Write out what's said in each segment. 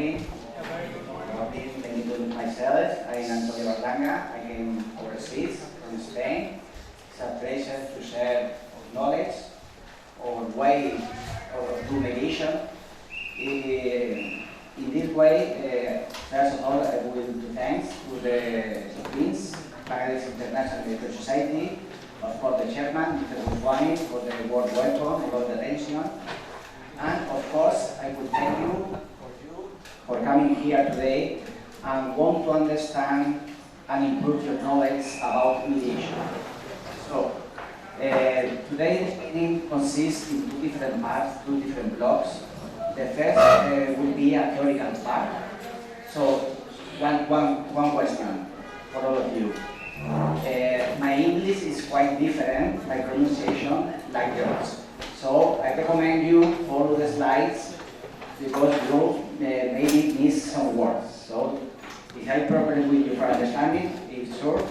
morning. Let me introduce myself. I am Antonio Berlanga. I came overseas from Spain. It's a pleasure to share knowledge or way of do mediation. In this way, first of all, I will do thanks to the Prince, Bangladesh International Medical Society, of course the chairman, Mr. Buswani, for the warm welcome and all the attention. And of course, I would thank you for coming here today and want to understand and improve your knowledge about mediation. So, today's meeting consists in two different parts, two different blocks. The first will be a theoretical part. So, one question for all of you. My English is quite different, my pronunciation like yours. So I recommend you follow the slides because you maybe miss some words. So if I have problem with you for understanding, it's sure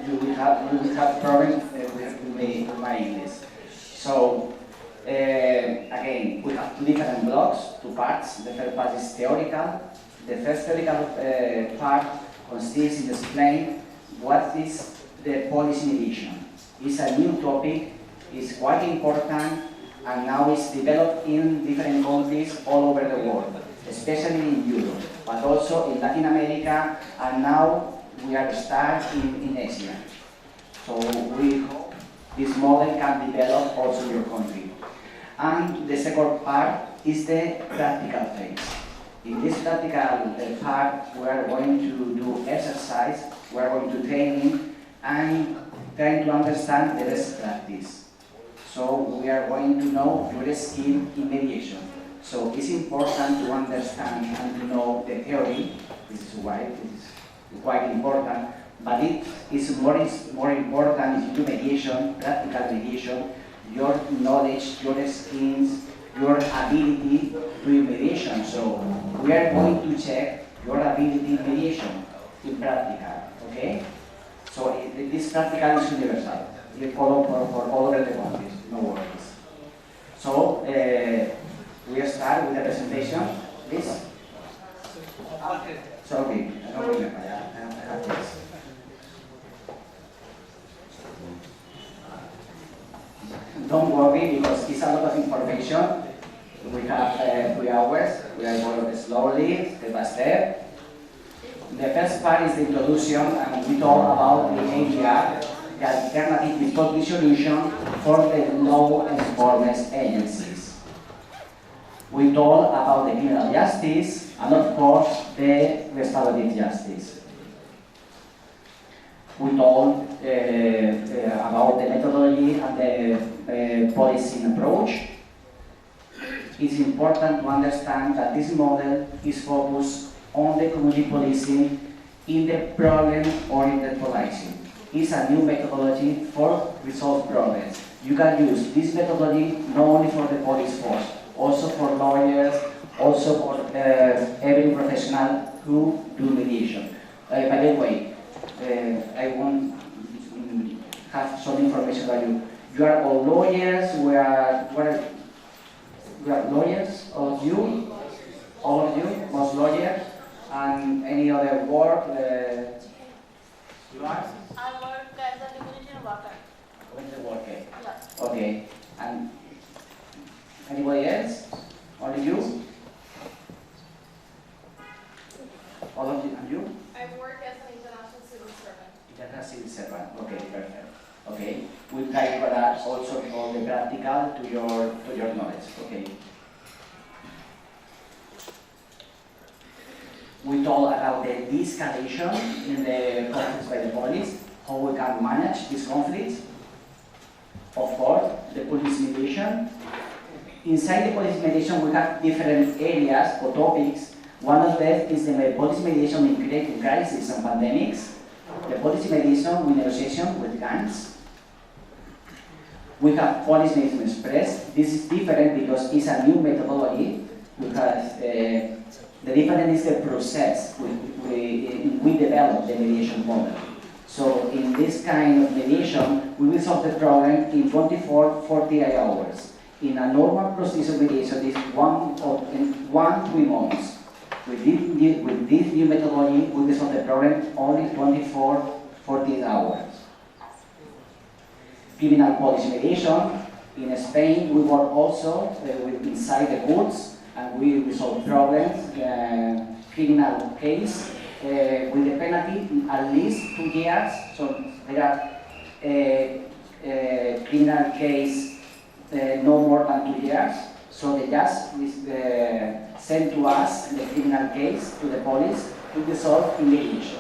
you will have problem with my English. So again, we have two different blocks, two parts. The first part is theoretical. The first theoretical part consists in explaining what is the policy mediation. It's a new topic, it's quite important, and now it's developed in different countries all over the world, especially in Europe, but also in Latin America, and now we are starting in Asia. So we hope this model can develop also in your country. And the second part is the practical phase. In this practical part, we are going to do exercise, we are going to training, and trying to understand the best practice. So we are going to know your skill in mediation. So it's important to understand and to know the theory. This is why it is quite important. But it is more important if you do mediation, practical mediation, your knowledge, your skills, your ability to do mediation. So we are going to check your ability in mediation in practical. Okay? So this practical is universal. We follow for all over the countries, no worries. So we start with the presentation, please. Sorry, I don't remember. I have this. Don't worry because it's a lot of information. We have 3 hours. We are going slowly, step by step. The first part is the introduction, and we talk about the ADR, the Alternative Dispute Resolution for the law enforcement agencies. We talk about the criminal justice and, of course, the restorative justice. We talk about the methodology and the policing approach. It's important to understand that this model is focused on the community policing in the problem-oriented policing. It's a new methodology for resolve problems. You can use this methodology not only for the police force, also for lawyers, also for every professional who do mediation. By the way, I want to have some information about you. You are all lawyers. We are lawyers, all of you, most lawyers, and any other work you are? I work as a community worker. Community worker. Yes. Okay. And anybody else? Only you? All of you and you? I work as an international civil servant. International civil servant. Okay, perfect. Okay. We'll try to adapt also all the practical to your knowledge. Okay. We talk about the de-escalation in the conflicts by the police, how we can manage these conflicts. Of course, the police mediation. Inside the police mediation, we have different areas or topics. One of them is the police mediation in crisis and pandemics. The police mediation with negotiation with gangs. We have police mediation express. This is different because it's a new methodology because the difference is the process we develop the mediation model. So in this kind of mediation, we will solve the problem in 24-48 hours. In a normal procedure mediation, this 1 to 3 months. With this new methodology, we will solve the problem only 24, 48 hours. Criminal policy mediation. In Spain, we work also with inside the courts, and we resolve problems, criminal case, with the penalty at least 2 years. So there are criminal case no more than 2 years. So the judge is sent to us the criminal case to the police to resolve in mediation.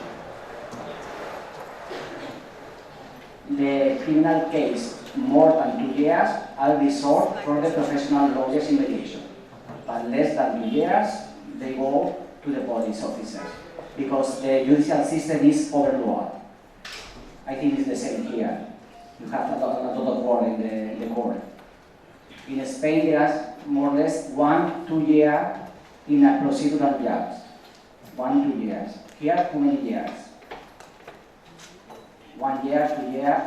The criminal case more than 2 years are resolved for the professional lawyers in mediation. But less than 2 years, they go to the police officers because the judicial system is overloaded. I think it's the same here. You have a lot of work in the court. In Spain, there are more or less 1-2 years in a procedural judge. 1-2 years. Here, how many years? 1 year, 2 years.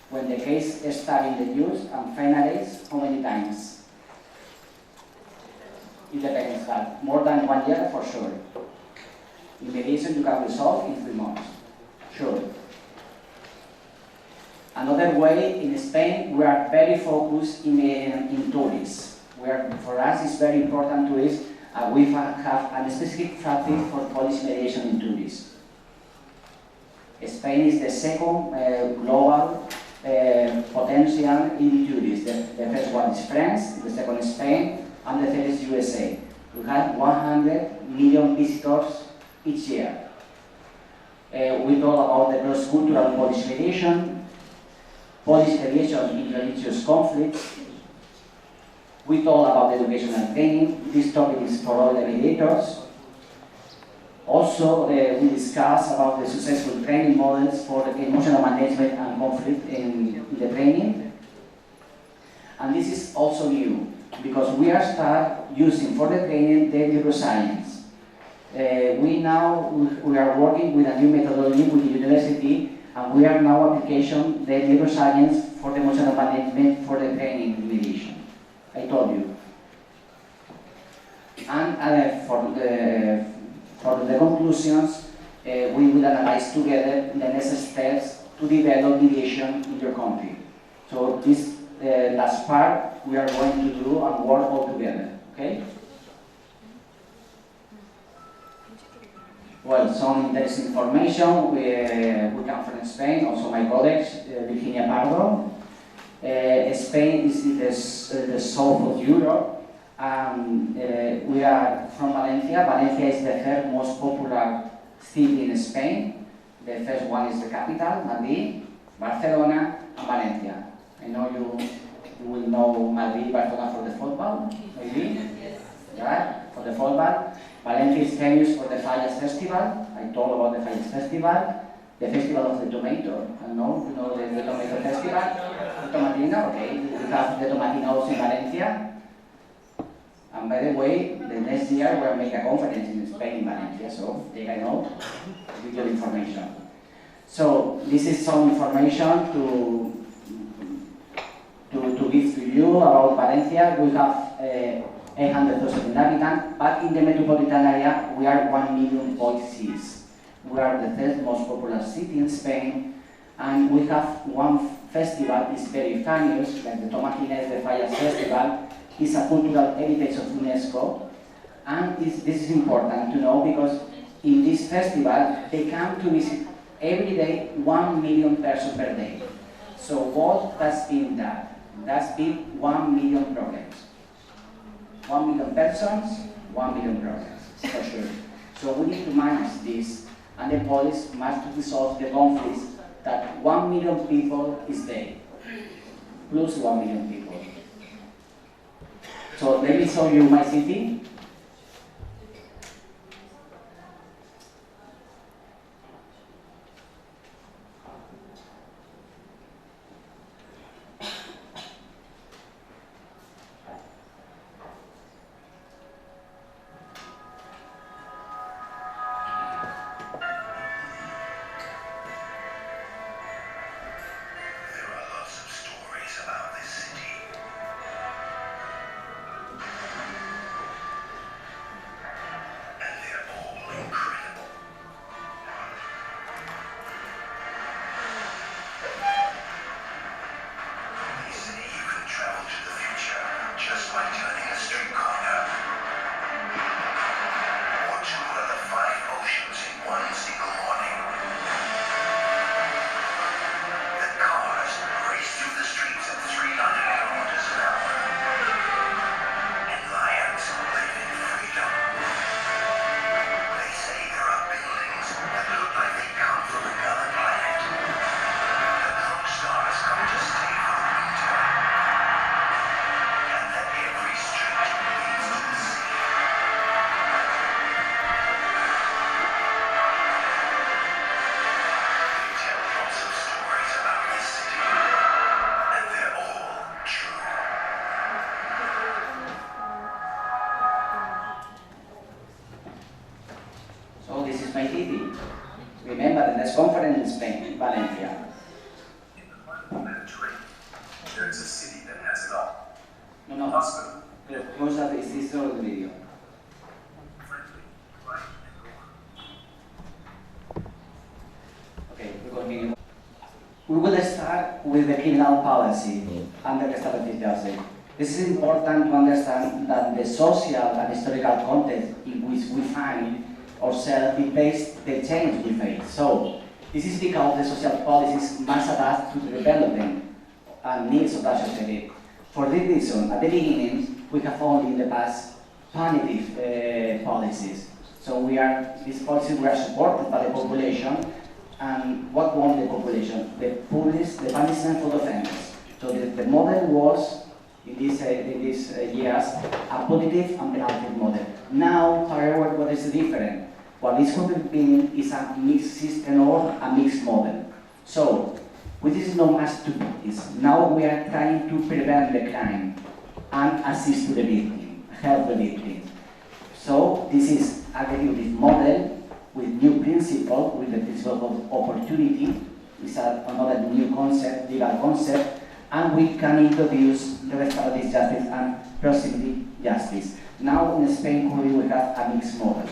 When the case starts in the judge and finalizes, how many times? It depends, but more than 1 year for sure. In mediation, you can resolve in 3 months. Sure. Another way, in Spain, we are very focused in tourists. For us, it's very important tourists. We have a specific practice for policy mediation in tourists. Spain is the second global potential in tourists. The first one is France, the second is Spain, and the third is USA. We have 100 million visitors each year. We talk about the cross-cultural policy mediation, policy mediation in religious conflicts. We talk about education and training. This topic is for all the mediators. Also, we discuss about the successful training models for emotional management and conflict in the training. And this is also new, because we are start using for the training the neuroscience. We are working with a new methodology with the university, and we are now application the neuroscience for the emotional management for the training in mediation. I told you. And for the conclusions, we will analyze together the next steps to develop mediation in your country. So this last part we are going to do and work all together. Okay? Well, some interesting information. We come from Spain, also my colleagues, Virginia Pardo. Spain is in the south of Europe. We are from Valencia. Valencia is the third most popular city in Spain. The first one is the capital, Madrid, Barcelona, and Valencia. I know you will know Madrid, Barcelona for the football, maybe? Yes. Right? For the football. Valencia is famous for the Fallas Festival. I told about the Fallas Festival. The Festival of the Tomato. I know, you know the Tomato Festival? The Tomatina, okay. We have the Tomatina also in Valencia. And by the way, the next year we'll make a conference in Spain, in Valencia, so take a note with your information. So this is some information to give to you about Valencia. We have 800,000 inhabitants, but in the metropolitan area we are 1 million cities. We are the third most popular city in Spain, and we have one festival, it's very famous, like the Tomatines de Fallas Festival. It's a cultural heritage of UNESCO, and this is important to know because in this festival they come to visit every day 1 million persons per day. So what has been that? That's been 1 million programs. 1 million persons, 1 million programs, for sure. So we need to manage this, and the police must resolve the conflicts that 1 million people is there, plus 1 million people. So let me show you my city. conference in Spain, Valencia. Mediterranean. There is a city that has it all. No, Hospital, close up this all the video. friendly, right, and Okay, we continue. We will start with the criminal policy under the State of Justice. This is important to understand that the social and historical context in which we find ourselves dictates the change we face. So, this is because the social policies must adapt to the development and needs of that society. For this reason, at the beginning, we have only in the past punitive policies. So these policies were supported by the population, and what won the population? The punishment for the offenders. So the model was, in these years, a punitive and penalty model. Now, however, what is different? What is being is a mixed system or a mixed model. So, with this no much to this. Now we are trying to prevent the crime and assist to the victim, help the victim. So this is a retributive model with new principle, with the principle of opportunity. It's another new concept, legal concept, and we can introduce the restorative justice and proximity justice. Now in Spain currently we have a mixed model.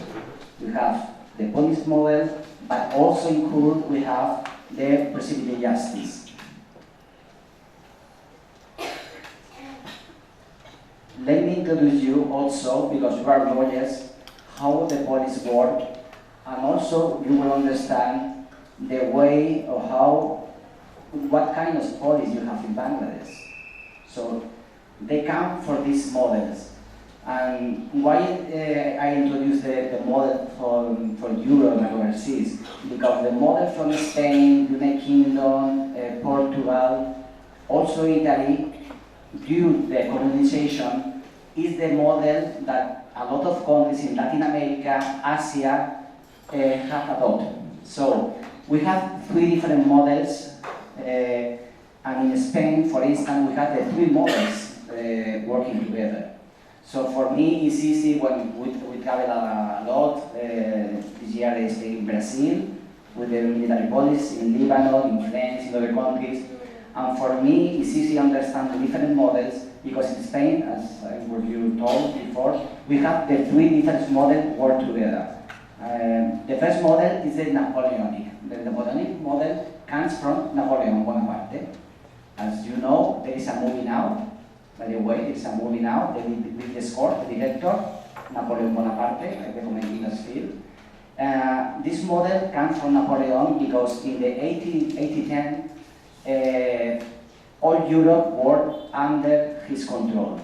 We have the police model, but also in Cuba we have the proximity justice. Let me introduce you also, because you are lawyers, how the police work, and also you will understand the way or what kind of police you have in Bangladesh. So they come for these models. And why I introduced the model for Europe and overseas? Because the model from Spain, United Kingdom, Portugal, also Italy, due to the colonization, is the model that a lot of countries in Latin America, Asia, have adopted. So we have three different models, and in Spain, for instance, we have the three models working together. So for me, it's easy when we travel a lot. This year I stay in Brazil with the military police, in Lebanon, in France, in other countries. And for me, it's easy to understand the different models because in Spain, as you told before, we have the three different models work together. The first model is the Napoleonic. The Napoleonic model comes from Napoleon Bonaparte. As you know, there is a movie now. By the way, it's a movie now, with the score, the director, Napoleon Bonaparte, I recommend it as film. This model comes from Napoleon because in the 1810, all Europe worked under his control.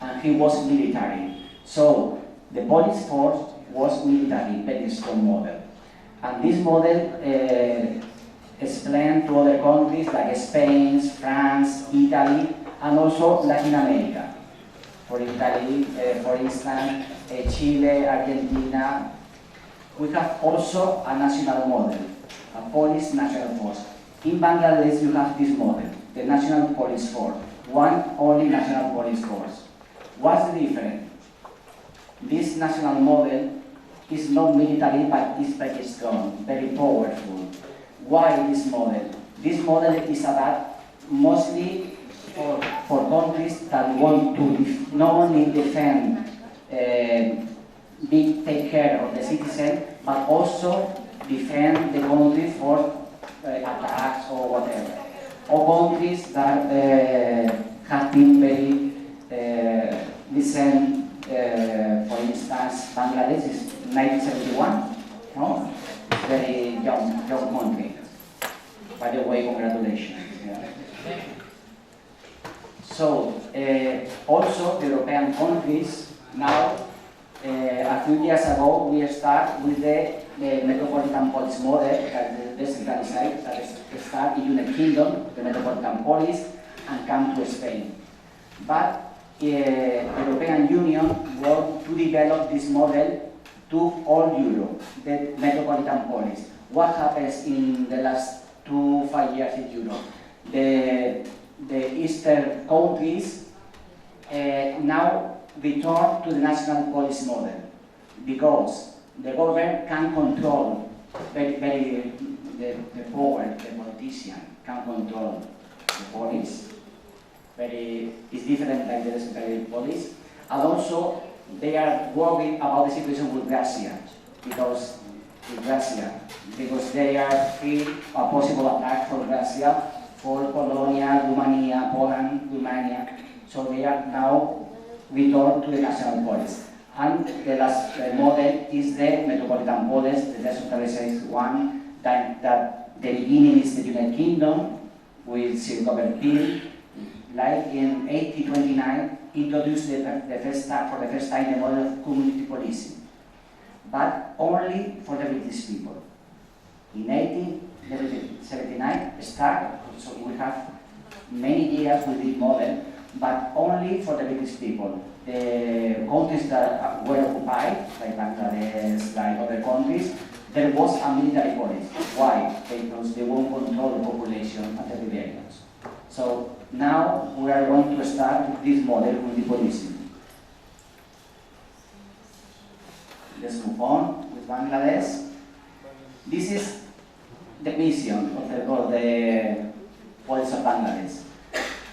And he was military. So the police force was military, very strong model. And this model explained to other countries like Spain, France, Italy, and also Latin America. For Italy, for instance, Chile, Argentina. We have also a national model, a police national force. In Bangladesh, you have this model, the National Police Force, one only national police force. What's the difference? This national model is not military, but is very strong, very powerful. Why this model? This model is adapted mostly for countries that want to not only defend, take care of the citizen, but also defend the country for attacks or whatever. Or countries that have been very recent, for instance, Bangladesh is 1971, no? It's a very young country. By the way, congratulations. Yeah. So, also the European countries now, a few years ago, we start with the Metropolitan Police model, that is decentralized, that start in United Kingdom, the Metropolitan Police, and come to Spain. But the European Union want to develop this model to all Europe, the Metropolitan Police. What happens in the last 5 years in Europe? The eastern countries now return to the national police model because the government can control the power, the politician can control the police. It's different like the decentralized police. And also, they are worried about the situation with Russia, because they are fear a possible attack from Russia for Polonia, Romania, Poland, Romania. So they are now returned to the national police. And the last model is the metropolitan police, the decentralized one, that the beginning is the United Kingdom with Sir Robert Peel, like in 1829, introduced for the first time the model of community policing, but only for the British people. In 1879, so we have many years with this model, but only for the British people. The countries that were occupied, like Bangladesh, like other countries, there was a military police. Why? Because they won't control the population and the rebellions. So now we are going to start with this model with the policing. Let's move on with Bangladesh. This is the mission of the police of Bangladesh.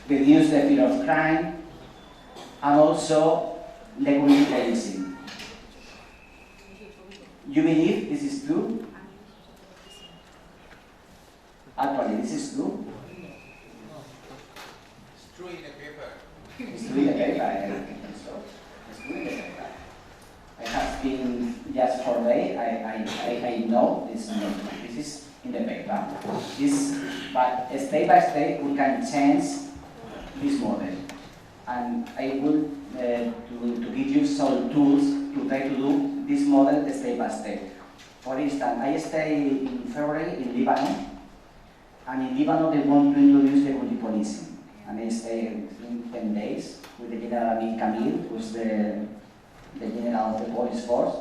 Reduce the fear of crime and also the community policing. You believe this is true? Actually, this is true. It's true in the paper. It's true in the paper, I think so. It's true in the paper. I have been just for a day, I know this is in the paper. But step by step we can change this model. And I will to give you some tools to try to do this model step by step. For instance, I stay in February in Lebanon, and in Lebanon they want to introduce the community policing. And I stay in 10 days with the General Amin Kamil, who's the general of the police force,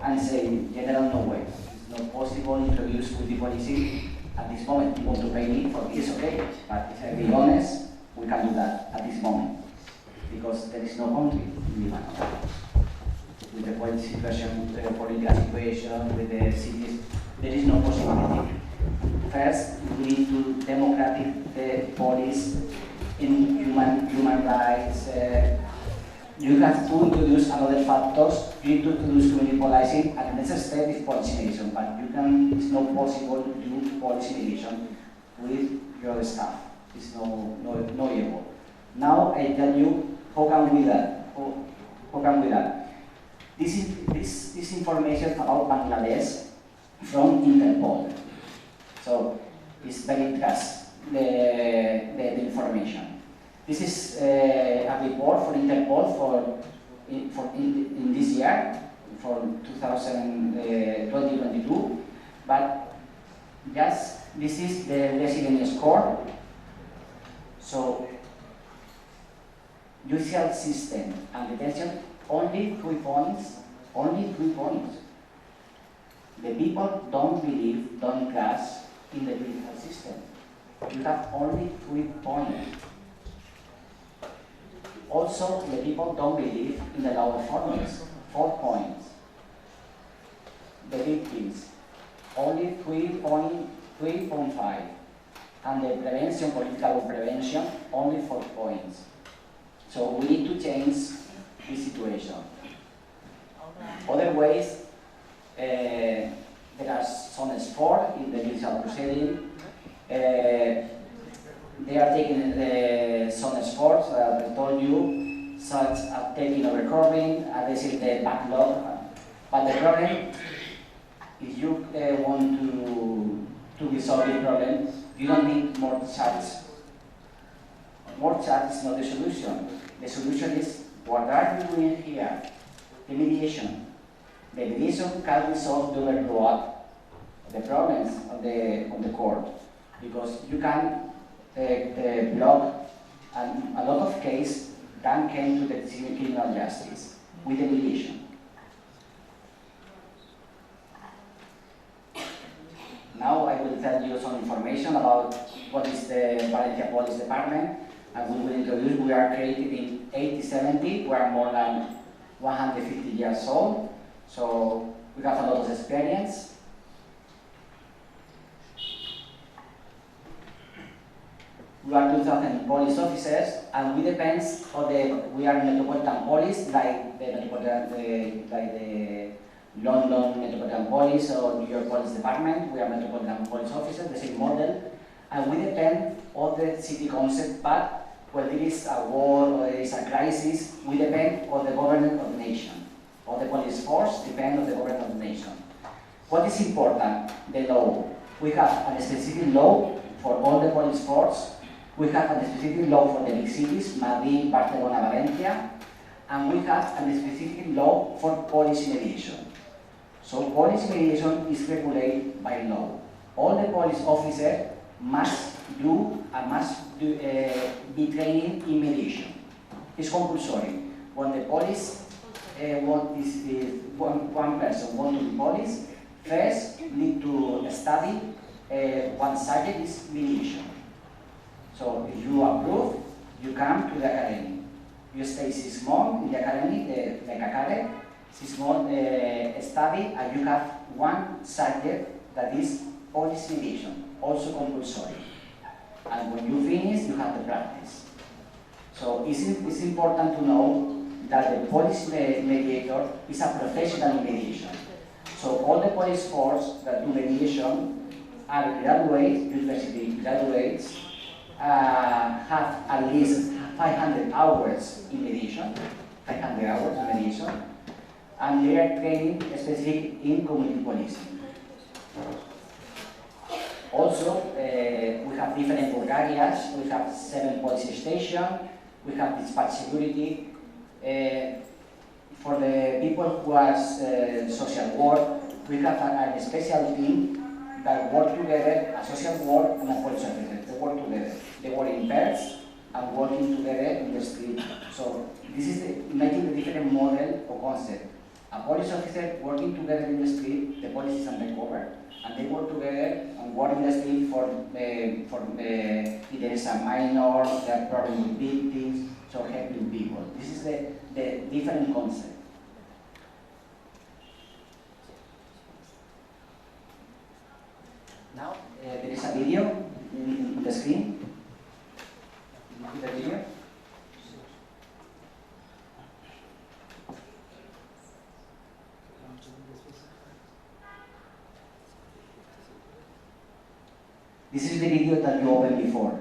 and say, General, no way. It's not possible to introduce community policing at this moment. You want to pay me for this, okay? But if I be honest, we can do that at this moment, because there is no country in Lebanon. With the political situation, with the political situation, with the cities, there is no possibility. First, we need to democratic the police in human rights. You have to introduce another factors. You need to introduce community policing, and the next step is policyization. But it's not possible to do policyization with your staff. It's no able. Now I tell you how can we that. How can we that? This information about Bangladesh from Interpol. So it's very interesting, the information. This is a report for Interpol in this year, for 2022, but just this is the resilience score. So judicial system and detention, only 3 points. Only 3 points. The people don't believe, don't trust in the judicial system. You have only 3 points. Also, the people don't believe in the law enforcement. 4 points. The victims, only 3.5. And the prevention, political prevention, only 4 points. So we need to change this situation. Other ways, there are some sport in the judicial proceeding. They are taking some sports, I told you, such as taking over recording, this is the backlog. But the problem, if you want to resolve the problem, you don't need more charges. More charges is not the solution. The solution is, what are you doing here? The mediation. The mediation can resolve the overload, the problems of the court, because you can block a lot of cases that came to the civil criminal justice with the mediation. Now I will tell you some information about what is the Valencia Police Department, and we will introduce, we are created in 1870, we are more than 150 years old, so we have a lot of experience. We are 2,000 police officers, and we depends on we are metropolitan police, like the London Metropolitan Police or New York Police Department. We are metropolitan police officers, the same model, and we depend on the city council. But when there is a war or there is a crisis, we depend on the government of the nation. Or the police force depend on the government of the nation. What is important? The law. We have a specific law for all the police force. We have a specific law for the big cities, Madrid, Barcelona, Valencia, and we have a specific law for police mediation. So police mediation is regulated by law. All the police officers must be trained in mediation. It's compulsory. When the police one person wants to be police, first need to study one subject is mediation. So if you approve, you come to the academy. You stay 6 months in the academy, like a cadet, 6 months study, and you have one subject that is police mediation, also compulsory. And when you finish, you have to practice. So it's important to know that the police mediator is a professional in mediation. So all the police force that do mediation are graduates, university graduates, have at least 500 hours in mediation, 500 hours in mediation, and they are trained specifically in community policing. Also, we have different work areas. We have 7 police stations. We have dispatch security. For the people who are social work, we have a special team that work together, a social work and a police officer. They work together. They work in pairs and working together in the street. So this is making a different model or concept. A police officer working together in the street, the police is undercover, and they work together and work in the street for if there is a minor, there are problems with victims, so helping people. This is the different concept. Now, there is a video in the screen. The video. This is the video that you opened before.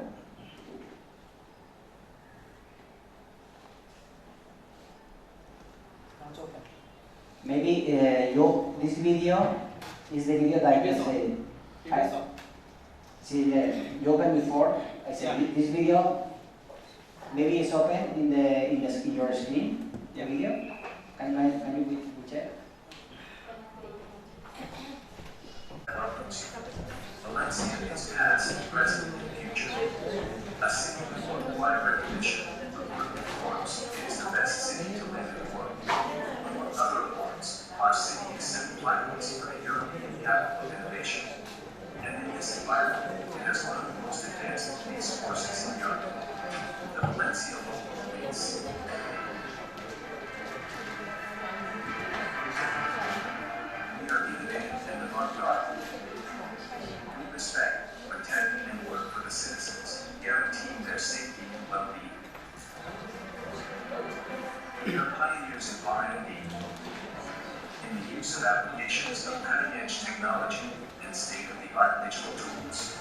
Maybe this video is the video that you said. See, you opened before. I said this video. Maybe it's open in your screen. The video. Can you check? Valencia is past, present, and future. A city with worldwide recognition for good reforms. It is the best city to live in the world. Among other awards, our city is 7 finalists for the European Capital of Innovation. And in this environment, it has one of the most advanced police forces in Europe. The Valencia Local Police. We are innovative and avant-garde. We respect, protect, and work for the citizens, guaranteeing their safety and well-being. We are pioneers in R&D, in the use of applications of cutting-edge technology and state-of-the-art digital tools.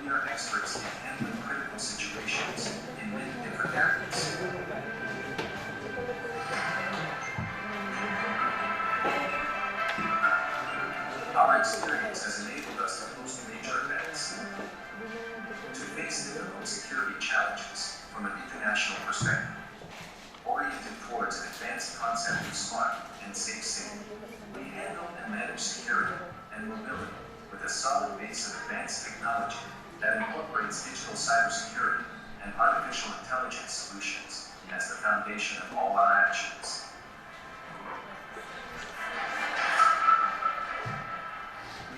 We are experts in handling critical situations in many different areas. Our experience has enabled us to host major events, to face difficult security challenges from an international perspective, oriented towards an advanced concept of smart and safe city. We handle and manage security and mobility with a solid base of advanced technology that incorporates digital cybersecurity and artificial intelligence solutions as the foundation of all our actions.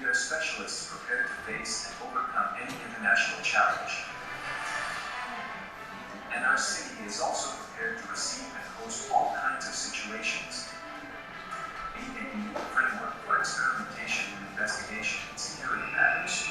We are specialists prepared to face and overcome any international challenge. And our city is also prepared to receive and host all kinds of situations, being a unique framework for experimentation and investigation in security matters.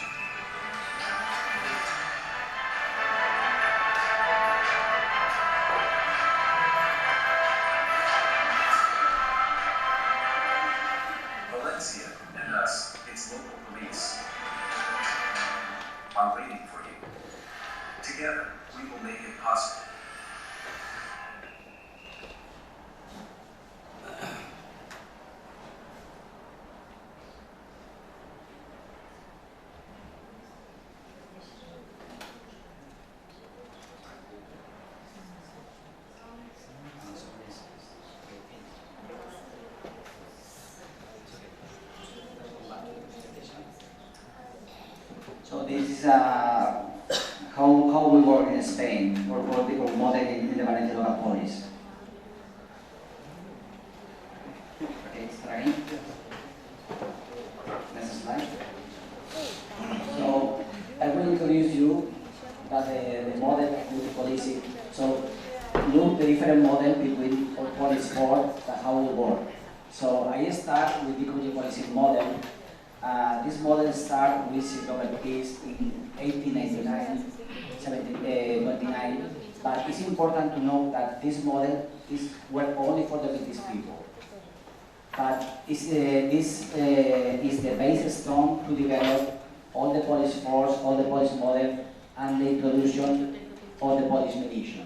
this is how we work in Spain, or the model in the Valencia local police. Okay, starting. Next slide. So I will introduce you that the model with the policing. So look the different model between police force and how we work. So I start with the community policing model. This model started with Silver Peace in 1899, 1729, but it's important to know that this model is work only for the British people. But this is the base stone to develop all the police force, all the police model, and the introduction of the police militia.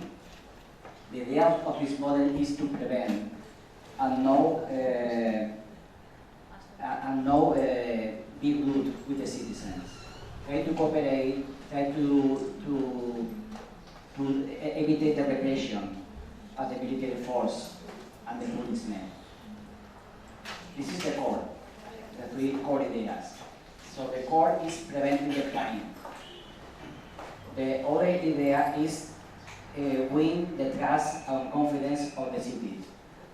The idea of this model is to prevent and be rude with the citizens. Try to cooperate, try to evade the repression of the military force and the policemen. This is the core, the three core ideas. So the core is preventing the crime. The other idea is win the trust and confidence of the city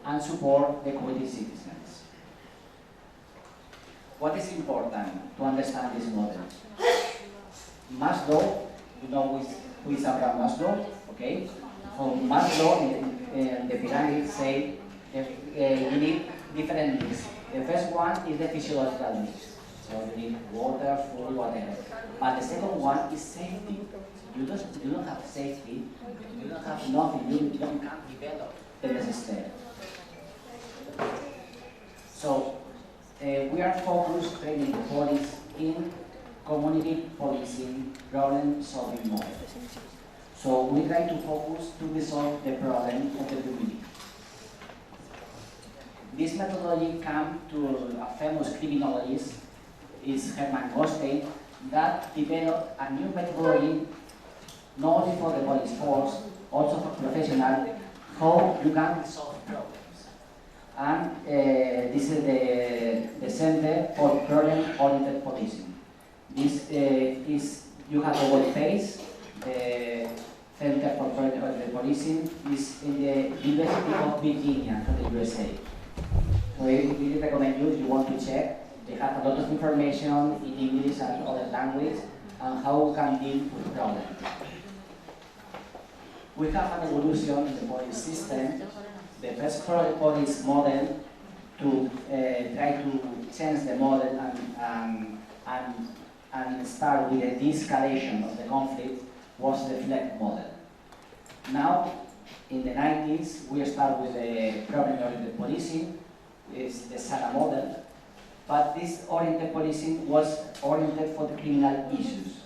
and support the community citizens. What is important to understand this model? Maslow, you know who is Abraham Maslow, okay? So Maslow in the pyramid say you need different needs. The first one is the physiological needs. So you need water, food, whatever. But the second one is safety. You don't have safety, you don't have nothing, you can't develop the necessary. So we are focused training the police in community policing, problem solving model. So we try to focus to resolve the problem of the community. This methodology came to a famous criminologist, is Hermann Goldstein, that developed a new methodology not only for the police force, also for professionals, how you can solve problems. And this is the Center for Problem-Oriented Policing. This is, you have the web page, the Center for Problem-Oriented Policing is in the University of Virginia, from the USA. So I really recommend you if you want to check. They have a lot of information in English and other languages on how we can deal with problems. We have an evolution in the police system. The first police model to try to change the model and start with a de-escalation of the conflict was the FLEC model. Now, in the 90s, we start with the problem-oriented policing, is the SARA model, but this oriented policing was oriented for the criminal issues.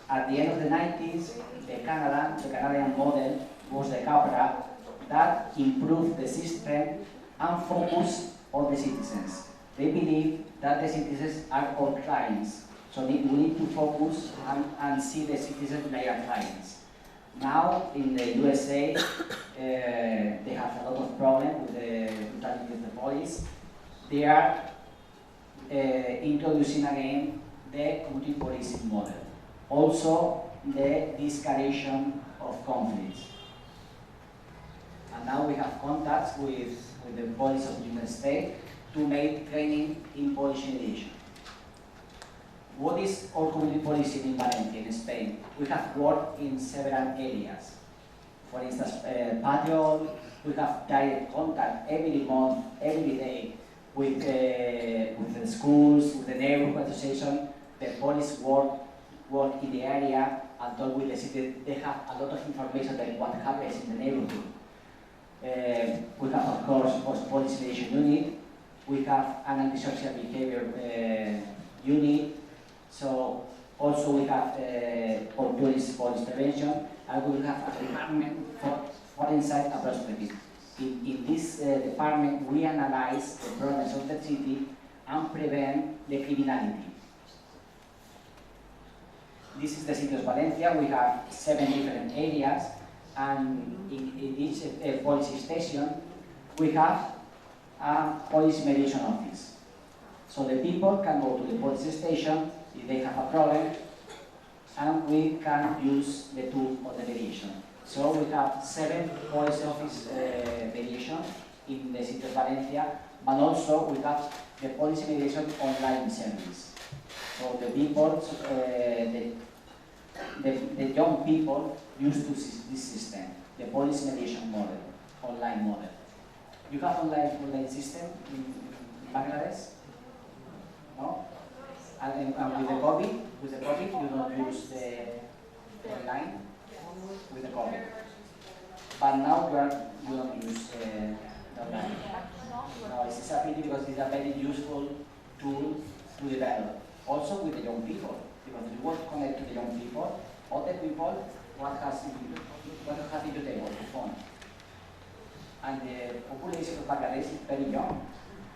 At the end of the 90s, the Canadian model was the CAPRA that improved the system and focused on the citizens. They believe that the citizens are all clients, so we need to focus and see the citizens like our clients. Now, in the USA, they have a lot of problems with the brutality of the police. They are introducing again the community policing model. Also, the de-escalation of conflicts. And now we have contacts with the police of the United States to make training in police mediation. What is our community policing in Valencia, in Spain? We have worked in several areas. For instance, patrol, we have direct contact every month, every day with the schools, with the neighborhood association. The police work in the area and talk with the city. They have a lot of information about what happens in the neighborhood. We have, of course, police mediation unit. We have an antisocial behavior unit. So also we have police prevention, and we have a department for inside a perspective. In this department, we analyze the problems of the city and prevent the criminality. This is the city of Valencia. We have 7 different areas, and in each police station, we have a police mediation office. So the people can go to the police station. if they have a problem, and we can use the tool of the mediation. So we have 7 police office mediation in the city of Valencia, but also we have the policy mediation online service. So the people, the young people used to this system, the police mediation model, online model. You have online system in Bangladesh? No? And with the COVID, you don't use the online with the COVID. But now you don't use the online. No, it's a pity because it's a very useful tool to develop. Also with the young people, because you want to connect to the young people, other people, what has to do they want the phone. And the population of Bangladesh is very young.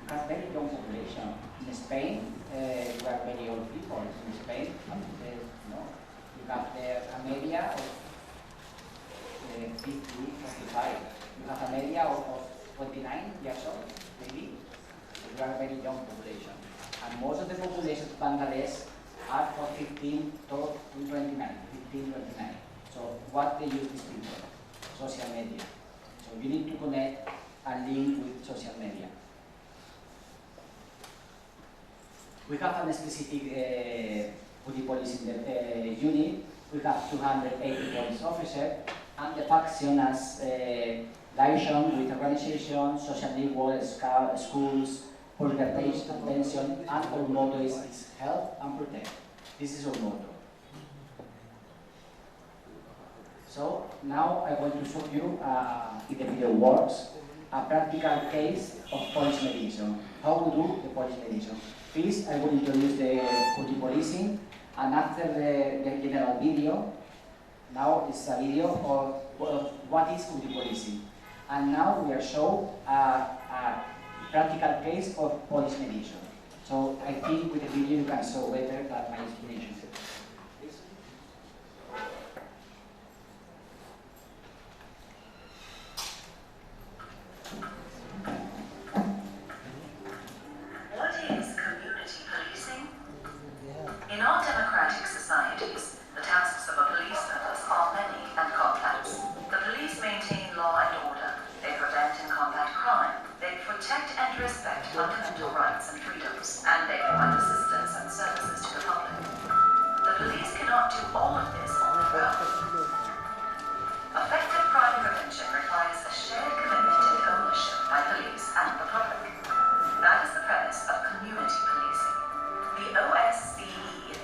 You have very young population. In Spain, you have very old people. In Spain, you have a media of 50, 55. You have a media of 29 years old, maybe. You have a very young population. And most of the population of Bangladesh are for 15 to 29, 15, 29. So what they use these people? Social media. So you need to connect and link with social media. We have a specific police in the unit. We have 280 police officers, and the faction has liaison with organization, social network, schools, political pension, and our motto is help and protect. This is our motto. So now I want to show you, if the video works, a practical case of police mediation. How we do the police mediation. First, I will introduce the policing, and after the general video, now it's a video of what is policing. And now we are shown a practical case of police mediation. So I think with the video you can show better than my explanation. What is community policing? In all democratic societies, the tasks of a police service are many and complex. The police maintain law and order. They prevent and combat crime. They protect and respect fundamental rights and freedoms. And they provide assistance and services to the public. The police cannot do all of this on their own. Effective crime prevention requires a shared commitment and ownership by police and the public. That is the premise of community policing. The OSCE,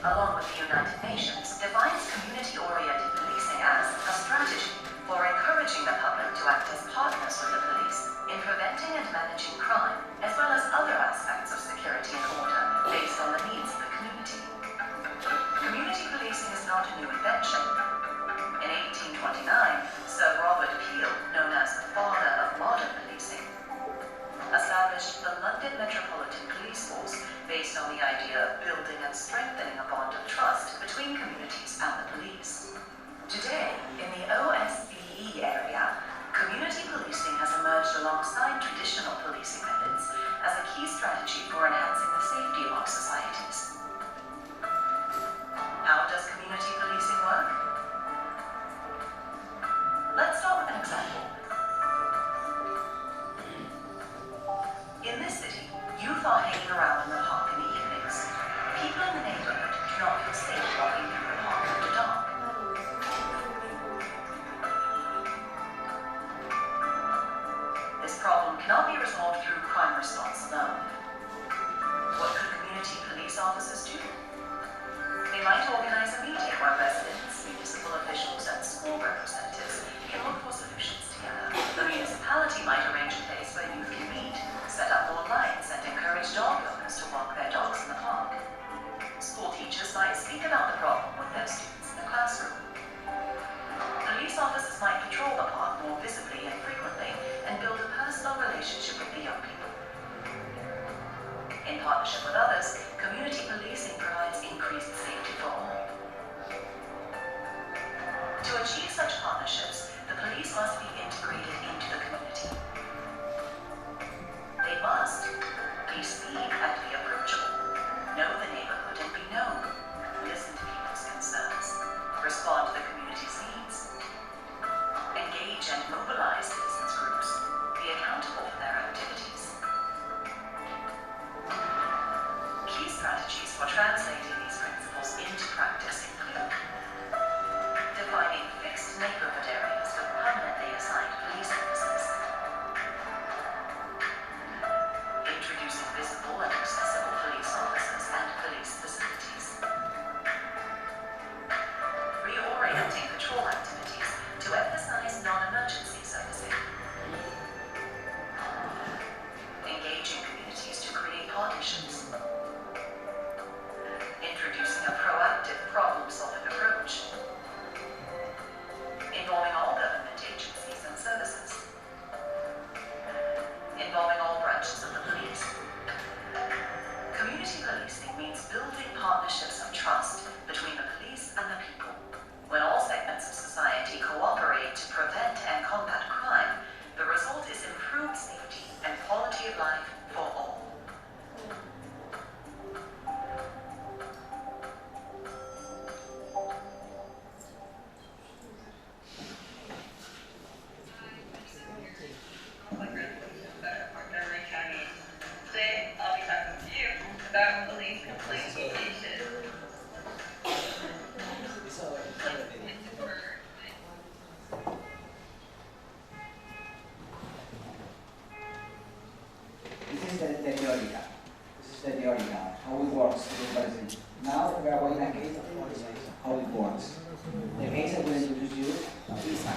along with the United Nations, defines community-oriented policing as a strategy for encouraging the public to act as partners with the police in preventing and managing crime, as well as other aspects of security and order based on the needs of the community. Community policing is not a new invention. In 1829, Sir Robert Peel, known as the father of modern policing, established the London Metropolitan Police Force based on the idea of building and strengthening a bond of trust between communities and the police. Today, in the OSCE area, community policing has emerged alongside traditional policing methods as a key strategy for enhancing the safety of our societies. How does community policing work? Let's start with an example. In this city, youth are hanging around in the park in the evenings. People in the neighborhood do not feel safe walking through the park after dark. This problem cannot be resolved through crime response alone. What could community police officers do? They might organize a meeting where residents, municipal officials, and school representatives can look for solutions together. The municipality might arrange a place where youth can meet, set up lawn lines, and encourage dog owners to walk their dogs in the park. School teachers might speak about the problem with their students in the classroom. Police officers might patrol the park more visibly and frequently and build a personal relationship with the young people. In partnership with others, community policing provides increased safety for all. To achieve such partnerships, the police must be integrated into the community. They must be seen and be approachable, know the neighborhood and be known,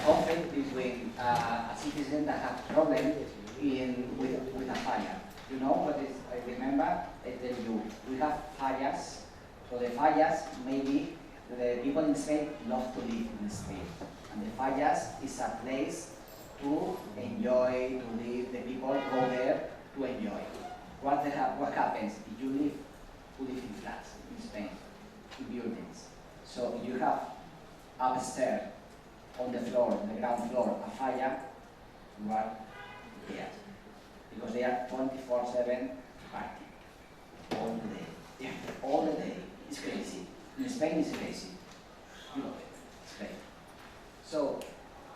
conflict between a citizen that has problem with a fire. You know what is, I remember, I tell you, we have fires, so the fires, maybe the people in Spain love to live in Spain. And the fires is a place to enjoy, to live, the people go there to enjoy. What happens if you live in flats in Spain, in buildings? So you have upstairs, on the floor, the ground floor, a fire, you are here. Because they are 24/7 partying. All the day. Yeah, all the day. It's crazy. In Spain it's crazy. You know it, Spain. So,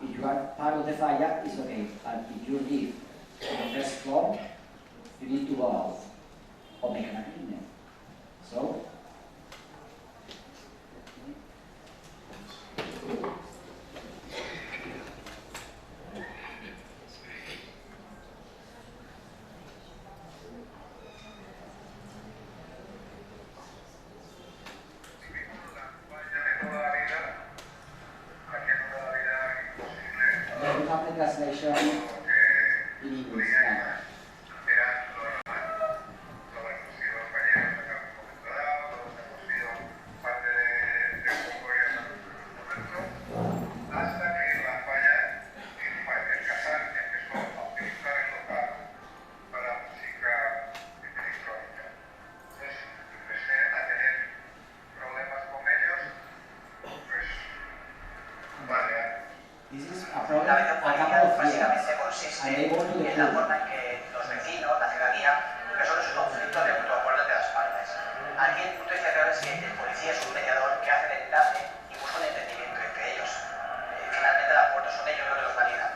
if you are part of the fire, it's okay. But if you live on the first floor, you need to go out or make an agreement. So, translation in English. Yeah. This is a problem. La mediopolitía básicamente consiste en la forma en que los vecinos, la ciudadanía, resuelven sus conflictos de mutuo acuerdo entre las partes. Aquí el punto inicial es que el policía es un mediador que hace el enlace y busca un entendimiento entre ellos. Finalmente el acuerdo son ellos los que los validan.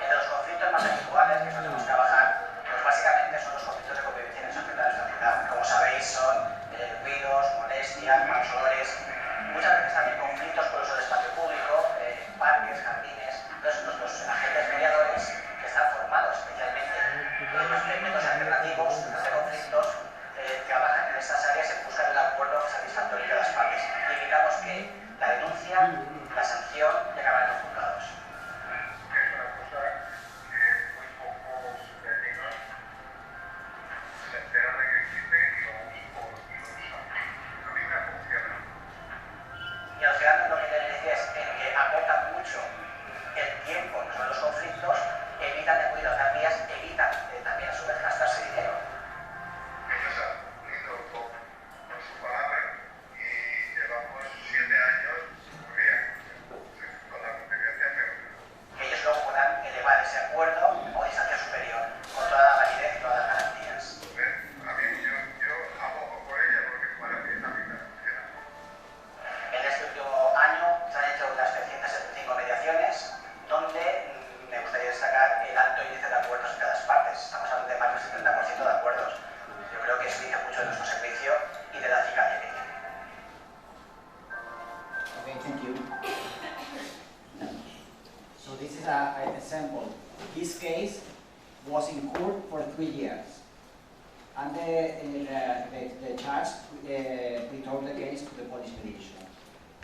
Entre los conflictos más habituales que solemos trabajar, pues básicamente son los conflictos de convivencia en sociedades de la ciudad. Como sabéis, son ruidos, molestias, malos olores, muchas veces también conflictos por uso del espacio público, parques, jardines. Entonces, los agentes mediadores que están formados especialmente en los métodos alternativos de conflictos trabajan en estas áreas en busca del acuerdo satisfactorio de las partes. Y evitamos que la denuncia, la sanción y acaben en los juzgados. Es una cosa que muy pocos vecinos se enteran de que existe y lo usan. A mí me funciona. Y a los ciudadanos lo que les decía es que aportan mucho el tiempo en los conflictos, evitan de acudir a las vías, evitan también a su vez gastarse dinero. Ellos han cumplido con su palabra y llevamos 7 años bien, con la convivencia, pero Que ellos luego puedan elevar ese acuerdo a una instancia superior, con toda la validez y todas las garantías. a mí yo abogo por ella porque para mí también me funciona. En este último año se han hecho unas 375 mediaciones, donde me gustaría destacar el alto índice de acuerdos entre las partes. Estamos hablando de más del 70% de acuerdos. Yo creo que eso dice mucho de nuestro servicio y de la eficacia que tiene. Okay, thank you. So this is an example. This case was in court for 3 years. And the judge returned the case to the police mediation.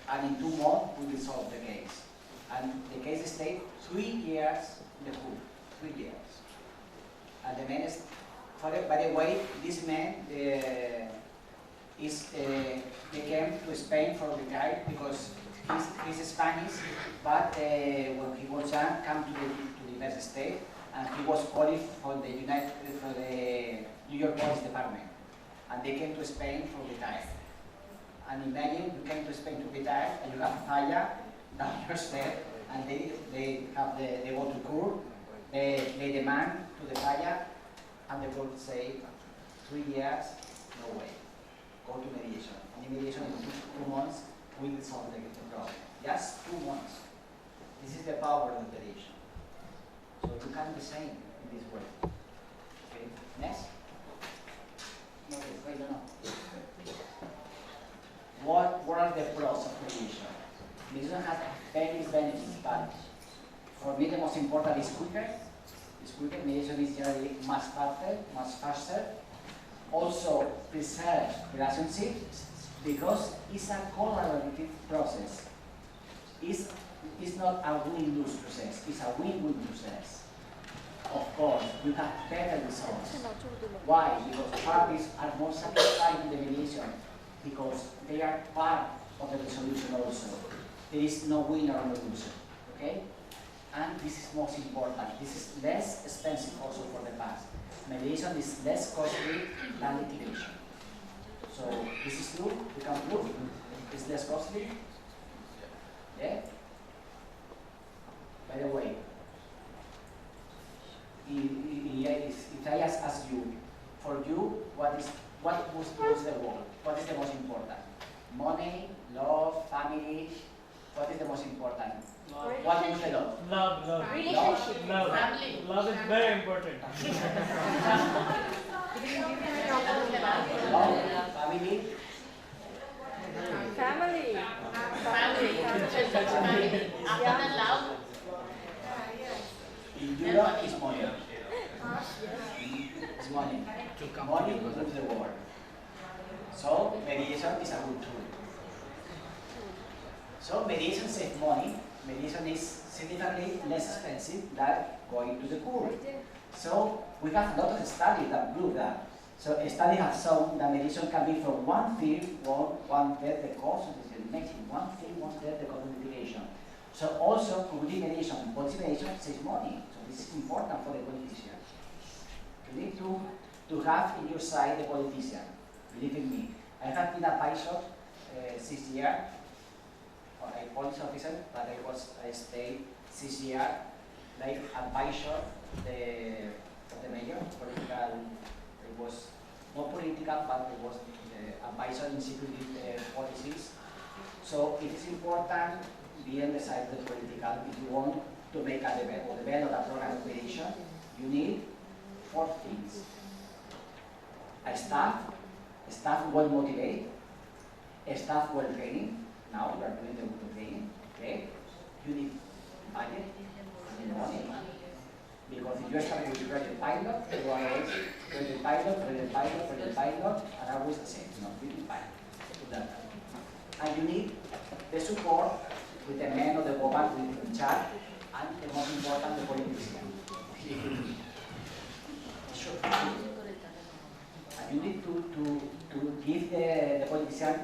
And in 2 months, we resolved the case. And the case stayed 3 years in the court, 3 years. And the man is, by the way, this man they came to Spain for the guy because he's Spanish, but when he was young, came to the United States, and he was calling for the New York Police Department, and they came to Spain for retire. And imagine you came to Spain to retire, and you have a fire down your step, and they go to court, they demand to the fire, and the court say 3 years, no way, go to mediation. And in mediation in 2 months, we will solve the problem. Just 2 months. This is the power of mediation. So you can be same in this way. Okay, next. No, wait, no. What are the pros of mediation? Mediation has various benefits, but for me the most important is quicker. It's quicker. Mediation is generally much faster. Also preserve relationships because it's a collaborative process. It's it's not a win-lose process, it's a win-win process. Of course, you have better results. Why? Because parties are more satisfied with the mediation, because they are part of the resolution also. There is no winner or no loser, okay? And this is most important. This is less expensive also for the past. Mediation is less costly than litigation. So this is true, we can prove. It's less costly. Yeah? By the way, if I ask you, for you, what was the word? What is the most important? Money, love, family? What is the most important? What is the love? Love. Relationship. Love. Family. Love is very important. Love, family, Family. After that, love. in Europe is money. It's money. Money moves the world. So mediation is a good tool. So mediation saves money. Mediation is significantly less expensive than going to the court. So we have a lot of studies that prove that. So a study has shown that mediation can be from 1/5 or 1/3 the cost of the litigation. 1/5, 1/3 the cost of litigation. So also community mediation and policy mediation saves money. So this is important for the politician. You need to have in your side the politician. Believe in me. I have been advisor 6 years. A police officer, but I stayed 6 years like advisor of the mayor, political. It was not political, but it was advisor in security policies. So it is important be on the side of the political. If you want to make a develop a program of mediation, you need 4 things: a staff well motivated, a staff well trained. Now we are doing the training, okay? You need budget, you need money. Because if you start with project pilot, you are always project pilot, and always the same, project pilot. And you need the support with the men or the woman in charge, and the most important, the politician. Sure. And you need to give the politician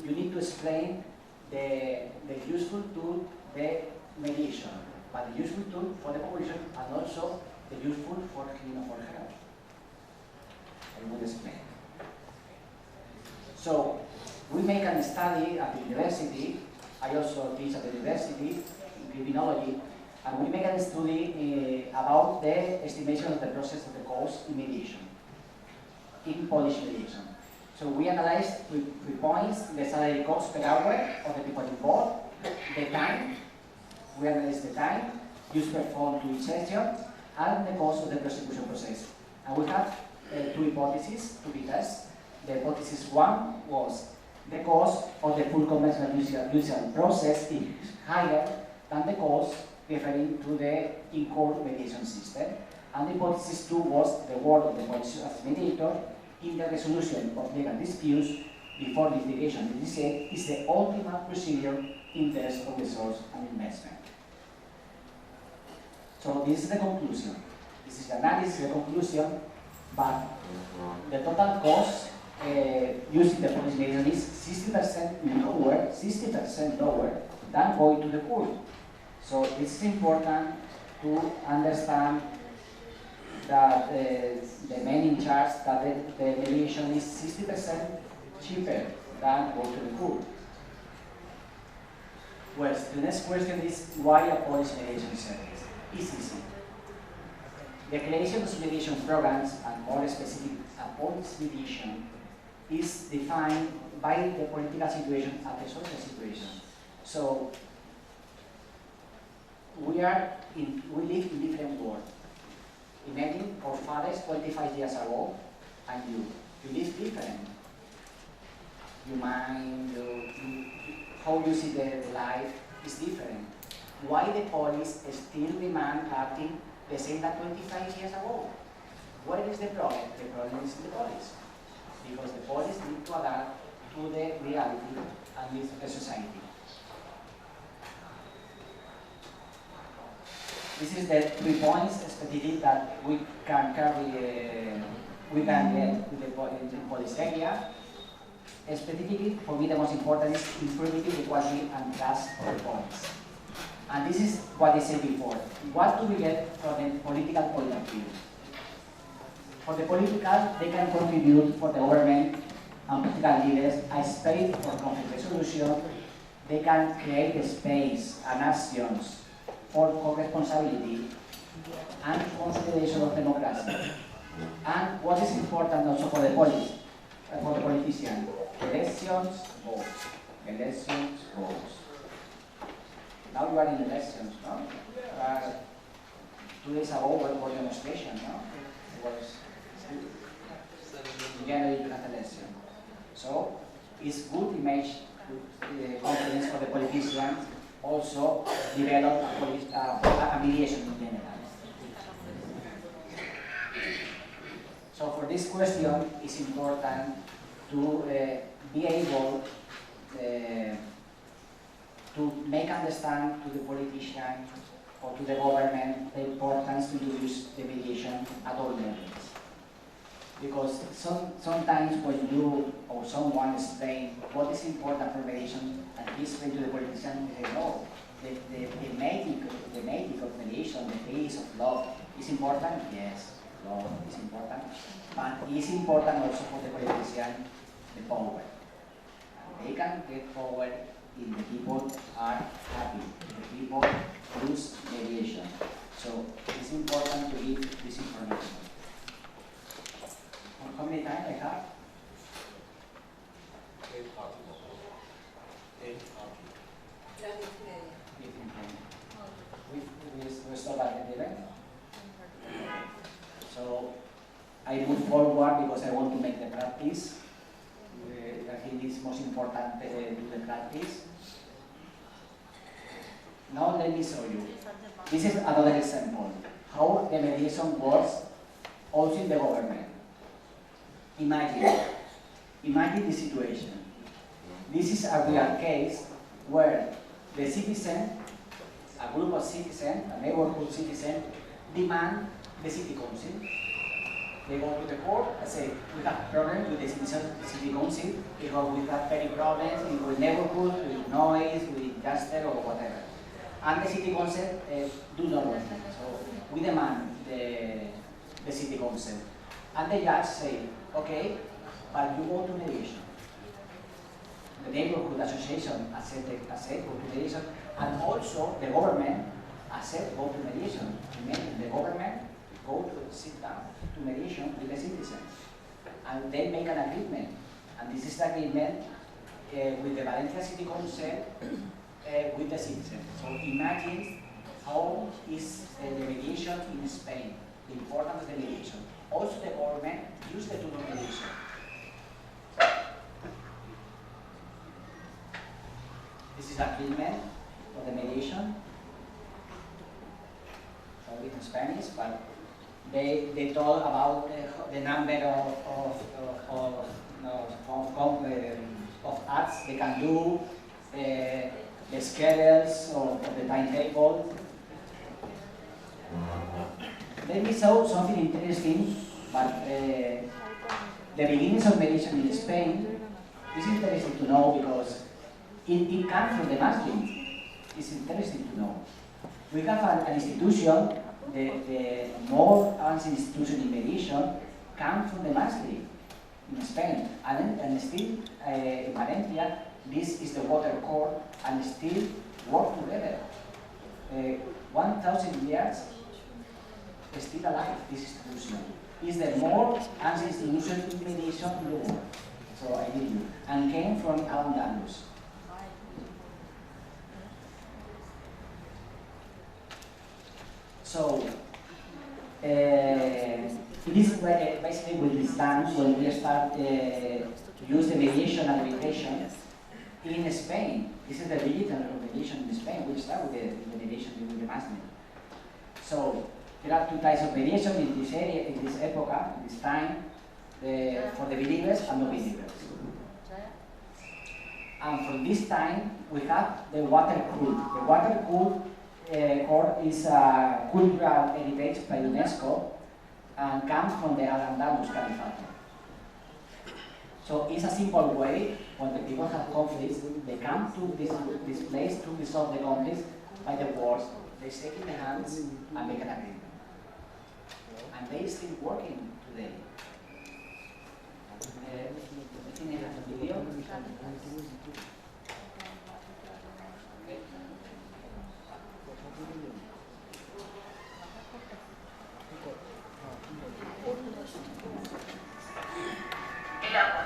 you need to explain the useful tool, the mediation, but the useful tool for the population and also the useful for him or for her. I will explain. So we make a study at the university. I also teach at the university in criminology, and we make a study about the estimation of the process of the cost in mediation, in Polish mediation. So we analyzed 3 points: the salary cost per hour of the people involved, the time, we analyzed the time used performed to each session, and the cost of the prosecution process. And we have 2 hypotheses to be tested. The hypothesis 1 was the cost of the full conventional judicial process is higher than the cost referring to the in-court mediation system. And the hypothesis 2 was the work of the police as mediator in the resolution of legal disputes before litigation is the ultimate procedure in terms of resource and investment. So this is the conclusion. This is the analysis, the conclusion, but the total cost using the police mediation is 60% lower than going to the court. So this is important to understand that the men in charge, that the mediation is 60% cheaper than go to the court. Well, the next question is why a Polish mediation service? It's easy. The creation of mediation programs, and more specific, a Polish mediation, is defined by the political situation and the social situation. So we live in different worlds. Imagine our fathers 25 years ago, and you live different. Your mind, how you see the life is different. Why the police still demand acting the same as 25 years ago? What is the problem? The problem is the police. Because the police need to adapt to the reality and the society. This is the 3 points specific that we can carry, we can get to the police area. Specifically, for me, the most important is improving the quality and trust of the police. And this is what I said before. What do we get from the political point of view? For the political, they can contribute for the government and political leaders a space for conflict resolution. They can create a space and actions for co-responsibility and consolidation of democracy. And what is important also for the police, for the politician, elections, votes. Elections, votes. Now you are in elections, no? 2 days ago we were demonstration, no? It was in January you have election. So it's good image, confidence for the politicians, also develop a mediation in general. So for this question, it's important to be able to make understand to the politician or to the government the importance to use the mediation at all levels. Because sometimes when you or someone explain what is important for mediation and he explain to the politician, they say, no, the magic of mediation, the base of law is important. Yes, law is important, but it is important also for the politician, the power. And they can get power if the people are happy, if the people use mediation. So it's important to give this information. How many times I have? 8 articles. 8 articles. 15 times. We stop at the event. So I move forward because I want to make the practice. I think it's most important to do the practice. Now let me show you. This is another example. How the mediation works also in the government. Imagine the situation. This is a real case where the citizen, a group of citizens, a neighborhood citizen, demand the city council. They go to the court and say, we have problems with the city council because we have many problems in the neighborhood, with noise, with disaster or whatever. And the city council do not want it. So we demand the city council. And the judge say, okay, but you go to mediation. The neighborhood association accept go to mediation, and also the government accept go to mediation. The government go to sit down to mediation with the citizens, and they make an agreement. And this is the agreement with the Valencia City Council with the citizens. So imagine how is the mediation in Spain, the importance of the mediation. Also the government use the tool of mediation. This is the agreement for the mediation. Only in Spanish, but they talk about the number of acts they can do, the schedules of the timetable. Let me show something interesting, but the beginnings of mediation in Spain is interesting to know because it comes from the Muslims. It's interesting to know. We have an institution, the more advanced institution in mediation comes from the Muslims in Spain. And still in Valencia, this is the water court and still work together. 1,000 years still alive, this institution. It's the more advanced institution in mediation in the world. So I give you. And came from Al-Andalus. So, this is basically with this done when we start to use the mediation and arbitration in Spain. This is the digital mediation in Spain. We start with the mediation with the Muslim. So, there are 2 types of mediation in this area, in this epoch, in this time, for the believers and non-believers. And from this time, we have the water code. The water code court is a cultural heritage by UNESCO and comes from the Al-Andalus Caliphate. So it's a simple way, when the people have conflicts, they come to this place to resolve the conflicts by the words, they shake in the hands and make an agreement. And they still working today. I think I have a video. El agua,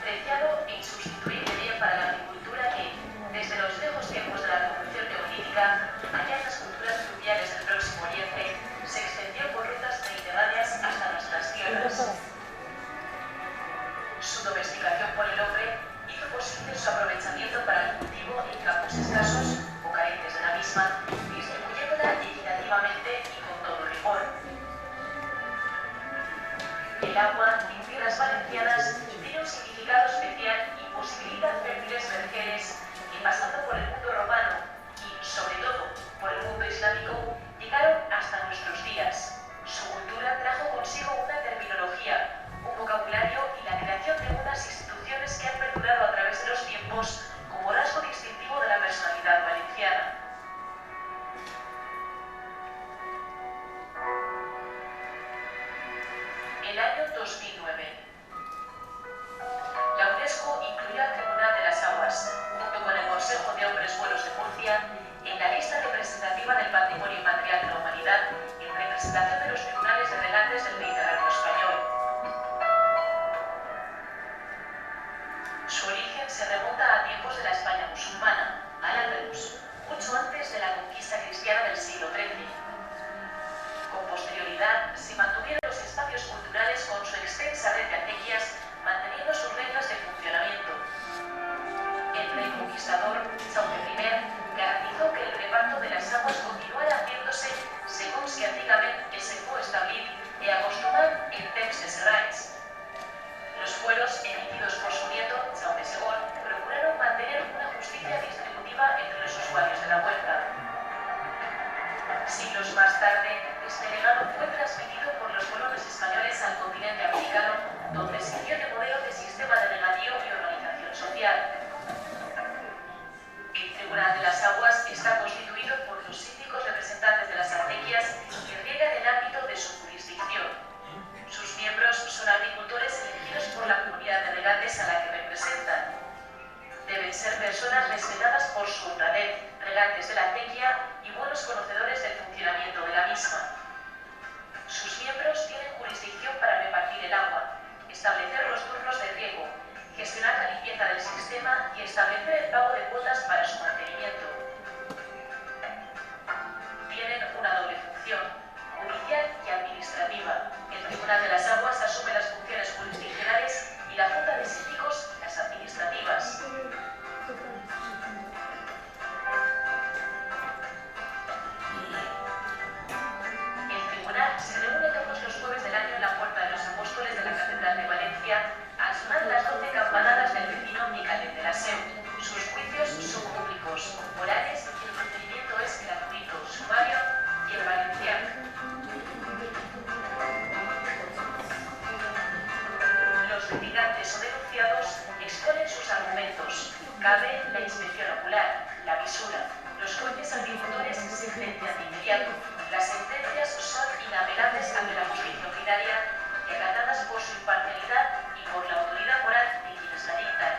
preciado e insustituible bien para la agricultura que, desde los lejos tiempos de la revolución neolítica, allá en las culturas fluviales del Próximo Oriente, se extendió por rutas mediterráneas hasta nuestras tierras. Su domesticación por el hombre hizo posible su aprovechamiento para el cultivo en campos escasos o carentes de la misma, distribuyéndola equitativamente y con todo rigor. El agua en tierras valencianas tiene un significado especial y posibilita fértiles vergeles que, pasando por el mundo romano y, sobre todo, por el mundo islámico, llegaron hasta nuestros días. Su cultura trajo consigo una terminología, un vocabulario y la creación de unas instituciones que han perdurado a través de los tiempos como rasgo distintivo de la personalidad valenciana. El año 2009. La UNESCO incluyó al Tribunal de las Aguas, junto con el Consejo de Hombres Buenos de Murcia, en la lista representativa del patrimonio inmaterial de la humanidad en representación de los tribunales de regantes del Mediterráneo español. Su origen se remonta a tiempos de la España musulmana, al-Ándalus, mucho antes de la conquista cristiana del siglo XIII. Con posterioridad, se mantuvieron los espacios culturales con su extensa red de acequias, manteniendo sus reglas de funcionamiento. El rey conquistador, Jaume I, garantizó que el reparto de las aguas continuara haciéndose segons que antigament se fou establit y acostumat en temps de serrans. Los fueros emitidos por su nieto, Jaume II, procuraron mantener una justicia distributiva entre los usuarios de la huerta. Siglos más tarde, este legado fue transmitido por los colonos españoles al continente africano, donde sirvió de modelo de sistema de regadío y organización social. El Tribunal de las Aguas está constituido por los síndicos representantes de las acequias que riegan en el ámbito de su jurisdicción. Sus miembros son agricultores elegidos por la comunidad de regantes a la que representan. Deben ser personas respetadas por su honradez, regantes de la acequia y buenos conocedores del funcionamiento de la misma. Sus miembros tienen jurisdicción para repartir el agua, establecer los turnos de riego, gestionar la limpieza del sistema y establecer el pago de cuotas para su mantenimiento. Tienen una doble función, judicial y administrativa. El Tribunal de las Aguas asume las funciones jurisdiccionales y la Junta de Síndicos las administrativas. El tribunal se reúne todos los jueves del año en la Puerta de los Apóstoles de la Catedral de Valencia al sonar las 12 campanadas del vecino Micalet de la Seu. Sus juicios son públicos, orales y el procedimiento es gratuito, sumario y en valenciano. Los litigantes o denunciados exponen sus argumentos. Cabe la inspección ocular, la visura. Los jueces agricultores sentencian de inmediato. Las sentencias son inapelables ante la justicia ordinaria, declaradas por su imparcialidad y por la autoridad moral de quienes la dictan.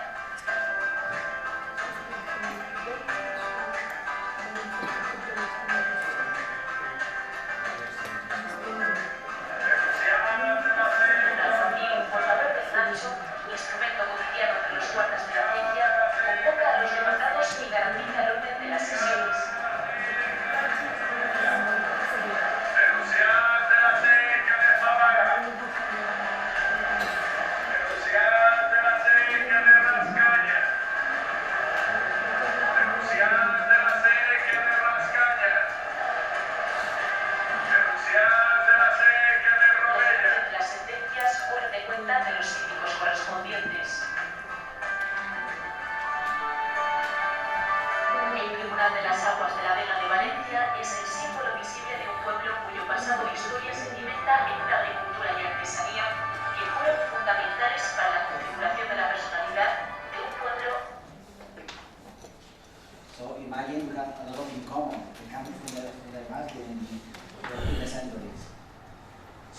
Un alguacil, portador del gancho, instrumento cotidiano de los guardas de la acequia, convoca a los demandados y garantiza el orden de las sesiones.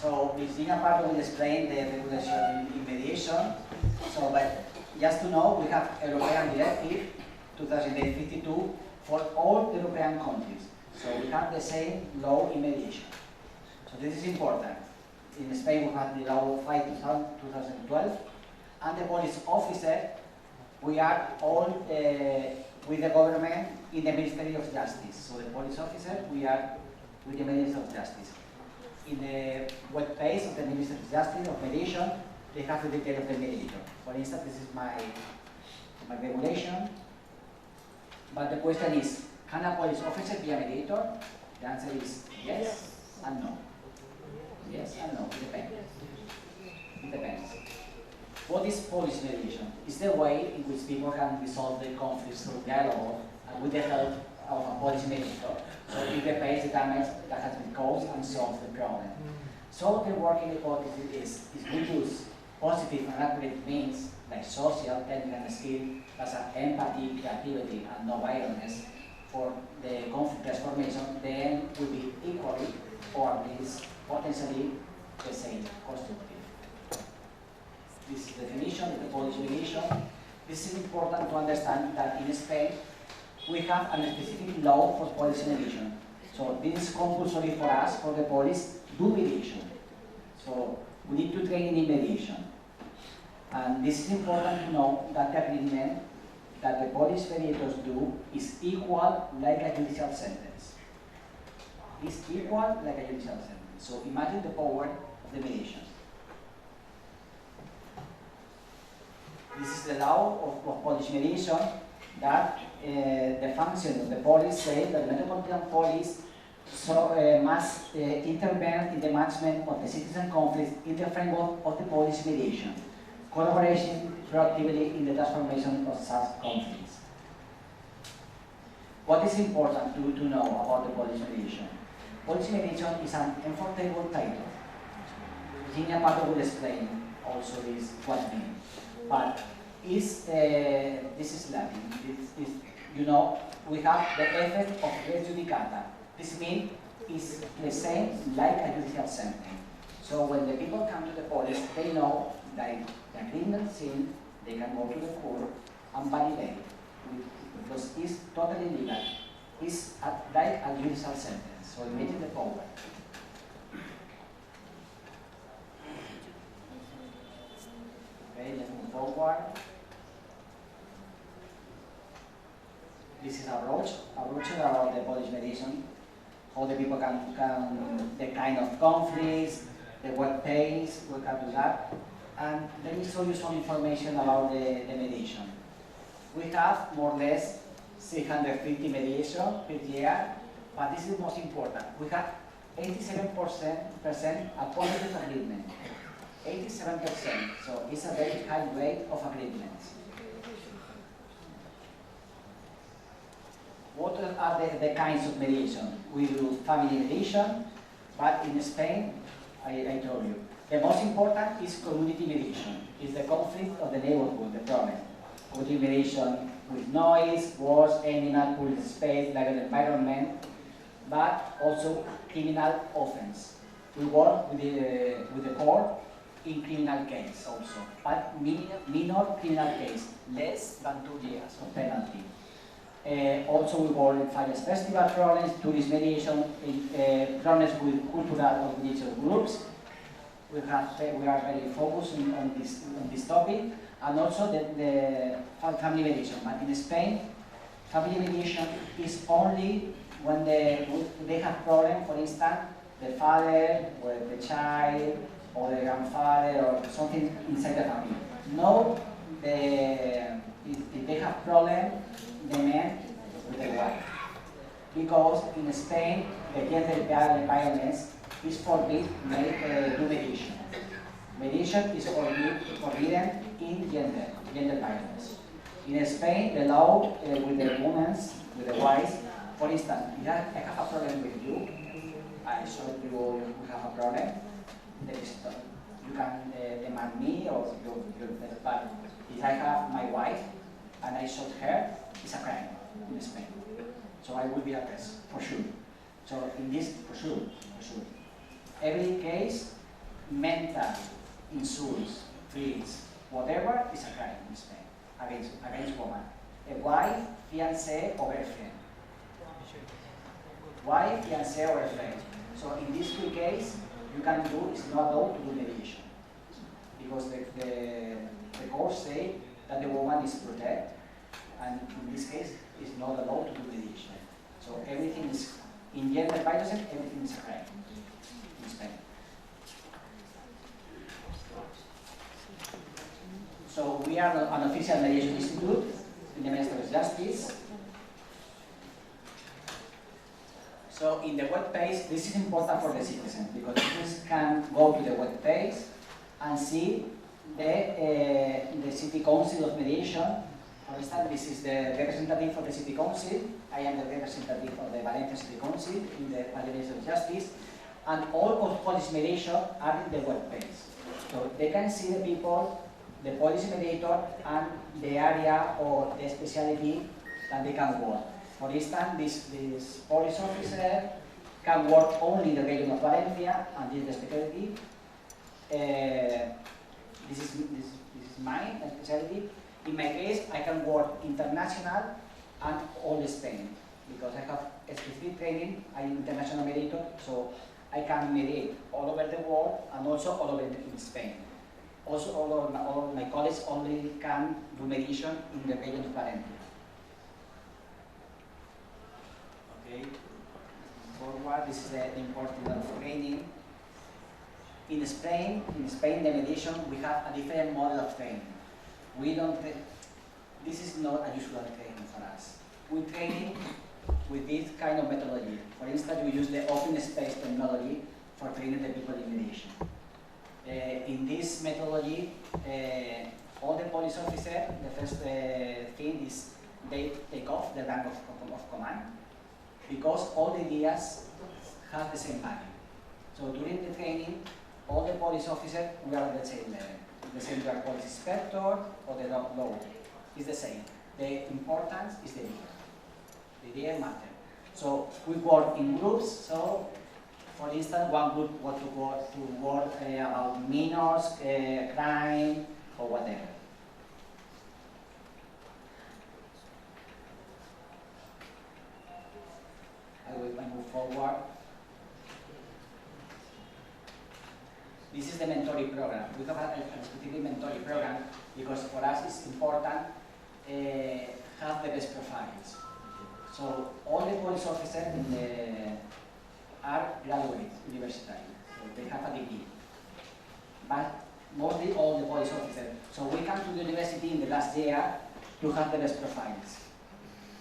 So Virginia Pardo will explain the regulation in mediation. So, but just to know, we have European Directive 2052 for all European countries. So we have the same law in mediation. So this is important. In Spain we have the law 5/2012, and the police officer, we are all with the government in the Ministry of Justice. So the police officer, we are with the Ministry of Justice. In the web page of the Ministry of Justice of Mediation, they have the detail of the mediator. For instance, this is my regulation. But the question is, can a police officer be a mediator? The answer is yes and no. Yes and no, it depends. It depends. What is police mediation? It's the way in which people can resolve their conflicts through dialogue and with the help of a police mediator. So it repairs the damage that has been caused and solves the problem. So the working hypothesis is we use positive and accurate means like social, technical and skill, such as empathy, creativity and non-violence for the conflict transformation, then will be equally or at least potentially the same constructive. This is the definition of the police mediation. This is important to understand that in Spain we have a specific law for police mediation. So this is compulsory for us, for the police, do mediation. So we need to train in mediation. And this is important to know that the agreement that the police mediators do is equal like a judicial sentence. It's equal like a judicial sentence. So imagine the power of the mediation. This is the law of police mediation that the function of the police says that the Metropolitan Police must intervene in the management of the citizen conflicts in the framework of the police mediation, collaboration proactively in the transformation of such conflicts. What is important to know about the police mediation? Police mediation is an enforceable title. Virginia Pardo will explain also this what it means. But this is Latin. You know, we have the effect of res judicata. This means it's the same like a judicial sentence. So when the people come to the police, they know that the agreement seen, they can go to the court and validate because it's totally legal. It's like a judicial sentence. So imagine the power. Okay, let's move forward. This is a brochure about the police mediation, how the people can the kind of conflicts, the web page, we can do that. And let me show you some information about the mediation. We have more or less 650 mediation per year, but this is the most important. We have 87% a positive agreement. 87%, so it's a very high rate of agreements. What are the kinds of mediation? We do family mediation, but in Spain, I told you, the most important is community mediation. It's the conflict of the neighborhood, the problem. Community mediation with noise, words, animal, public space, like the environment, but also criminal offense. We work with the court in criminal case also, but minor criminal case, less than 2 years of penalty. Also we work in fire festival problems, tourist mediation, problems with cultural or religious groups. We are very focused on this topic, and also the family mediation. But in Spain, family mediation is only when they have problem, for instance, the father or the child or the grandfather or something inside the family. No, if they have problem, the man with the wife. Because in Spain, the gender violence is forbidden to mediation. Mediation is forbidden in gender violence. In Spain, the law with the women, with the wives, for instance, if I have a problem with you, I saw you have a problem, you can demand me or your but if I have my wife and I shot her, it's a crime in Spain. So I will be arrested, for sure. So in this, for sure. Every case mental insults, threats, whatever is a crime in Spain against woman. A wife, fiancé, or girlfriend. Wife, fiancé, or girlfriend. So in these three cases, you can do, it's not allowed to do mediation. Because the court say that the woman is protected, and in this case, it's not allowed to do mediation. So everything is, in gender violence, everything is a crime in Spain. So we are an official mediation institute in the Ministry of Justice. So in the web page, this is important for the citizen because citizens can go to the web page and see the City Council of Mediation. For instance, this is the representative of the City Council. I am the representative of the Valencia City Council in the Ministry of Justice. And all of policy mediation are in the web page. So they can see the people, the policy mediator, and the area or the specialty that they can work. For instance, this police officer can work only in the region of Valencia, and this is the specialty. This is my specialty. In my case, I can work international and all Spain because I have a specific training. I'm international mediator, so I can mediate all over the world and also all over in Spain. Also, all my colleagues only can do mediation in the region of Valencia. Okay, forward. This is the importance of training. In Spain, the mediation, we have a different model of training. We don't. This is not a usual training for us. We train with this kind of methodology. For instance, we use the open space technology for training the people in mediation. In this methodology, all the police officers, the first thing is they take off the rank of command because all the ideas have the same value. So during the training, all the police officers, we are at the same level. The same we are police inspector or the law. It's the same. The importance is the idea. The idea matters. So we work in groups. So, for instance, one group want to work about minors, crime, or whatever. I will move forward. This is the mentoring program. We have a specific mentoring program because for us it's important have the best profiles. So all the police officers are graduates, university. So they have a degree. But mostly all the police officers. So we come to the university in the last year to have the best profiles.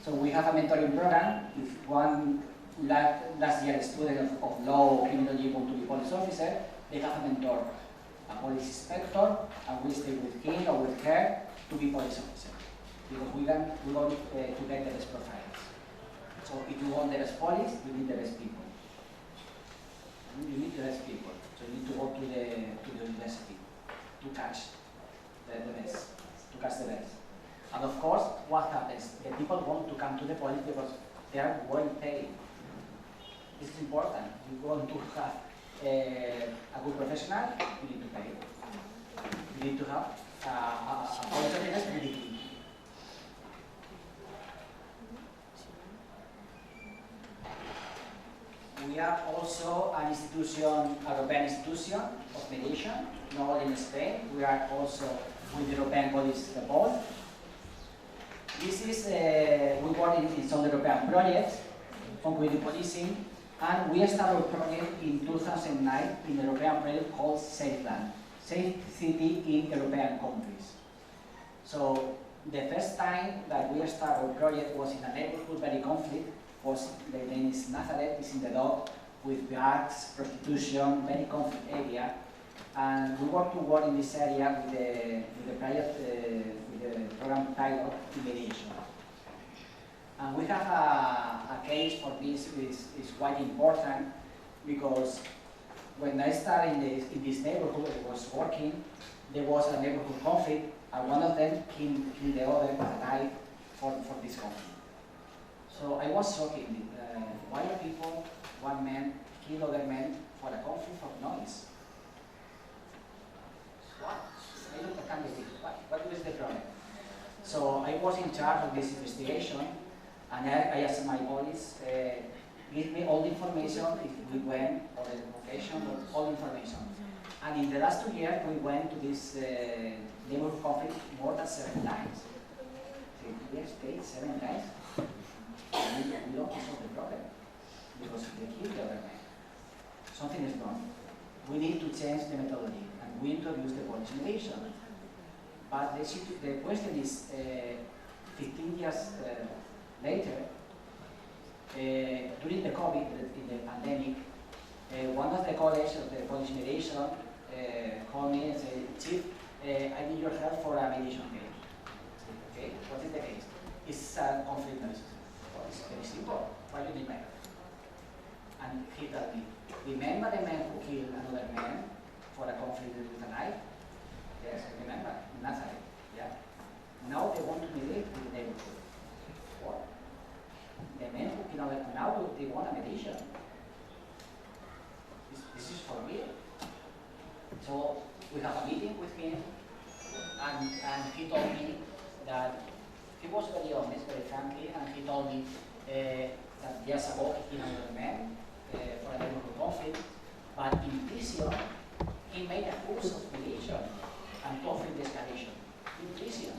So we have a mentoring program. If one last year student of law or criminology want to be police officer, they have a mentor, a police inspector, and we stay with him or with her to be police officer. Because we want to get the best profiles. So if you want the best police, you need the best people. You need the best people. So you need to go to the university to catch the best, And of course, what happens? The people want to come to the police because they are well paid. This is important. You want to have a good professional, you need to pay. You need to have a police officer with degree. We are also an institution, a European institution of mediation, not only in Spain. We are also with the European Police Report. This is, we work in some European projects on community policing, and we started a project in 2009 in the European project called Safe Land, Safe City in European countries. So the first time that we started a project was in a neighborhood very conflict. The name is Nazareth, it's in the dock with drugs, prostitution, very conflict area. And we want to work in this area with the project, with the program title mediation. And we have a case for this is quite important because when I started in this neighborhood, I was working, there was a neighborhood conflict, and one of them killed the other and died for this conflict. So I was shocked. Why are people, one man, kill other men for a conflict of noise? can we do? What was the problem? So I was in charge of this investigation, and I asked my police, give me all the information if we went, or the location, all information. And in the last 2 years, we went to this neighborhood conflict more than 7 times. So we have stayed 7 times. We don't solve the problem because they kill the other man. Something is wrong. We need to change the methodology, and we introduce the police mediation. But the question is, 15 years later, during the COVID, in the pandemic, one of the colleagues of the police mediation called me and said, Chief, I need your help for a mediation case. Okay, what is the case? It's a conflict analysis. Well, it's very simple. Why do you need my help? And he told me, remember the man who killed another man for a conflict with a knife? Yes, I remember, in Nazareth. Yeah. Now they want to mediate with the neighborhood. What? The men who killed another man, now they want a mediation. This is for real. So we have a meeting with him, and he told me that he was very honest, very frankly, and he told me that years ago he killed another man for a neighborhood conflict, but in prison he made a course of mediation and conflict escalation in prison.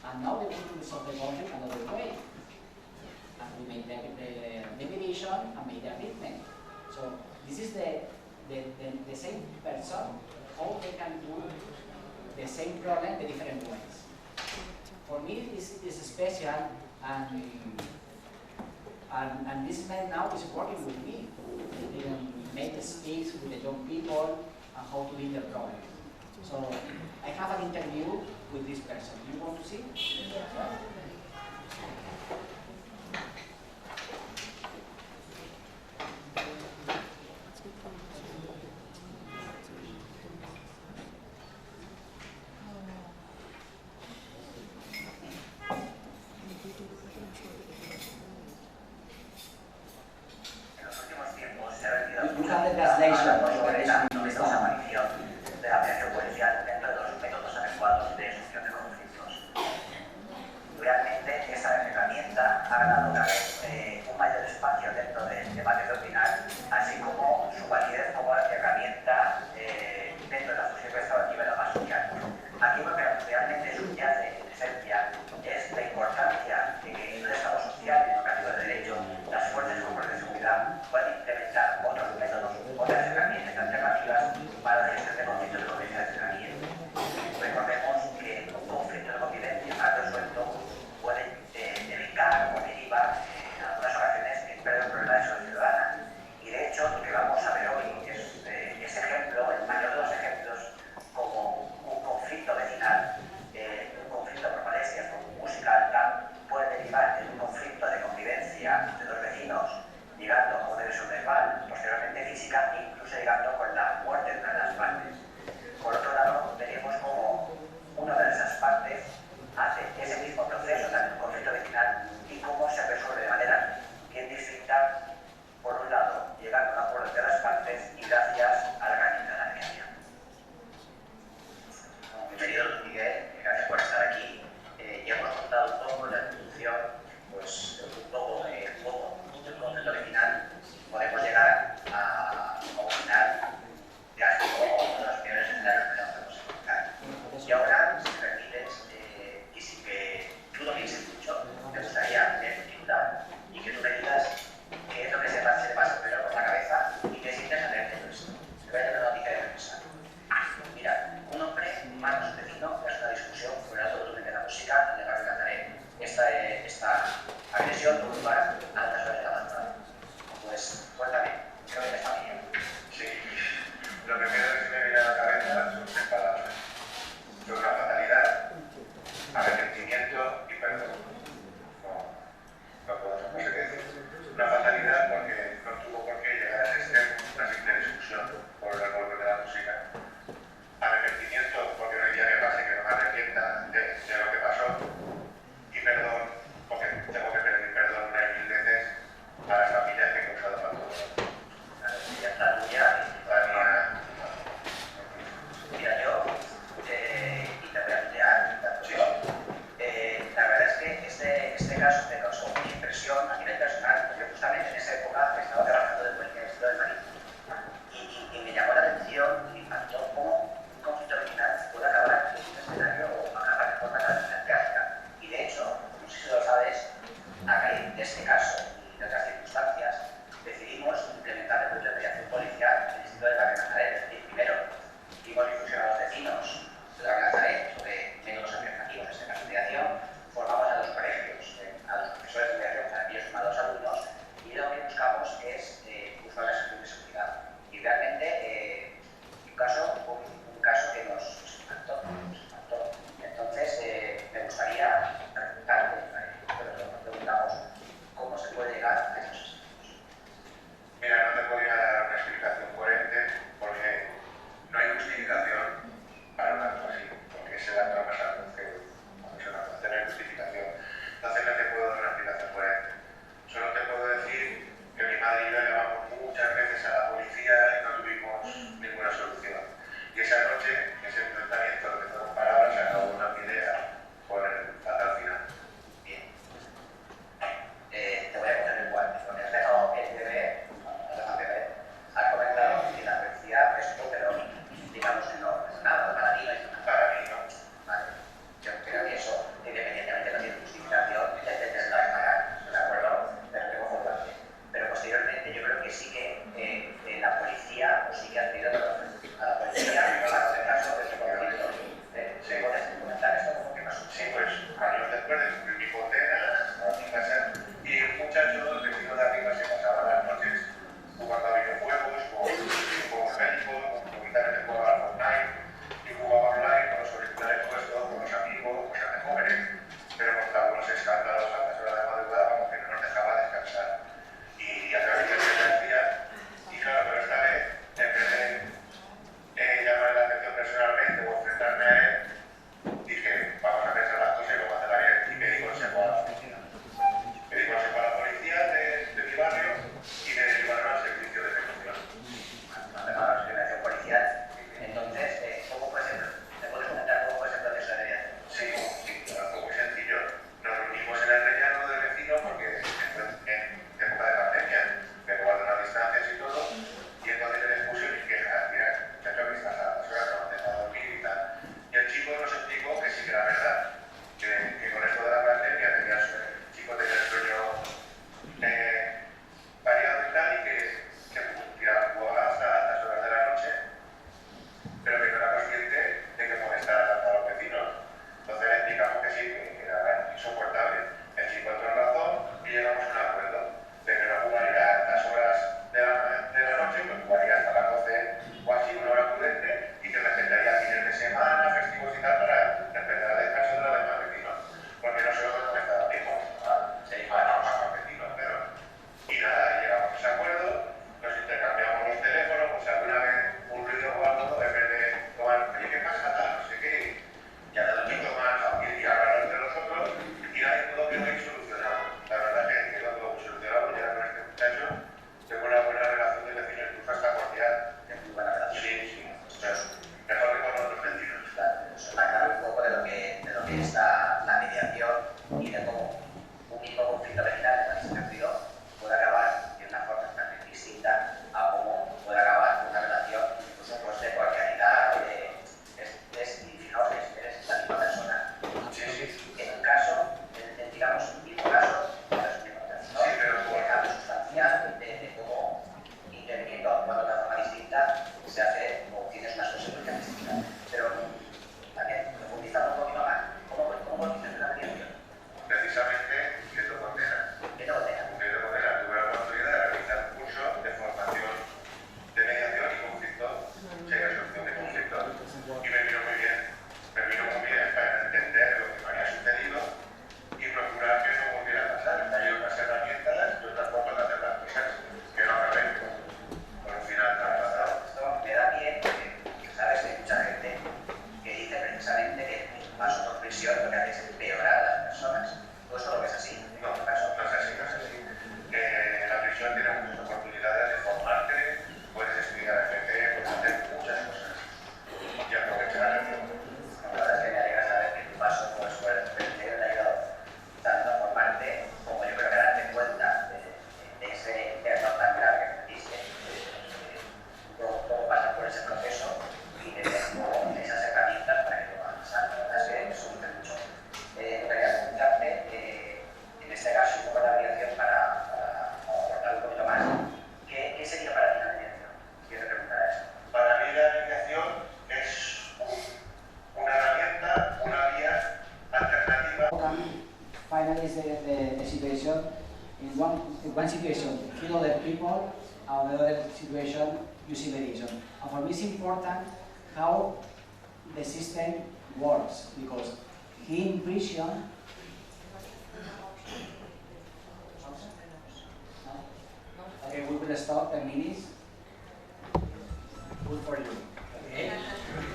And now they want to resolve the conflict another way. And we made the mediation and made the agreement. So this is the same person, how they can do the same problem the different ways. For me, this is special, and this man now is working with me. He make the speaks with the young people and how to deal the problem. So I have an interview with this person. Do you want to see? Yeah. En los últimos tiempos se ha venido You have the translation. sobre el ámbito de esta aparición de la violencia policial dentro de los métodos adecuados de solución de conflictos. Realmente esa herramienta ha ganado cada vez un mayor espacio dentro del debate doctrinal, así como su validez como herramienta dentro de la justicia restaurativa y la paz social. Aquí lo que realmente subyace en esencia es la importancia de que en un Estado social y democrático de derecho las fuerzas y cuerpos de seguridad puedan implementar otros métodos, otras herramientas alternativas para la gestión de conflictos de convivencia de ciudadanía. Recordemos que un conflicto de convivencia mal resuelto puede derivar o deriva en algunas ocasiones en pérdida de seguridad ciudadana. Y de hecho, lo que vamos a ver hoy es one situation, kill other people, and another situation, using mediation. And for me, it's important how the system works, because he in prison. Okay, we will stop 10 minutes. Good for you. Okay?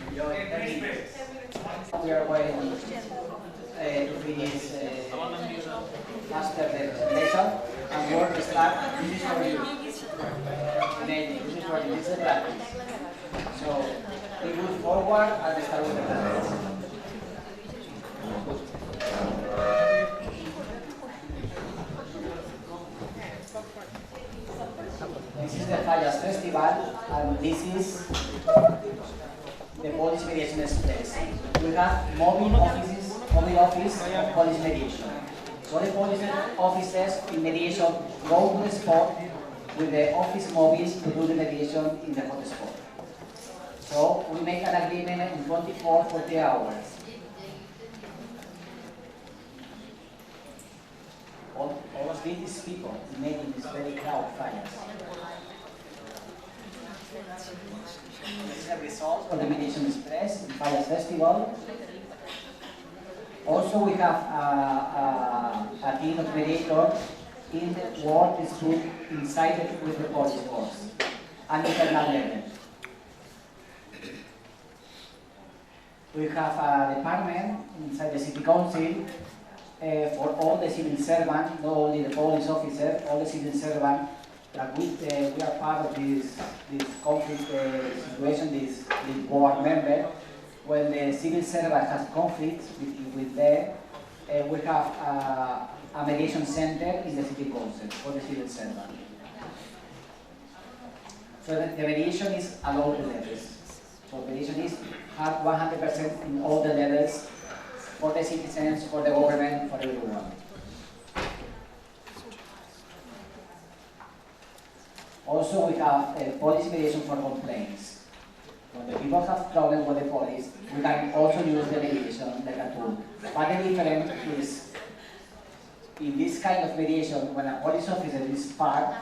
Enjoy 10 minutes. We are going to finish after the presentation and work start. This is for you. This is for you. This is the practice. So we move forward and start with the practice. This is the Fallas Festival, and this is the Police Mediation Express. We have mobile office of police mediation. So the police officers in mediation go to the spot with the office mobiles to do the mediation in the hot spot. So we make an agreement in 24, 40 hours. All of these people making this very crowd fires. This is the result of the Mediation Express in Fallas Festival. Also, we have a team of mediators in the work dispute inside with the police force and internal level. We have a department inside the city council for all the civil servants, not only the police officer, all the civil servants. That we are part of this conflict situation, this board member. When the civil servant has conflicts with them, we have a mediation center in the city council for the civil servant. So the mediation is at all the levels. So mediation is 100% in all the levels for the citizens, for the government, for everyone. Also, we have police mediation for complaints. When the people have problems with the police, we can also use the mediation like a tool. But the difference is, in this kind of mediation, when a police officer is part,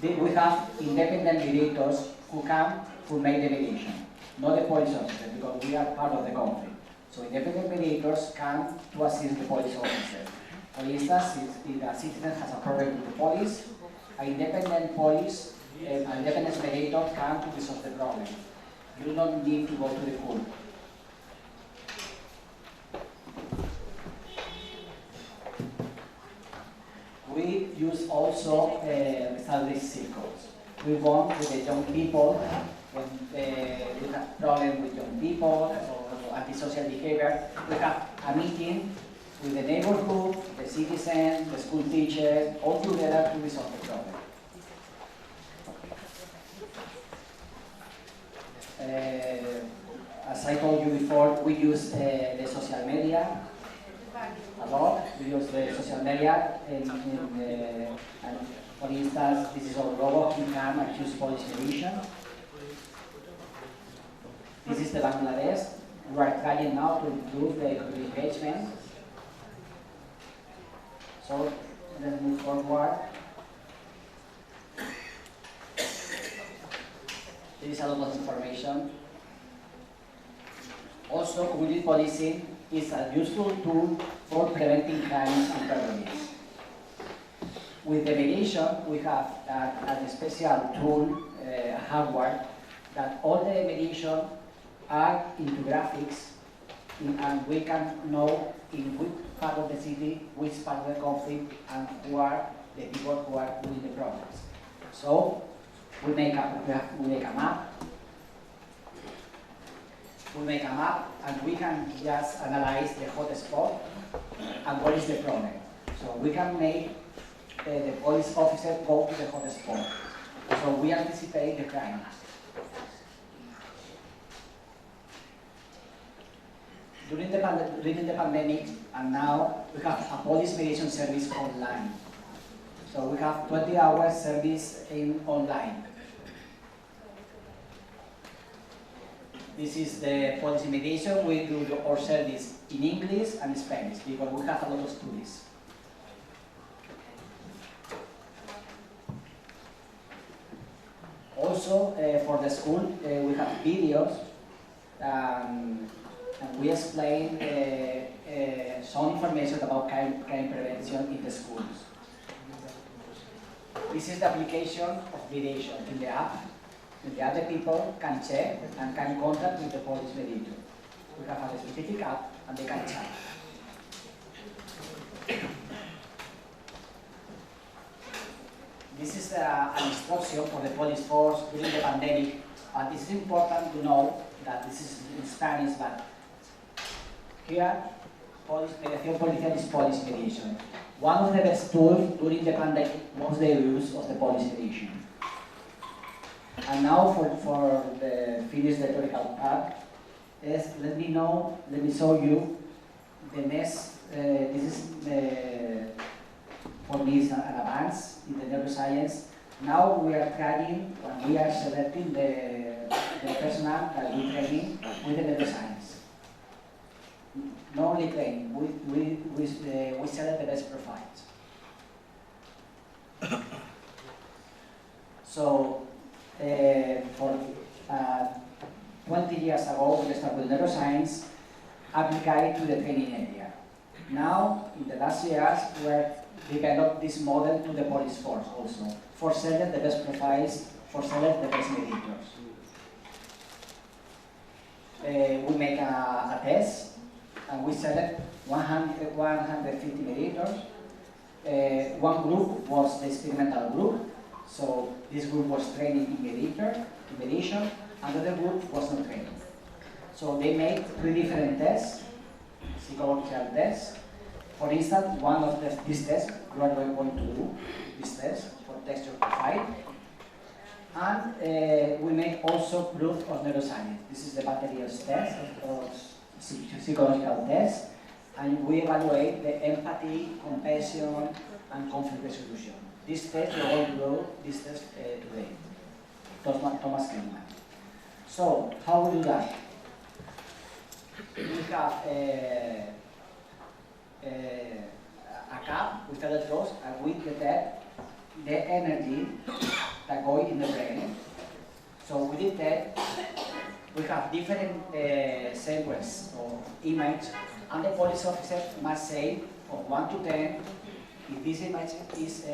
we have independent mediators who come to make the mediation, not the police officer, because we are part of the conflict. So independent mediators come to assist the police officer. For instance, if a citizen has a problem with the police, an independent police, an independent mediator can to resolve the problem. You do not need to go to the court. We use also established circles. We work with the young people when we have problems with young people or antisocial behavior. We have a meeting with the neighborhood, the citizens, the school teachers, all together to resolve the problem. As I told you before, we use the social media a lot. We use the social media and for instance, this is our logo, we can and choose police mediation. This is the Bangladesh. We are trying now to improve the engagement. So let's move forward. There is a lot of information. Also, community policing is a useful tool for preventing crimes and terrorism. With the mediation, we have a special tool, hardware, that all the mediation are into graphics, and we can know in which part of the city, which part of the conflict, and who are the people who are doing the problems. So we make a map. We make a map, and we can just analyze the hot spot and what is the problem. So we can make the police officer go to the hot spot. So we anticipate the crime. During the pandemic, and now we have a police mediation service online. So we have 20-hour service online. This is the policy mediation. We do our service in English and Spanish because we have a lot of students. also, for the school, we have videos, and we explain some information about crime prevention in the schools. This is the application of mediation in the app. In the app, the people can check and can contact with the police mediator. We have a specific app, and they can chat. This is an instruction for the police force during the pandemic, and it's important to know that this is in Spanish, but here, mediación policial is police mediation. One of the best tools during the pandemic was the use of the police mediation. And now for the finished rhetorical part, let me show you the next, this is for me is an advance in the neuroscience. Now we are trying, when we are selecting the personnel that we training with the neuroscience. Not only training, we select the best profiles. So, for 20 years ago, we started with neuroscience applied to the training area. Now, in the last years, we developed this model to the police force also, for select the best profiles, for select the best mediators. We make a test, and we select 150 mediators. One group was the experimental group, so this group was trained in mediation, and the other group was not trained. So they made 3 different tests, psychological tests. For instance, one of these tests, we are going to do this test for test your profile. And we make also proof of neuroscience. This is the battery of tests, of psychological tests, and we evaluate the empathy, compassion, and conflict resolution. This test, we are going to do this test today. Thomas Kingman. So, how we do that? We have a cup with electrodes, and we detect the energy that goes in the brain. So we detect, we have different sequence of image, and the police officer must say from 1 to 10 if this image is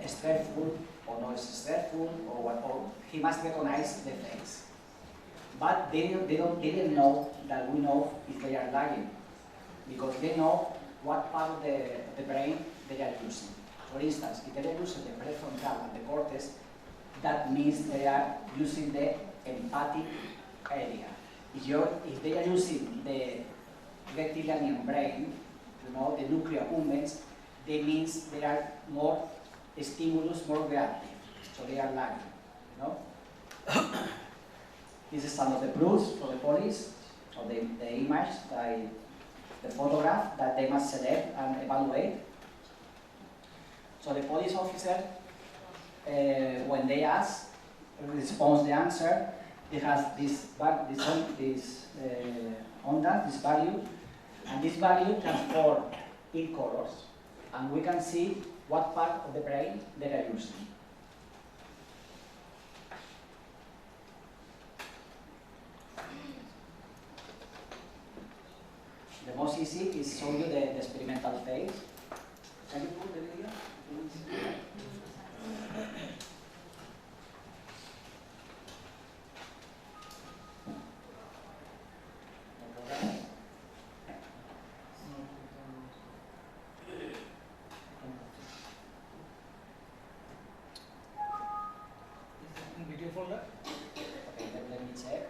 stressful or not stressful, or he must recognize the face. But they didn't know that we know if they are lying, because they know what part of the brain they are using. For instance, if they are using the prefrontal and the cortex, that means they are using the empathic area. If they are using the reptilian brain, the nuclear movements, that means they are more stimulus, more reactive. So they are lying, This is some of the proofs for the police, or the image, the photograph that they must select and evaluate. So the police officer, when they ask, responds the answer, it has this value, and this value transforms in colors, and we can see what part of the brain they are using. The most easy is show you the experimental phase. Can you put the video? Video folder? Okay, let me check.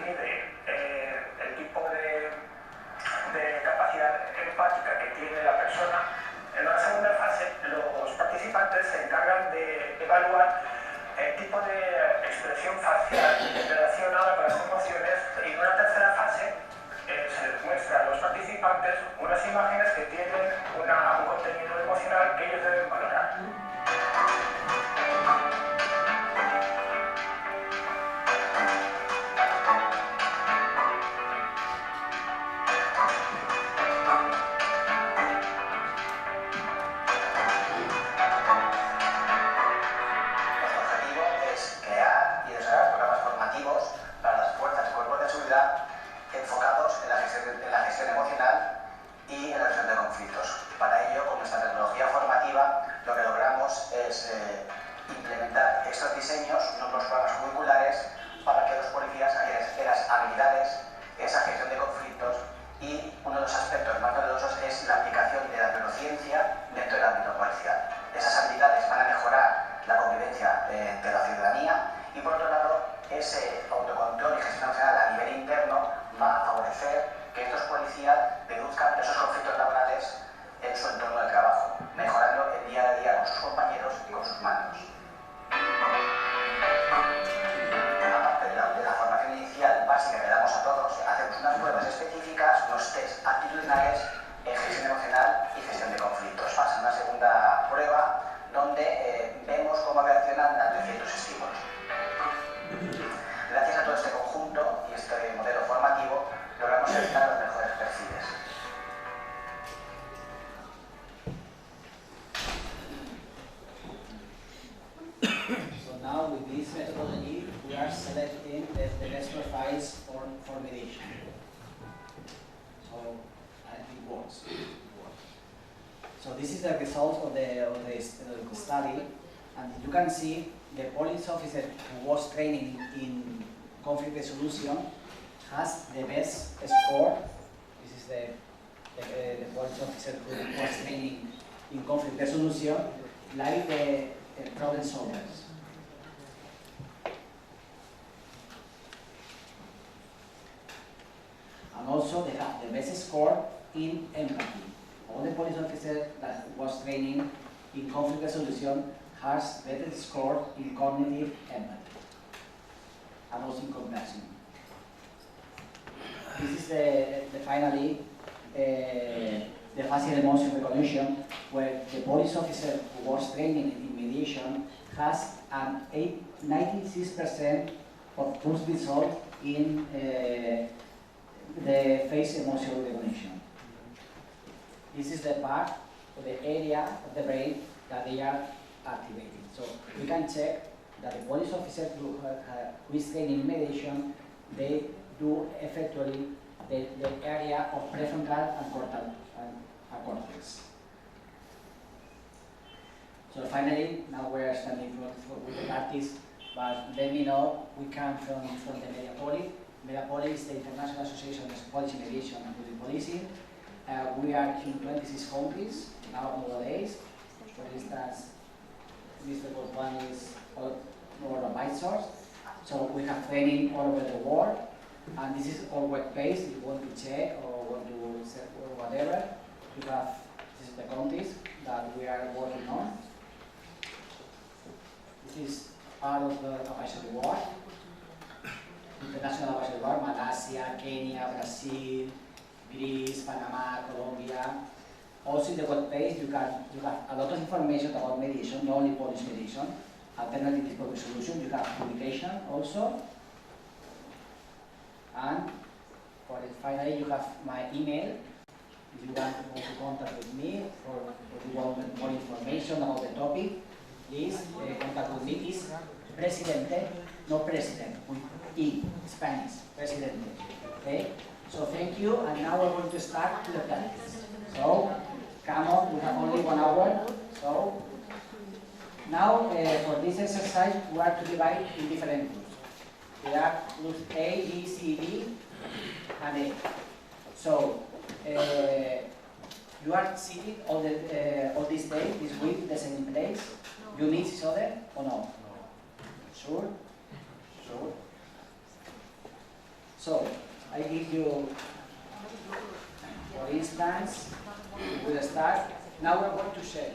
mide el tipo de capacidad empática que tiene la persona. En una segunda fase, los participantes se encargan de evaluar el tipo de expresión facial relacionada con las emociones, y en una tercera fase se les muestra a los participantes unas imágenes que tienen un contenido emocional que ellos deben valorar. Nuestro objetivo es crear y desarrollar programas formativos para las fuerzas y cuerpos de seguridad enfocados en la gestión emocional y en la resolución de conflictos. Para ello, con nuestra metodología formativa, lo que logramos es implementar estos diseños, unos programas curriculares, para que los policías hayan las habilidades, esa gestión de conflictos, y uno de los aspectos más novedosos es la aplicación de la neurociencia dentro del ámbito policial. Esas habilidades van a mejorar la convivencia de la ciudadanía, y por otro lado, ese autocontrol y gestión emocional a nivel interno va a favorecer que estos policías reduzcan esos conflictos laborales en su entorno de trabajo, mejorando el día a día con sus compañeros y con sus mandos. Aparte de la formación inicial básica que damos a todos, hacemos unas pruebas específicas, unos test actitudinales en gestión emocional y gestión de conflictos. Pasa una segunda prueba donde vemos cómo reaccionan ante ciertos estímulos. Gracias a todo este conjunto y este modelo formativo, logramos seleccionar los mejores perfiles. So now with this methodology, we are selecting the best profiles for mediation. So it works. So this is the result of the study, and you can see the police officer who was training in conflict resolution has the best score. This is the police officer who was training in conflict resolution, like the problem solvers. And also they have the best score in empathy. All the police officer that was training in conflict resolution has better score in cognitive empathy and also in compassion. This is the finally the facial emotion recognition, where the police officer who was training in mediation has an 96% of good result in the face emotion recognition. This is the part of the area of the brain that they are activating. So we can check that the police officer who is training in mediation, they do effectively the area of prefrontal and cortex. So finally, now we are standing with the artists, but let me know, we come from the Mediapoli. Mediapoli is the International Association of Policy Mediation and Public Policing. We are in 26 countries nowadays. For instance, Mr. Botwan is our advisors. So we have training all over the world, and this is all web-based. If you want to check or want to set or whatever, you have, this is the countries that we are working on. This is part of the advisory board, international advisory board, Malaysia, Kenya, Brazil, Greece, Panama, Colombia. Also in the web page you have a lot of information about mediation, not only police mediation, alternative dispute resolution, you have communication also. And finally you have my email. If you want to contact with me or if you want more information about the topic, please contact with me. It's Presidente, no President, with E, Spanish, Presidente. Okay? So thank you, and now we're going to start the practice. So, come on, we have only 1 hour. So, now for this exercise, we are to divide in different groups. There are groups A, B, C, D, and A. So, you are seated all this day, this week, the same place. You meet each other or no? Sure? Sure. So I give you, for instance, we'll start. Now we're going to share,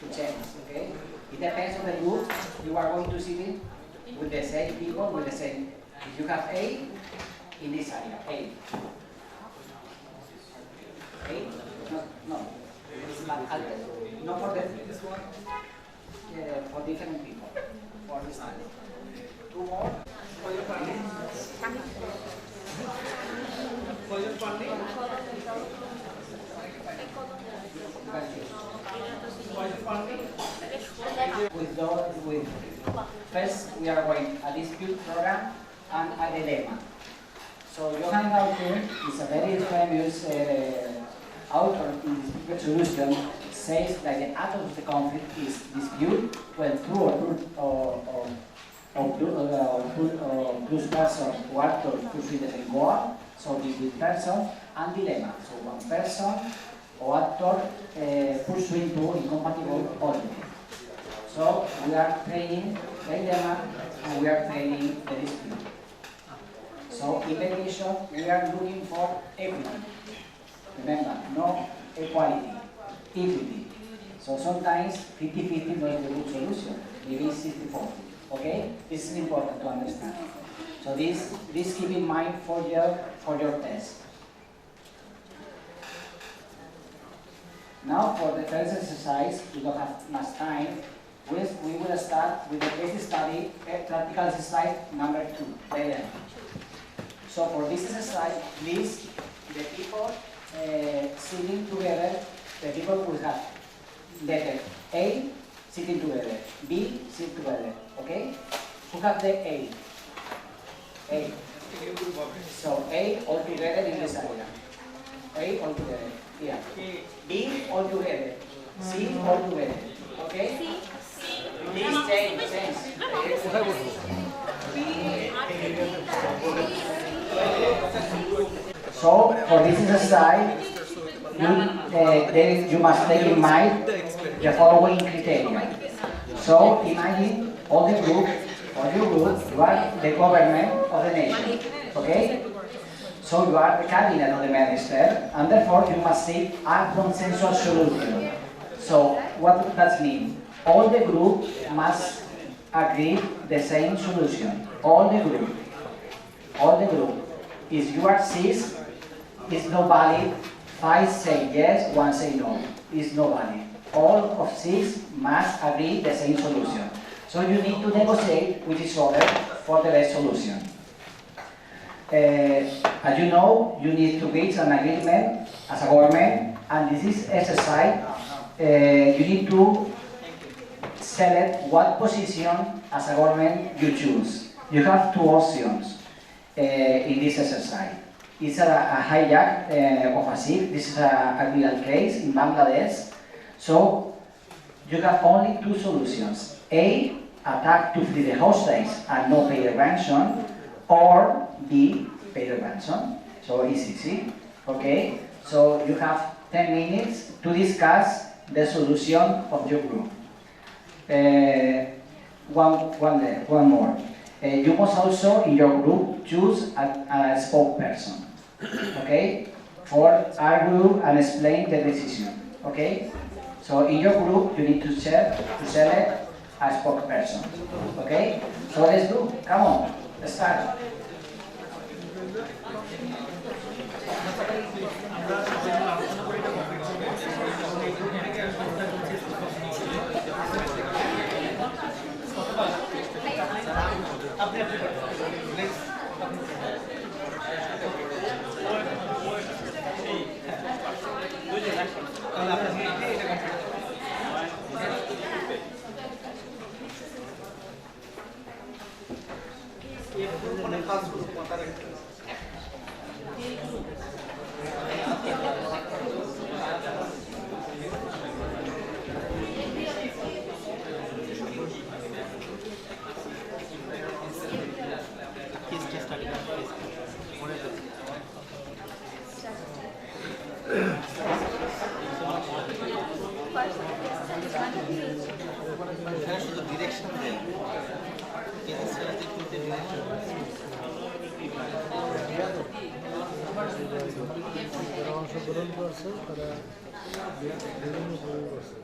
to change, okay? It depends on the group you are going to sit in with the same people, with the same. If you have 8 in this area, 8. 8? No. It's not altered. Not for this one. For different people. For this time. 2 more. For your funding. For your funding. With first we are going a dispute program and a dilemma. So Johann Galtung is a very famous author in dispute resolution. Says that the act of the conflict is dispute when two or plus persons who actor pursue the same goal. So between person and dilemma. So one person or actor pursuing two incompatible objectives. So we are training the dilemma and we are training the dispute. So in mediation we are looking for equity. Remember, no equality, equity. So sometimes 50-50 not is a good solution, maybe 60-40. Okay? This is important to understand. So this keep in mind for your test. Now for the first exercise, we don't have much time. We will start with the case study, practical exercise number 2. Dilemma. So for this exercise, please, the people sitting together, the people will have letter A sitting together, B sit together, okay? Who have the A? A. So A all together in this area. A all together, here. B all together, C all together, okay? Please change. So for this exercise, you must take in mind the following criteria. So imagine all the group, or your group, you are the government of the nation, okay? So you are the cabinet of the minister, and therefore you must seek a consensual solution. So what does that mean? All the group must agree the same solution. All the group. If you are 6, it's not valid. 5 say yes, 1 say no. It's not valid. All of 6 must agree the same solution. So you need to negotiate with each other for the best solution. As you know, you need to reach an agreement as a government, and this is exercise. You need to select what position as a government you choose. You have 2 options in this exercise. It's a hijack of a ship. This is a real case in Bangladesh. So you have only 2 solutions. A, attack to free the hostages and not pay the ransom, or B, pay the ransom. So it's easy. Okay? So you have 10 minutes to discuss the solution of your group. One more. You must also, in your group, choose a spokesperson. Okay? For argue and explain the decision. Okay? So in your group, you need to select a spokesperson. Okay? So let's do. Come on. Let's start. যারা অংশগ্রহণ করছে তারা বিভিন্ন বই করছে।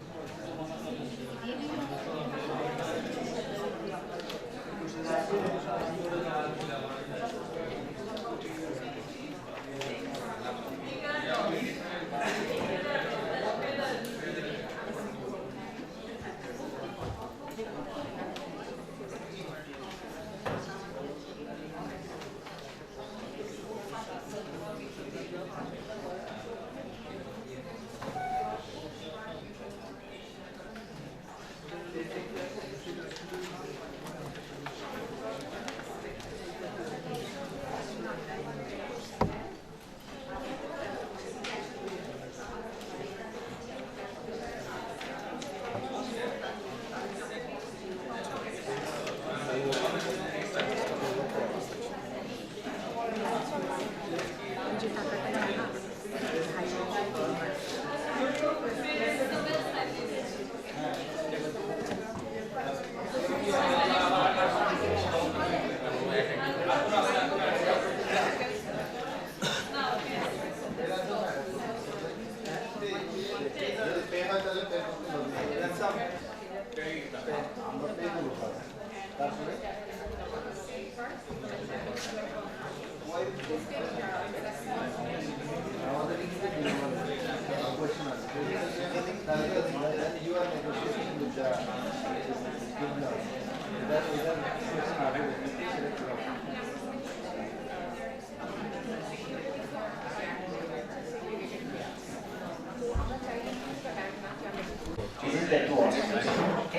This is the two options.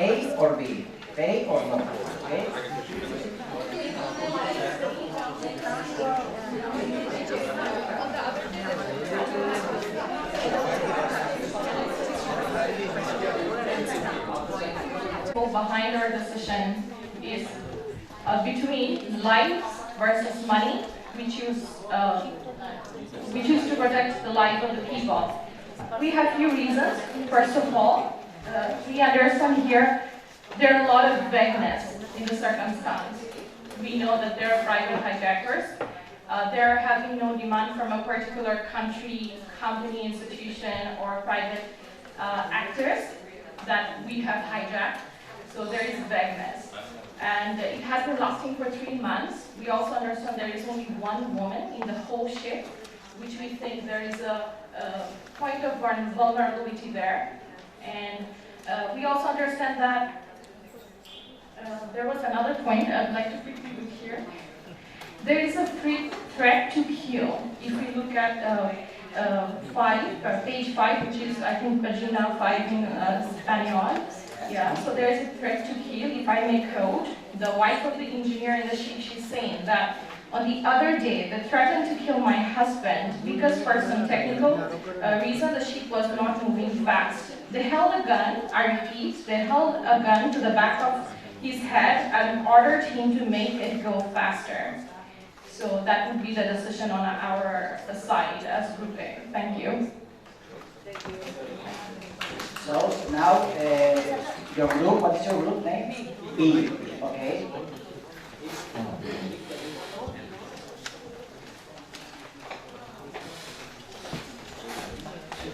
A or B. Pay or no. Okay? Behind our decision is between life versus money. We choose to protect the life of the people. We have few reasons. First of all, we understand here there are a lot of vagueness in the circumstance. We know that there are private hijackers. They're having no demand from a particular country, company, institution, or private actors that we have hijacked. So there is vagueness. And it has been lasting for 3 months. We also understand there is only one woman in the whole ship, which we think there is a point of vulnerability there. And we also understand that there was another point I'd like to quickly look here. There is a threat to kill. If we look at page 5, which is, I think, pagina 5 in Spanish. Yeah, so there is a threat to kill. If I may quote, the wife of the engineer in the ship, she's saying that on the other day, they threatened to kill my husband because for some technical reason, the ship was not moving fast. They held a gun, I repeat, they held a gun to the back of his head and ordered him to make it go faster. So that would be the decision on our side as Group A. Thank you. So now, your group, what is your group name? B. Okay.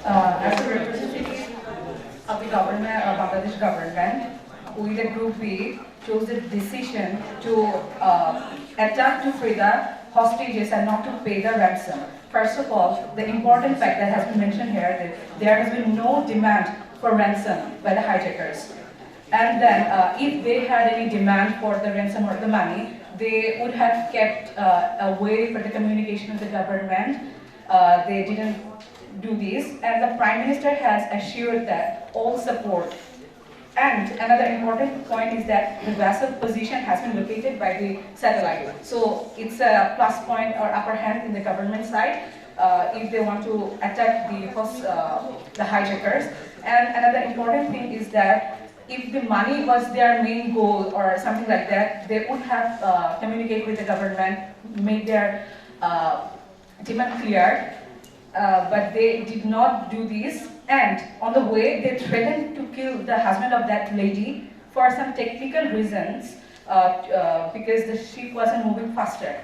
As a representative of the government, Bangladesh government, we, the Group B, chose the decision to attack to free the hostages and not to pay the ransom. First of all, the important fact that has been mentioned here that there has been no demand for ransom by the hijackers. And then, if they had any demand for the ransom or the money, they would have kept a way for the communication with the government. They didn't do this, and the Prime Minister has assured that all support. And another important point is that the vessel position has been located by the satellite. So it's a plus point or upper hand in the government side if they want to attack the hijackers. And another important thing is that if the money was their main goal or something like that, they would have communicated with the government, made their demand clear. But they did not do this, and on the way they threatened to kill the husband of that lady for some technical reasons. because the ship wasn't moving faster.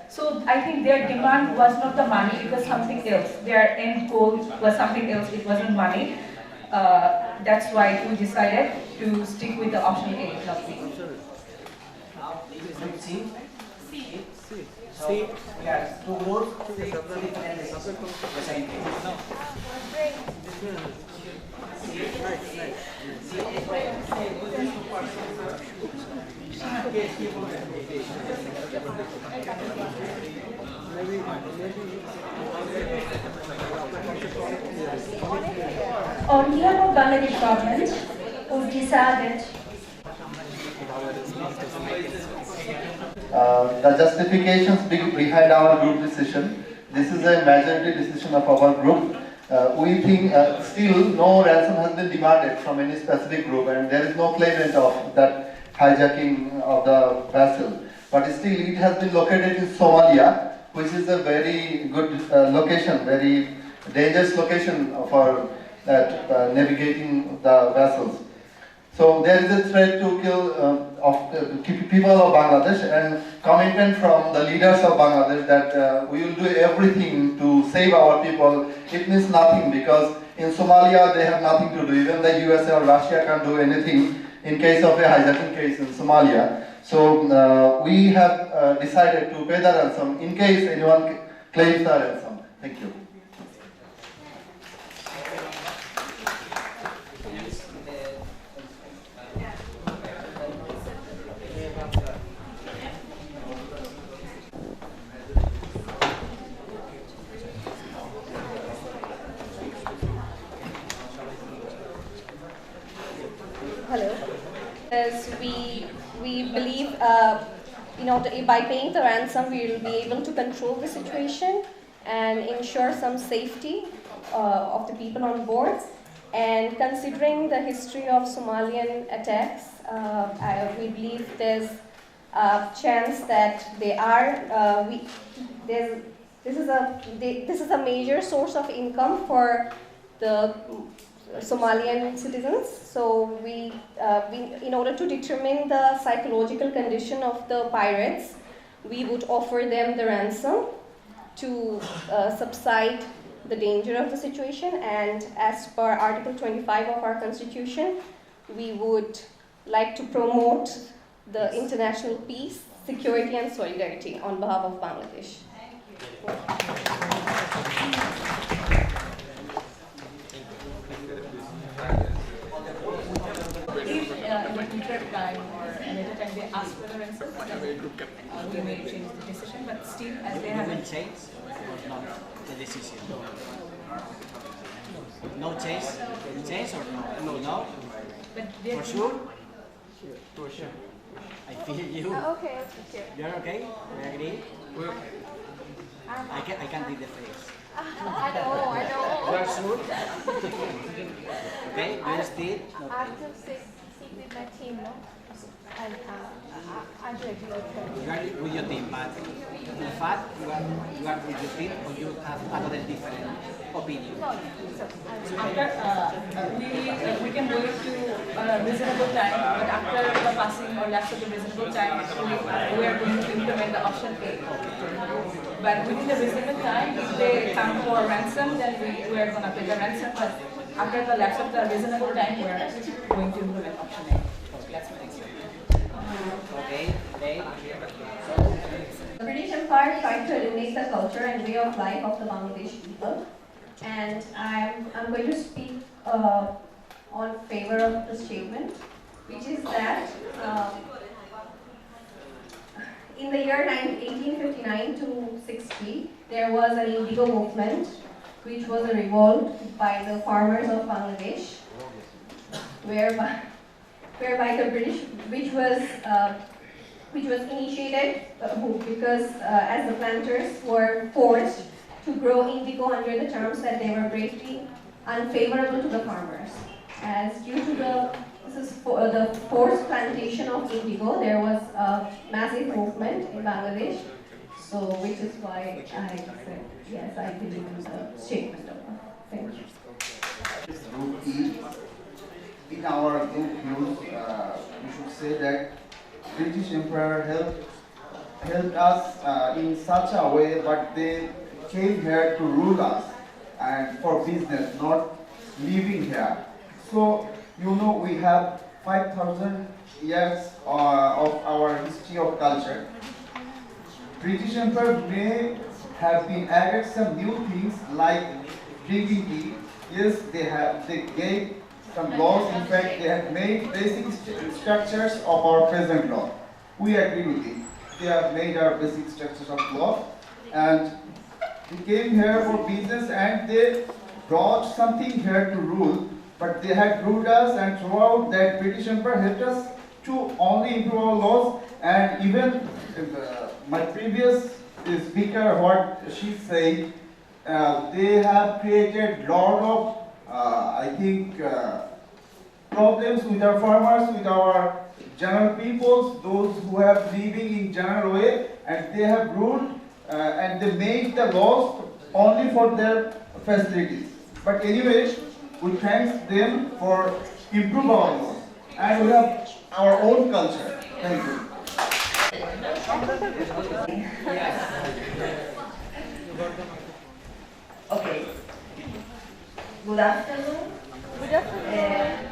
So I think their demand was not the money, it was something else. Their end goal was something else, it wasn't money. That's why we decided to stick with the option A, not B. C. So we have two groups, C and the same thing. On behalf of Bangladesh government, we've decided the justifications behind our group decision. This is a majority decision of our group. We think still no ransom has been demanded from any specific group, and there is no claimant of that hijacking of the vessel. But still it has been located in Somalia, which is a very good location, very dangerous location for navigating the vessels. So there is a threat to kill people of Bangladesh, and commitment from the leaders of Bangladesh that we will do everything to save our people. It means nothing, because in Somalia they have nothing to do. Even the USA or Russia can't do anything in case of a hijacking case in Somalia. So we have decided to pay the ransom in case anyone claims the ransom. Thank you. Hello. As we believe, by paying the ransom, we will be able to control the situation and ensure some safety of the people on board. And considering the history of Somalian attacks, we believe there's a chance that this is a major source of income for the Somalian citizens. So in order to determine the psychological condition of the pirates, we would offer them the ransom to subside the danger of the situation. And as per Article 25 of our Constitution, we would like to promote the international peace, security and solidarity on behalf of Bangladesh. If in the future time or another time they ask for the ransom, we may change the decision, but still as they haven't changed or not the decision? No change? Change or no? No? But for sure? For sure. I feel you. Okay, okay. You're okay? We agree? We're okay. I can't read the face. I know. You are sure? Okay, do you still? I have to sit with my team, no? And I'm ready. You are with your team, but in fact, you are with your team, or you have another different opinion? No, after we can wait to a reasonable time, but after the passing or lapse of the reasonable time, we are going to implement the option A. But within the reasonable time, if they come for ransom, then we are going to pay the ransom. But after the lapse of the reasonable time, we are going to implement option A. That's my experience. Okay. The British Empire tried to eliminate the culture and way of life of the Bangladeshi people, and I'm going to speak on favor of the statement, which is that in the year 1859 to 60, there was an Indigo movement, which was a revolt by the farmers of Bangladesh, whereby the British, which was initiated because as the planters were forced to grow indigo under the terms that they were greatly unfavorable to the farmers. As due to the forced plantation of indigo, there was a massive movement in Bangladesh. So, which is why I said yes, I believe in the statement. Thank you. Group E. In our group views, we should say that British Empire helped us in such a way, but they came here to rule us and for business, not living here. So, you know, we have 5,000 years of our history of culture. British Empire may have been added some new things like drinking tea. Yes, they gave some laws. In fact, they have made basic structures of our present law. We agree with it. They have made our basic structures of law, and we came here for business, and they brought something here to rule. But they had ruled us, and throughout that British Empire helped us to only improve our laws, and even my previous speaker, what she said, they have created lot of, I think, problems with our farmers, with our general peoples, those who have living in general way, and they have ruled and they made the laws only for their facilities. But anyway, we thank them for improve our laws, and we have our own culture. Thank you. Okay. Good afternoon. Good afternoon.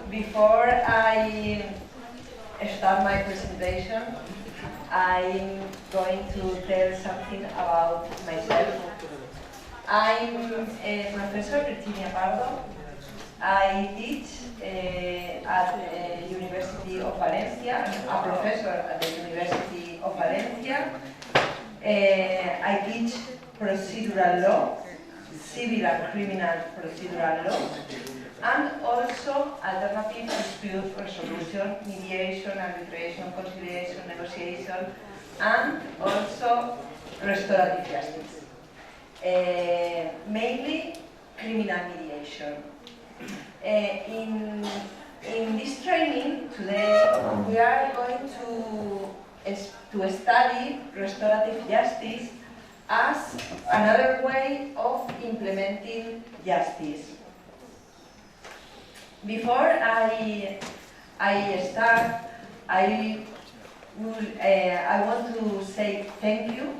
Before I start my presentation, I'm going to tell something about myself. I'm Professor Virginia Pardo. I teach at the University of Valencia. I'm a professor at the University of Valencia. I teach procedural law, civil and criminal procedural law, and also alternative dispute resolution, mediation, arbitration, conciliation, negotiation, and also restorative justice. Mainly criminal mediation. In this training today, we are going to study restorative justice as another way of implementing justice. Before I start, I want to say thank you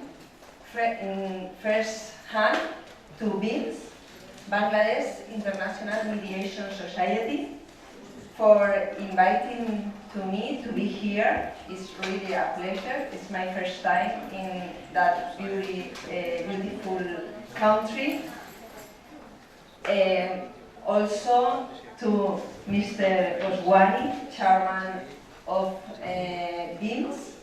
in first hand to BIMS, Bangladesh International Mediation Society, for inviting me to be here. It's really a pleasure. It's my first time in that beautiful country. Also to Mr. Goswami, chairman of BIMS,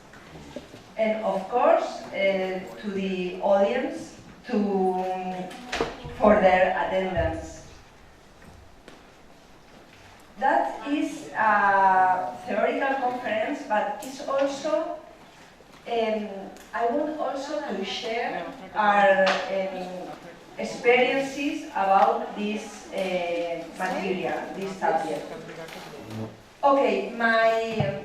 and of course to the audience for their attendance. That is a theoretical conference, but it's also, I want also to share our experiences about this material, this subject. Okay, my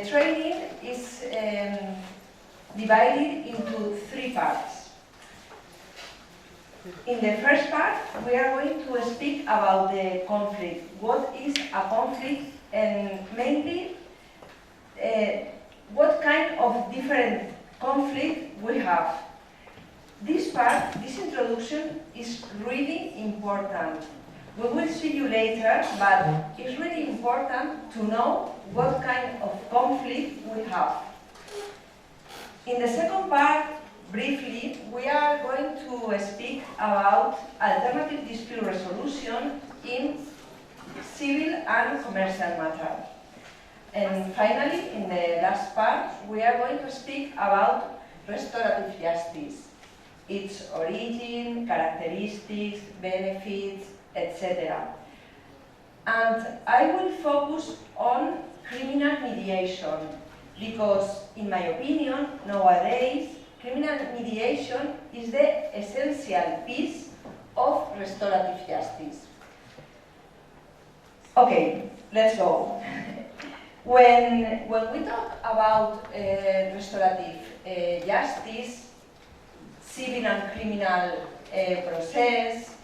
training is divided into 3 parts. In the first part, we are going to speak about the conflict. What is a conflict, and mainly what kind of different conflict we have. This part, this introduction, is really important. We will see you later, but it's really important to know what kind of conflict we have. In the second part, briefly, we are going to speak about alternative dispute resolution in civil and commercial matters. And finally, in the last part, we are going to speak about restorative justice, its origin, characteristics, benefits, etc. And I will focus on criminal mediation, because in my opinion, nowadays, criminal mediation is the essential piece of restorative justice. Okay, let's go. When we talk about restorative justice, civil and criminal process,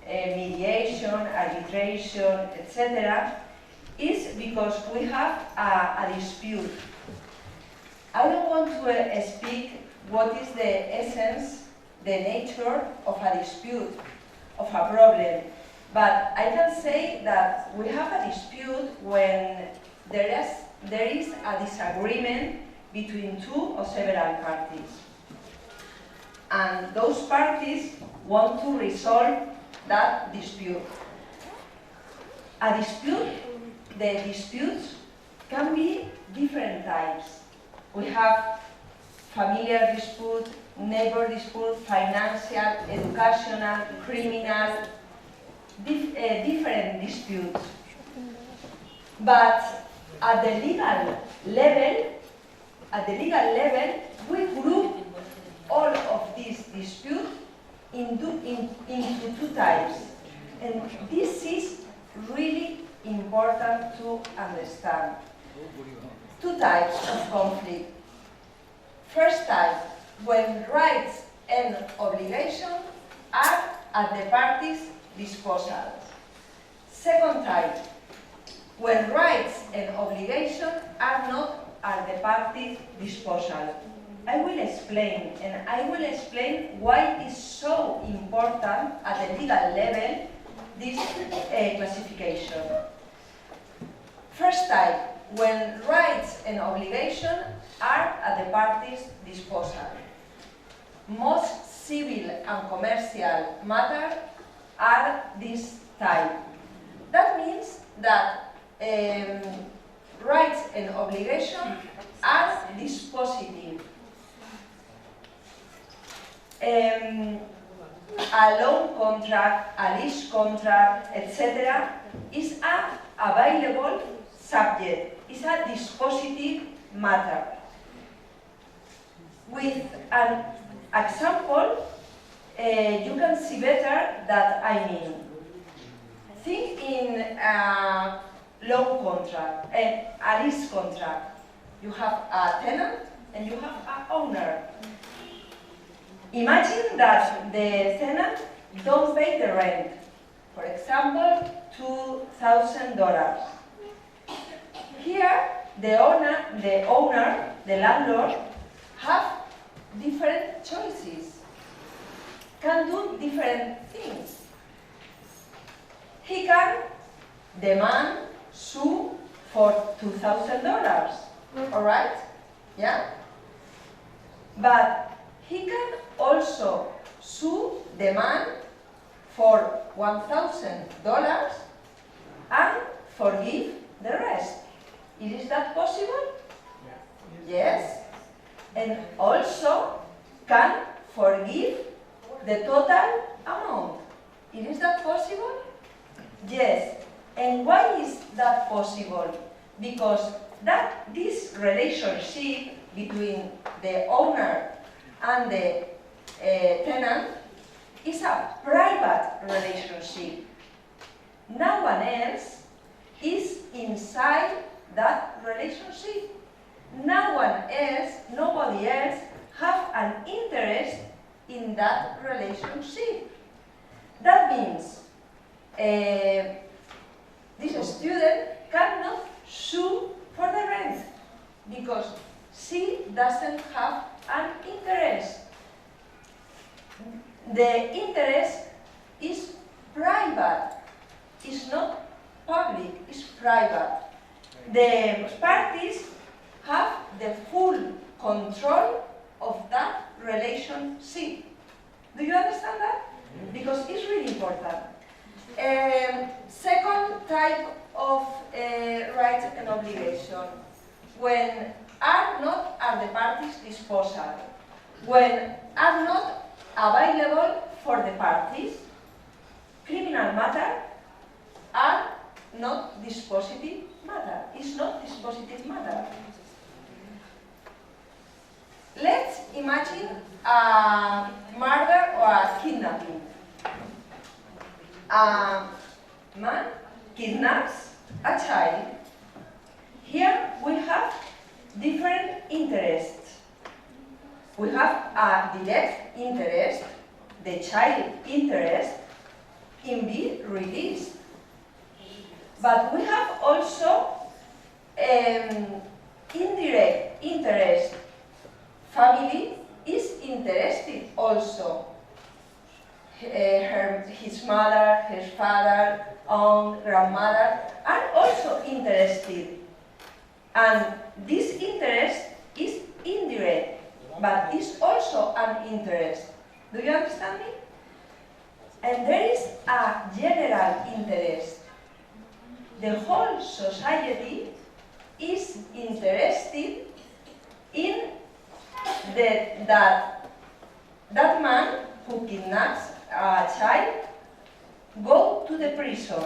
mediation, arbitration, etc., is because we have a dispute. I don't want to speak what is the essence, the nature of a dispute, of a problem. But I can say that we have a dispute when there is a disagreement between two or several parties. And those parties want to resolve that dispute. A dispute, the disputes can be different types. We have familiar dispute, neighbor dispute, financial, educational, criminal, different disputes. But at the legal level, we group all of these disputes into two types. And this is really important to understand. Two types of conflict. First type, when rights and obligations are at the parties' disposal. Second type, when rights and obligations are not at the parties' disposal. I will explain, and I will explain why it's so important at the legal level, this classification. First type, when rights and obligations are at the parties' disposal. Most civil and commercial matters are this type. That means that rights and obligations are dispositive. A loan contract, a lease contract, etc. is an available subject, is a dispositive matter. With an example, you can see better that I mean. Think in a loan contract, a lease contract. You have a tenant and you have an owner. Imagine that the tenant don't pay the rent. For example, $2,000. Here, the owner, the landlord, have different choices, can do different things. He can demand sue for $2,000, all right? Yeah? But he can also sue demand for $1,000 and forgive the rest. Is that possible? Yes. And also can forgive the total amount. Is that possible? Yes. And why is that possible? Because this relationship between the owner and the tenant is a private relationship. No one else is inside that relationship. Nobody else have an interest in that relationship. That means this student cannot sue for the rent because she doesn't have an interest. The interest is private, it's not public, it's private. The parties have the full control of that relationship. Do you understand that? Because it's really important. Second type of rights and obligation, when are not at the parties' disposal, when are not available for the parties, criminal matter are not dispositive matter. It's not dispositive matter. Let's imagine a murder or a kidnapping. A man kidnaps a child. Here we have different interests. We have a direct interest, the child interest, in being released. But we have also indirect interest. Family is interested also. His mother, his father, aunt, grandmother are also interested. And this interest is indirect, but is also an interest. Do you understand me? And there is a general interest. The whole society is interested in that man who kidnaps a child go to the prison.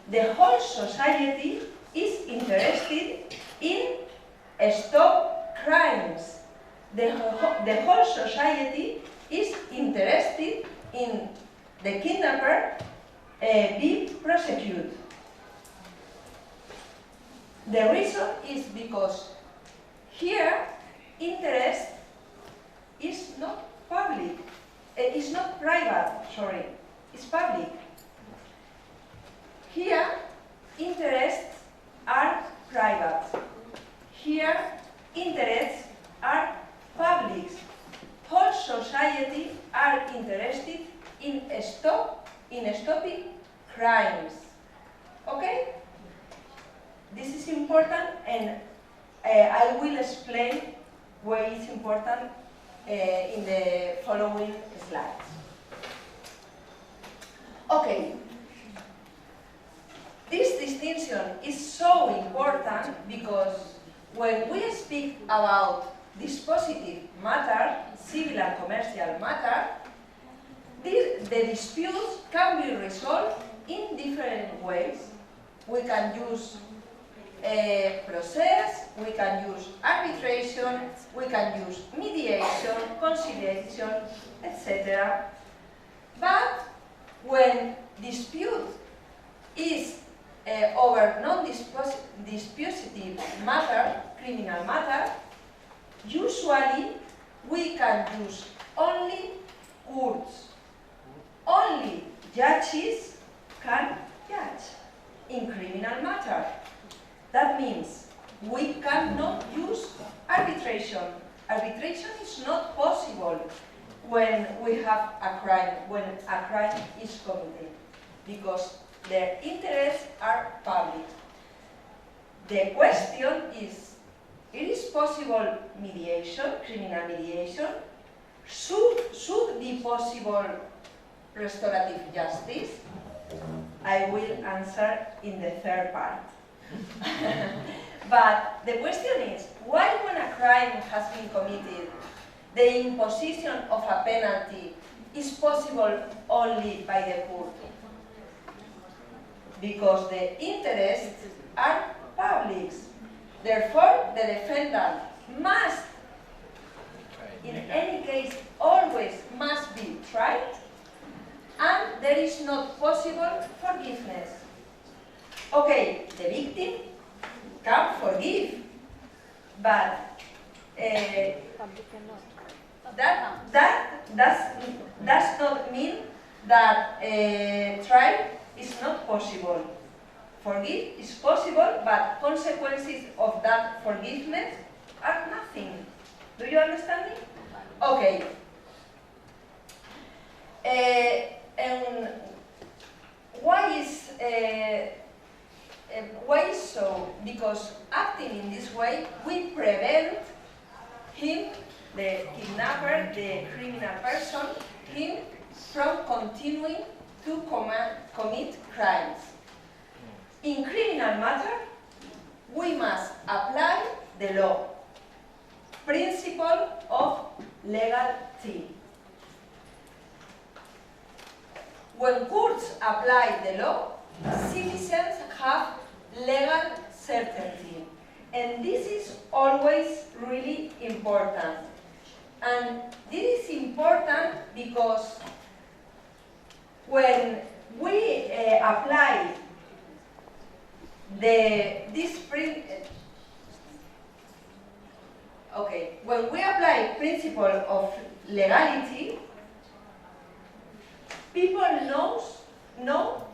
The whole society is interested in stop crimes. The whole society is interested in the kidnapper be prosecuted. The reason is because here interest is not public. It's not private, sorry, it's public. Here, interests are private. Here, interests are public. Whole society are interested in stopping crimes. Okay? This is important, and I will explain why it's important in the following slides. Okay. This distinction is so important because when we speak about dispositive matter, civil and commercial matter, the disputes can be resolved in different ways. We can use a process, we can use arbitration, we can use mediation, conciliation, etc. But when dispute is over non-dispositive matter, criminal matter, usually we can use only courts. Only judges can judge in criminal matter. That means we cannot use arbitration. Arbitration is not possible when we have a crime, when a crime is committed, because their interests are public. The question is, it is possible mediation, criminal mediation? Should be possible restorative justice? I will answer in the third part. But the question is, why when a crime has been committed, the imposition of a penalty is possible only by the court? Because the interests are public. Therefore, the defendant must, in any case, always must be tried, and there is not possible forgiveness. Okay, the victim can forgive, but that does not mean that trial is not possible. Forgive is possible, but consequences of that forgiveness are nothing. Do you understand me? Okay. And why is so? Because acting in this way, we prevent him, the kidnapper, the criminal person, him from continuing to commit crimes. In criminal matter, we must apply the law, principle of legality. When courts apply the law, citizens have legal certainty. And this is always really important. And this is important because when we apply when we apply principle of legality, people know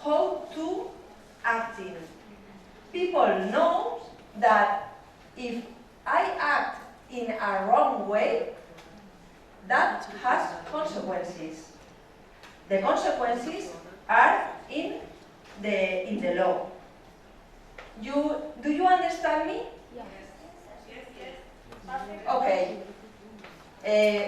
how to acting. People know that if I act in a wrong way, that has consequences. The consequences are in the law. Do you understand me? Yes. Okay.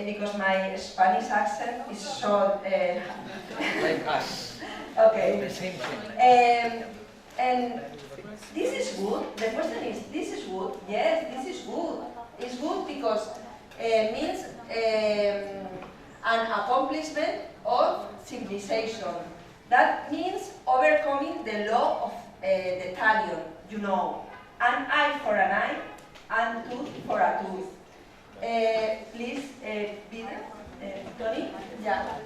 Because my Spanish accent is so... Like us. Okay. The same thing. And this is good. The question is, this is good? Yes, this is good. It's good because it means an accomplishment of civilization. That means overcoming the law of the talion, you know. An eye for an eye, and tooth for a tooth. Please, Peter, Tony? Yeah.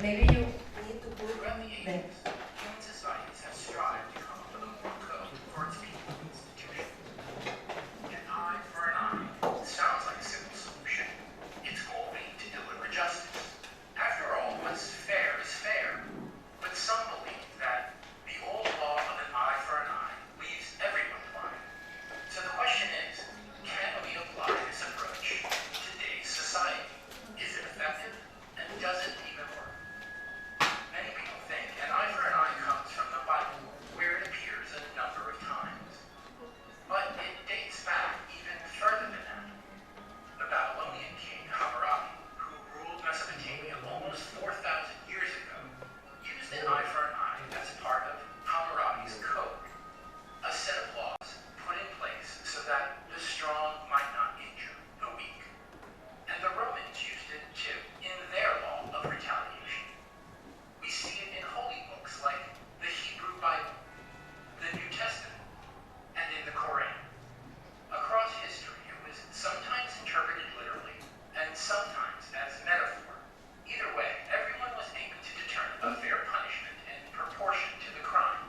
Maybe you need to put them. Human societies have strived to come up with a moral code for its people and institutions. An eye for an eye sounds like a simple solution. Its goal being to deliver justice. After all, what's fair is fair. But some believe that the old law of an eye for an eye leaves everyone blind. So the question is, can we apply this approach to today's society? Is it effective? And does it even work? Many people think an eye for an eye comes from the Bible, where it appears a number of times. But it dates back even further than that. The Babylonian king Hammurabi, who ruled Mesopotamia almost 4,000 years ago, used an eye for an eye as part of Hammurabi's code, a set of laws put in place so that the strong might not injure the weak. And the Romans used it too in their law of retaliation. We see it in holy books like the Hebrew Bible, the New Testament, and in the Quran. Across history, it was sometimes interpreted literally, and sometimes as metaphor. Either way, everyone was aiming to determine a fair punishment in proportion to the crime.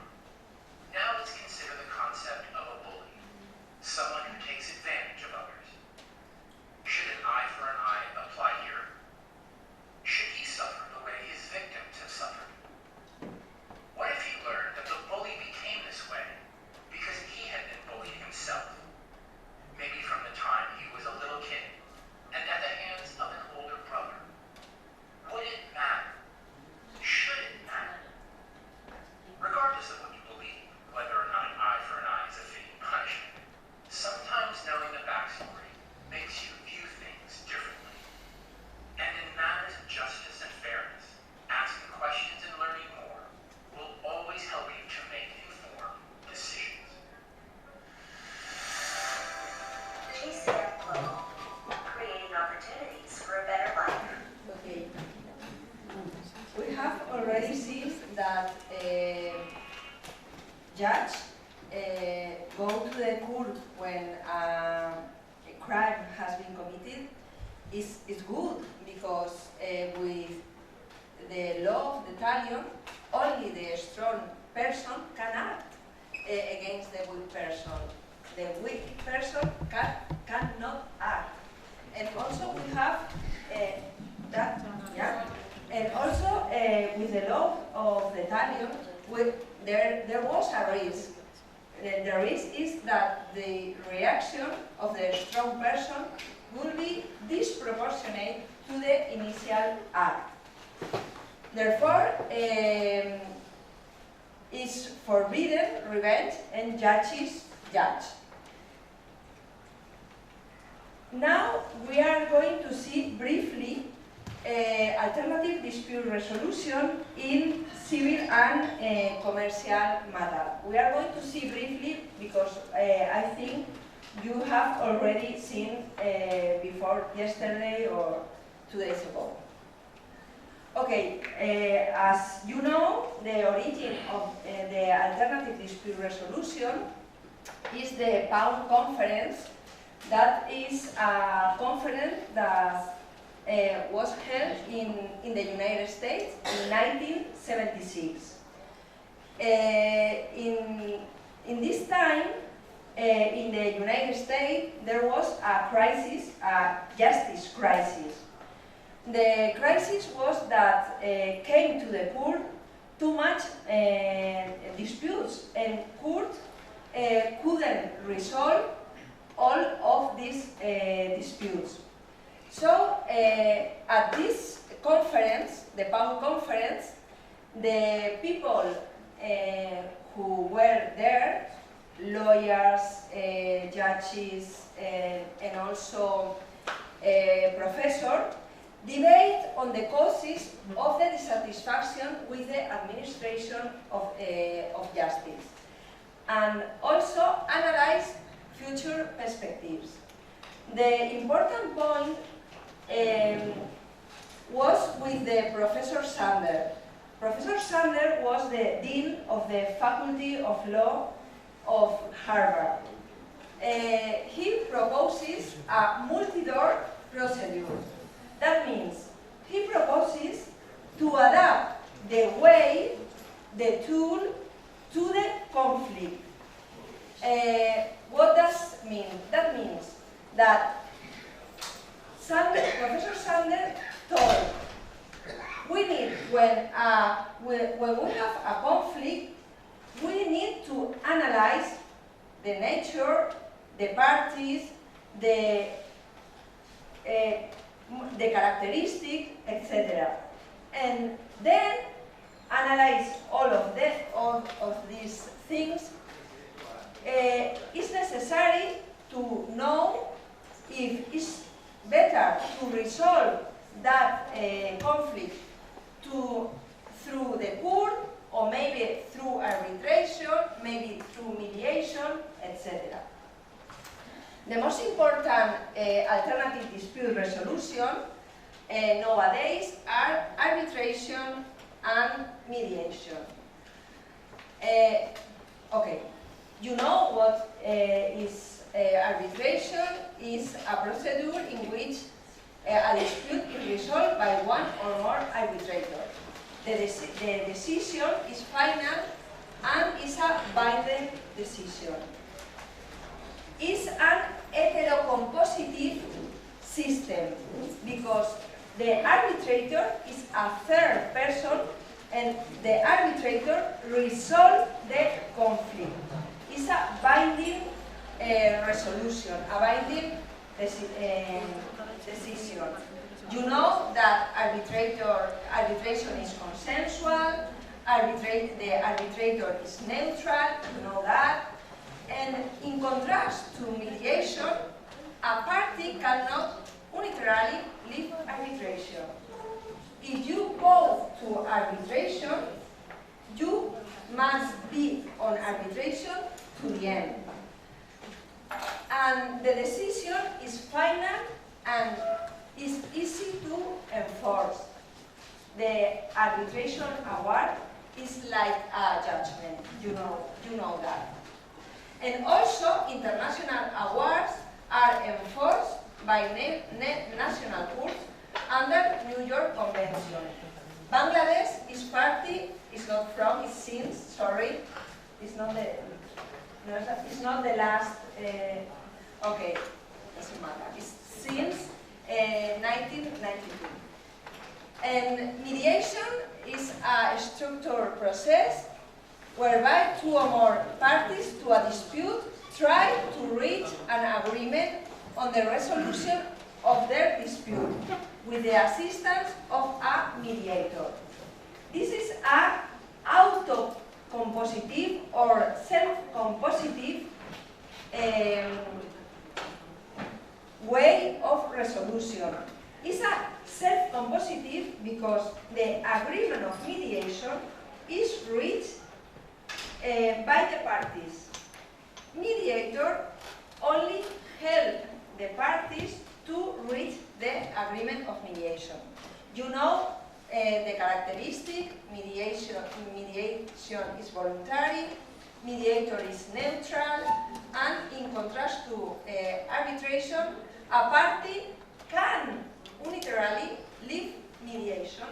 Now let's consider the concept of a bully, someone who takes advantage of others. Should an eye for an eye apply here? Should he suffer the way his victims have suffered? What if he learned that the bully became this way because he had been bullied himself? Maybe from the time he was a little kid and at the hands of an older brother. Would it matter? Should it matter? Regardless of what you believe, whether or not an eye for an eye is a fitting punishment, sometimes knowing the backstory makes you view things differently. And in matters of justice and fairness, asking questions and learning more will always help you to make informed decisions. GCF Global, creating opportunities for a better life. Okay. We have already seen that judge go to the court when a crime has been committed is good because with the law of the talion, only the strong person can act against the weak person. The weak person cannot act. And also we have that, yeah. And also with the law of the talion, there was a risk. The risk is that the reaction of the strong person will be disproportionate to the initial act. Therefore, it's forbidden revenge and judges judge. Now we are going to see briefly alternative dispute resolution in civil and commercial matter. We are going to see briefly because I think you have already seen before yesterday or 2 days ago. Okay, as you know, the origin of the alternative dispute resolution is the PAUN conference. That is a conference that was held in the United States in 1976. In this time, in the United States, there was a crisis, a justice crisis. The crisis was that came to the court too much disputes, and court couldn't resolve all of these disputes. So at this conference, the PAU conference, the people who were there, lawyers, judges, and also professors, debate on the causes of the dissatisfaction with the administration of justice, and also analyze future perspectives. The important point was with the Professor Sander. Professor Sander was the Dean of the Faculty of Law of Harvard. He proposes a multi-door procedure. That means he proposes to adapt the way, the tool, to the conflict. What does it mean? That means that Professor Sander told we need, when we have a conflict, we need to analyze the nature, the parties, the characteristics, etc. And then analyze all of these things. It's necessary to know if it's better to resolve that conflict through the court, or maybe through arbitration, maybe through mediation, etc. The most important alternative dispute resolution nowadays are arbitration and mediation. Okay, you know what is arbitration? Is a procedure in which a dispute is resolved by one or more arbitrators. The decision is final and is a binding decision. It's an heterocompositive system because the arbitrator is a third person and the arbitrator resolves the conflict. It's a binding resolution, a binding decision. You know that arbitration is consensual, the arbitrator is neutral, you know that. And in contrast to mediation, a party cannot unilaterally leave arbitration. If you go to arbitration, you must be on arbitration to the end. And the decision is final and is easy to enforce. The arbitration award is like a judgment, you know that. And also, international awards are enforced by national courts under New York Convention. Bangladesh is party, is not from, it's since, sorry, it's not the last, okay, doesn't matter, it's since 1992. And mediation is a structured process whereby two or more parties to a dispute try to reach an agreement on the resolution of their dispute with the assistance of a mediator. This is an auto-compositive or self-compositive way of resolution. It's a self-compositive because the agreement of mediation is reached by the parties. Mediator only helps the parties to reach the agreement of mediation. You know the characteristic, mediation is voluntary, mediator is neutral, and in contrast to arbitration, a party can unilaterally leave mediation.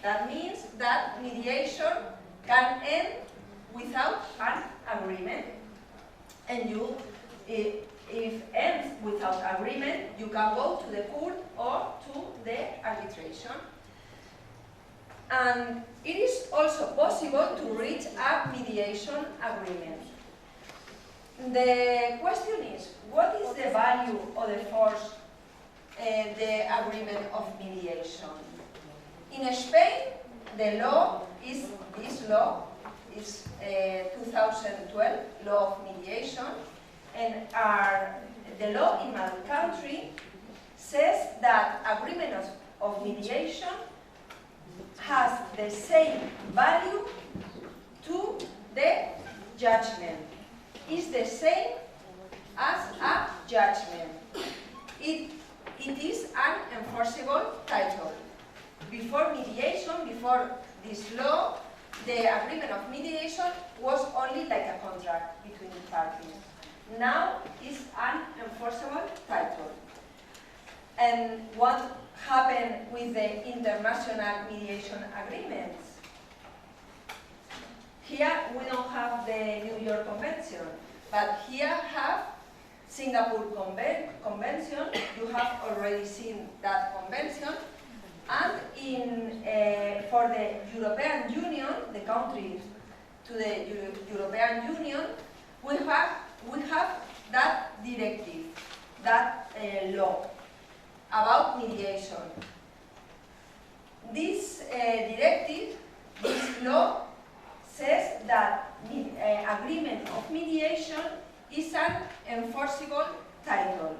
That means that mediation can end without an agreement. And you, if ends without agreement, you can go to the court or to the arbitration. And it is also possible to reach a mediation agreement. The question is, what is the value or the force the agreement of mediation? In Spain, the law is this law, is 2012 law of mediation, and the law in my country says that agreement of mediation has the same value to the judgment. Is the same as a judgment. It is an enforceable title. Before mediation, before this law, the agreement of mediation was only like a contract between the parties. Now it's an enforceable title. And what happened with the international mediation agreements? Here we don't have the New York Convention, but here have Singapore Convention. You have already seen that convention. And for the European Union, the countries to the European Union, we have that directive, that law about mediation. This directive, this law, says that agreement of mediation is an enforceable title.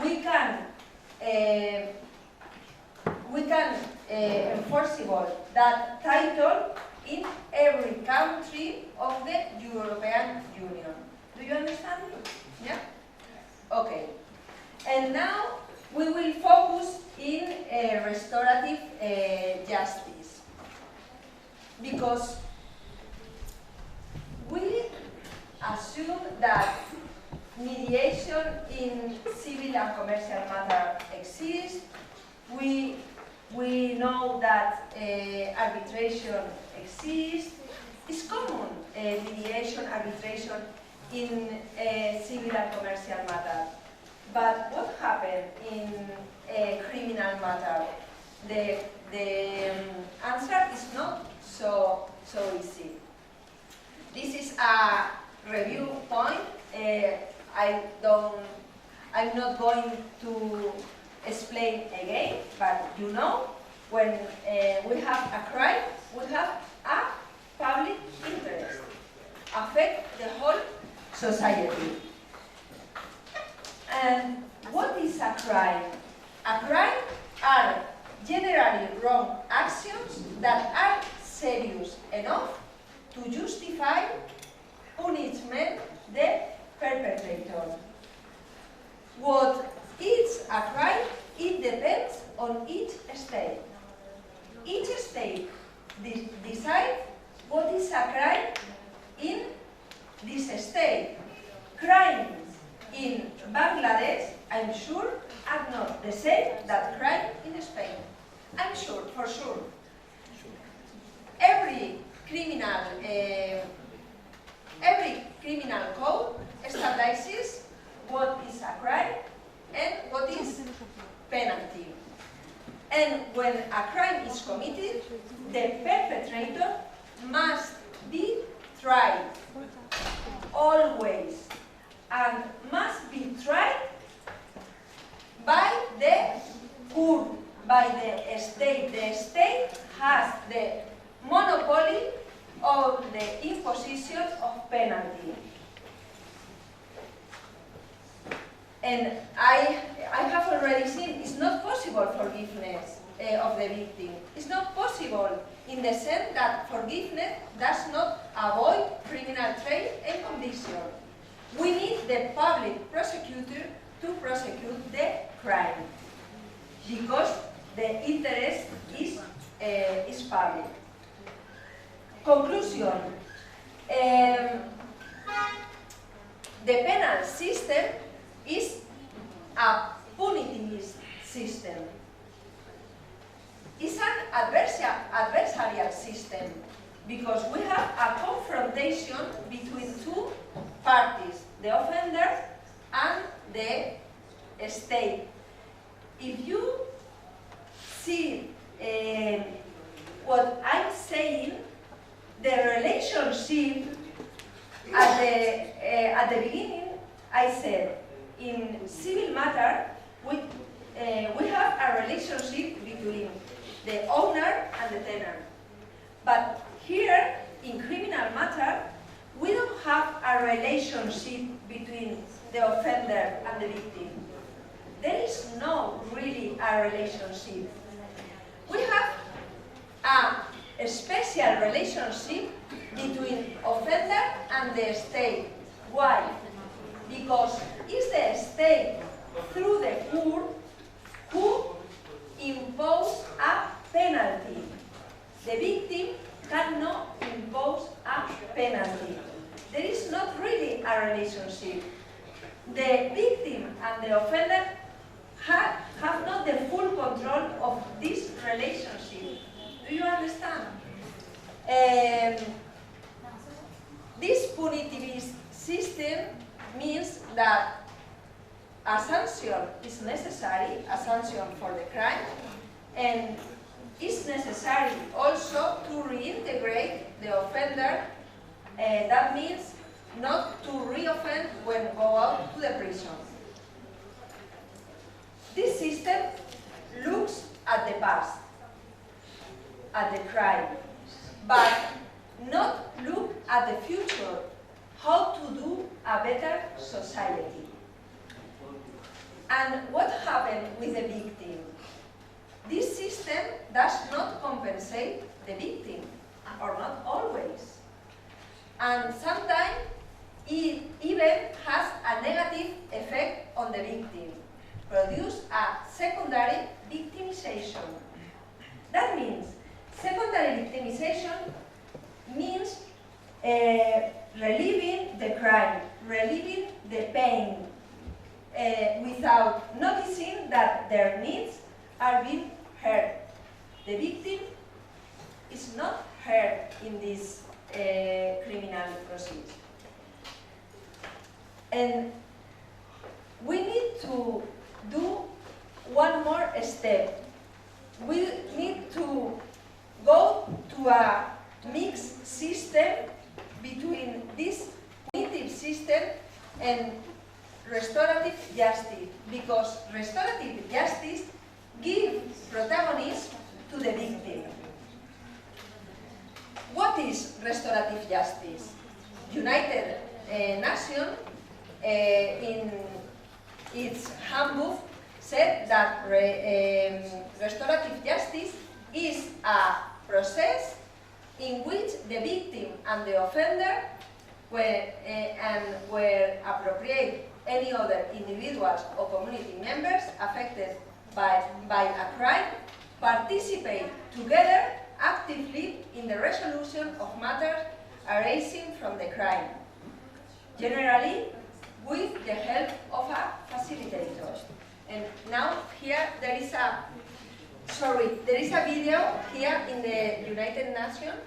We can enforceable that title in every country of the European Union. Do you understand me? Yeah? Okay. And now we will focus in restorative justice. Because we assume that mediation in civil and commercial matter exists. We know that arbitration exists. It's common, mediation, arbitration in civil and commercial matter. But what happened in a criminal matter? The answer is not so easy. This is a review point. I'm not going to explain again, but you know, when we have a crime, we have a public interest, affect the whole society. And what is a crime? A crime are generally wrong actions that are serious enough to justify punishment the perpetrator. What is a crime? It depends on each state. Each state decides what is a crime in this state. Crimes in Bangladesh, I'm sure, are not the same that crime in Spain. I'm sure, for sure. Every criminal code establishes what is a crime and what is penalty. And when a crime is committed, the perpetrator must be tried, always, and must be tried by the court, by the state. The state has the monopoly of the imposition of penalty. And I have already seen it's not possible forgiveness of the victim. It's not possible in the sense that forgiveness does not avoid criminal trial and conviction. We need the public prosecutor to prosecute the crime because the interest is public. Conclusion. The penal system is a punitive system. It's an adversarial system because we have a confrontation between two parties, the offender and the state. If you see what I'm saying, the relationship at the beginning, I said, in civil matter, we have a relationship between the owner and the tenant. But here, in criminal matter, we don't have a relationship between the offender and the victim. There is no really a relationship. We have a special relationship between offender and the state. Why? Because it's the state, through the court, who impose a penalty. The victim cannot impose a penalty. There is not really a relationship. The victim and the offender have not the full control of this relationship. Do you understand? This punitivist system means that a sanction is necessary, a sanction for the crime, and it's necessary also to reintegrate the offender. That means not to reoffend when go out to the prison. This system looks at the past, at the crime, but not look at the future, how to do a better society. And what happened with the victim? This system does not compensate the victim, or not always. And sometimes it even has a negative effect on the victim, produce a secondary victimization. That means secondary victimization means relieving the crime, relieving the pain, without noticing that their needs are being heard. The victim is not heard in this criminal procedure. And we need to do one more step. We need to go to a mixed system between this punitive system and restorative justice, because restorative justice gives protagonism to the victim. What is restorative justice? United Nations in its handbook said that restorative justice is a process in which the victim and the offender were appropriate any other individuals or community members affected by a crime participate together actively in the resolution of matters arising from the crime, generally with the help of a facilitator. And now here there is a video here in the United Nations.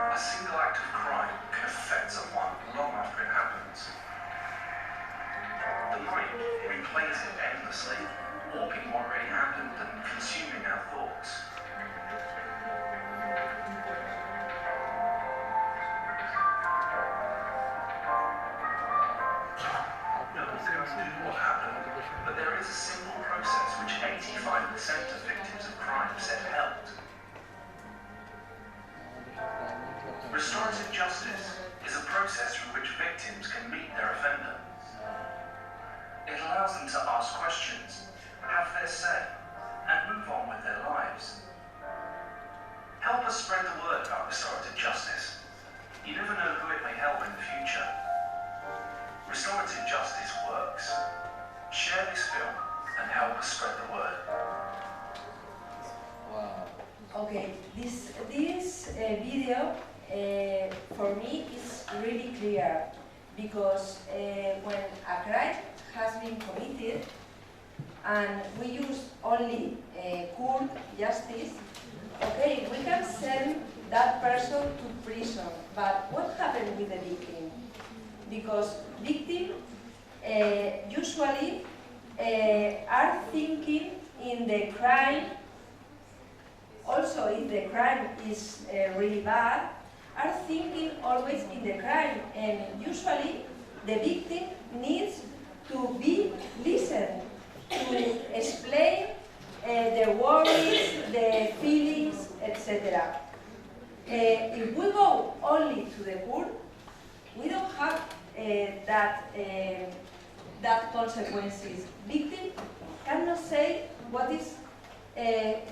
A single act of crime can affect someone long after it happens. The mind replays it endlessly, warping what really happened and consuming our thoughts. want to spread the word about restorative justice. You never know who it may help in the future. Restorative justice works. Share this film and help us spread the word. Okay, this video for me is really clear because when a crime has been committed and we use only court justice, okay, we can send that person to prison. But what happened with the victim? Because victims usually are thinking in the crime. Also, if the crime is really bad, are thinking always in the crime, and usually the victim needs to be listened, to explain the worries, the feelings, etc. If we go only to the court, we don't have that consequences. Victim cannot say what is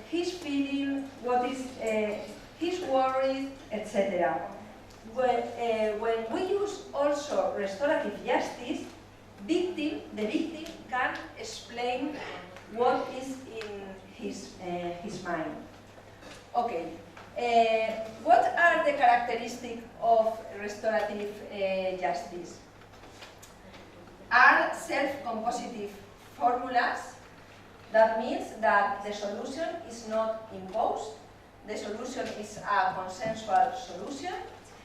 his feeling, what is his worries, etc. When we use also restorative justice, the victim can explain what is in his mind. Okay, what are the characteristics of restorative justice? Are self-compositive formulas. That means that the solution is not imposed. The solution is a consensual solution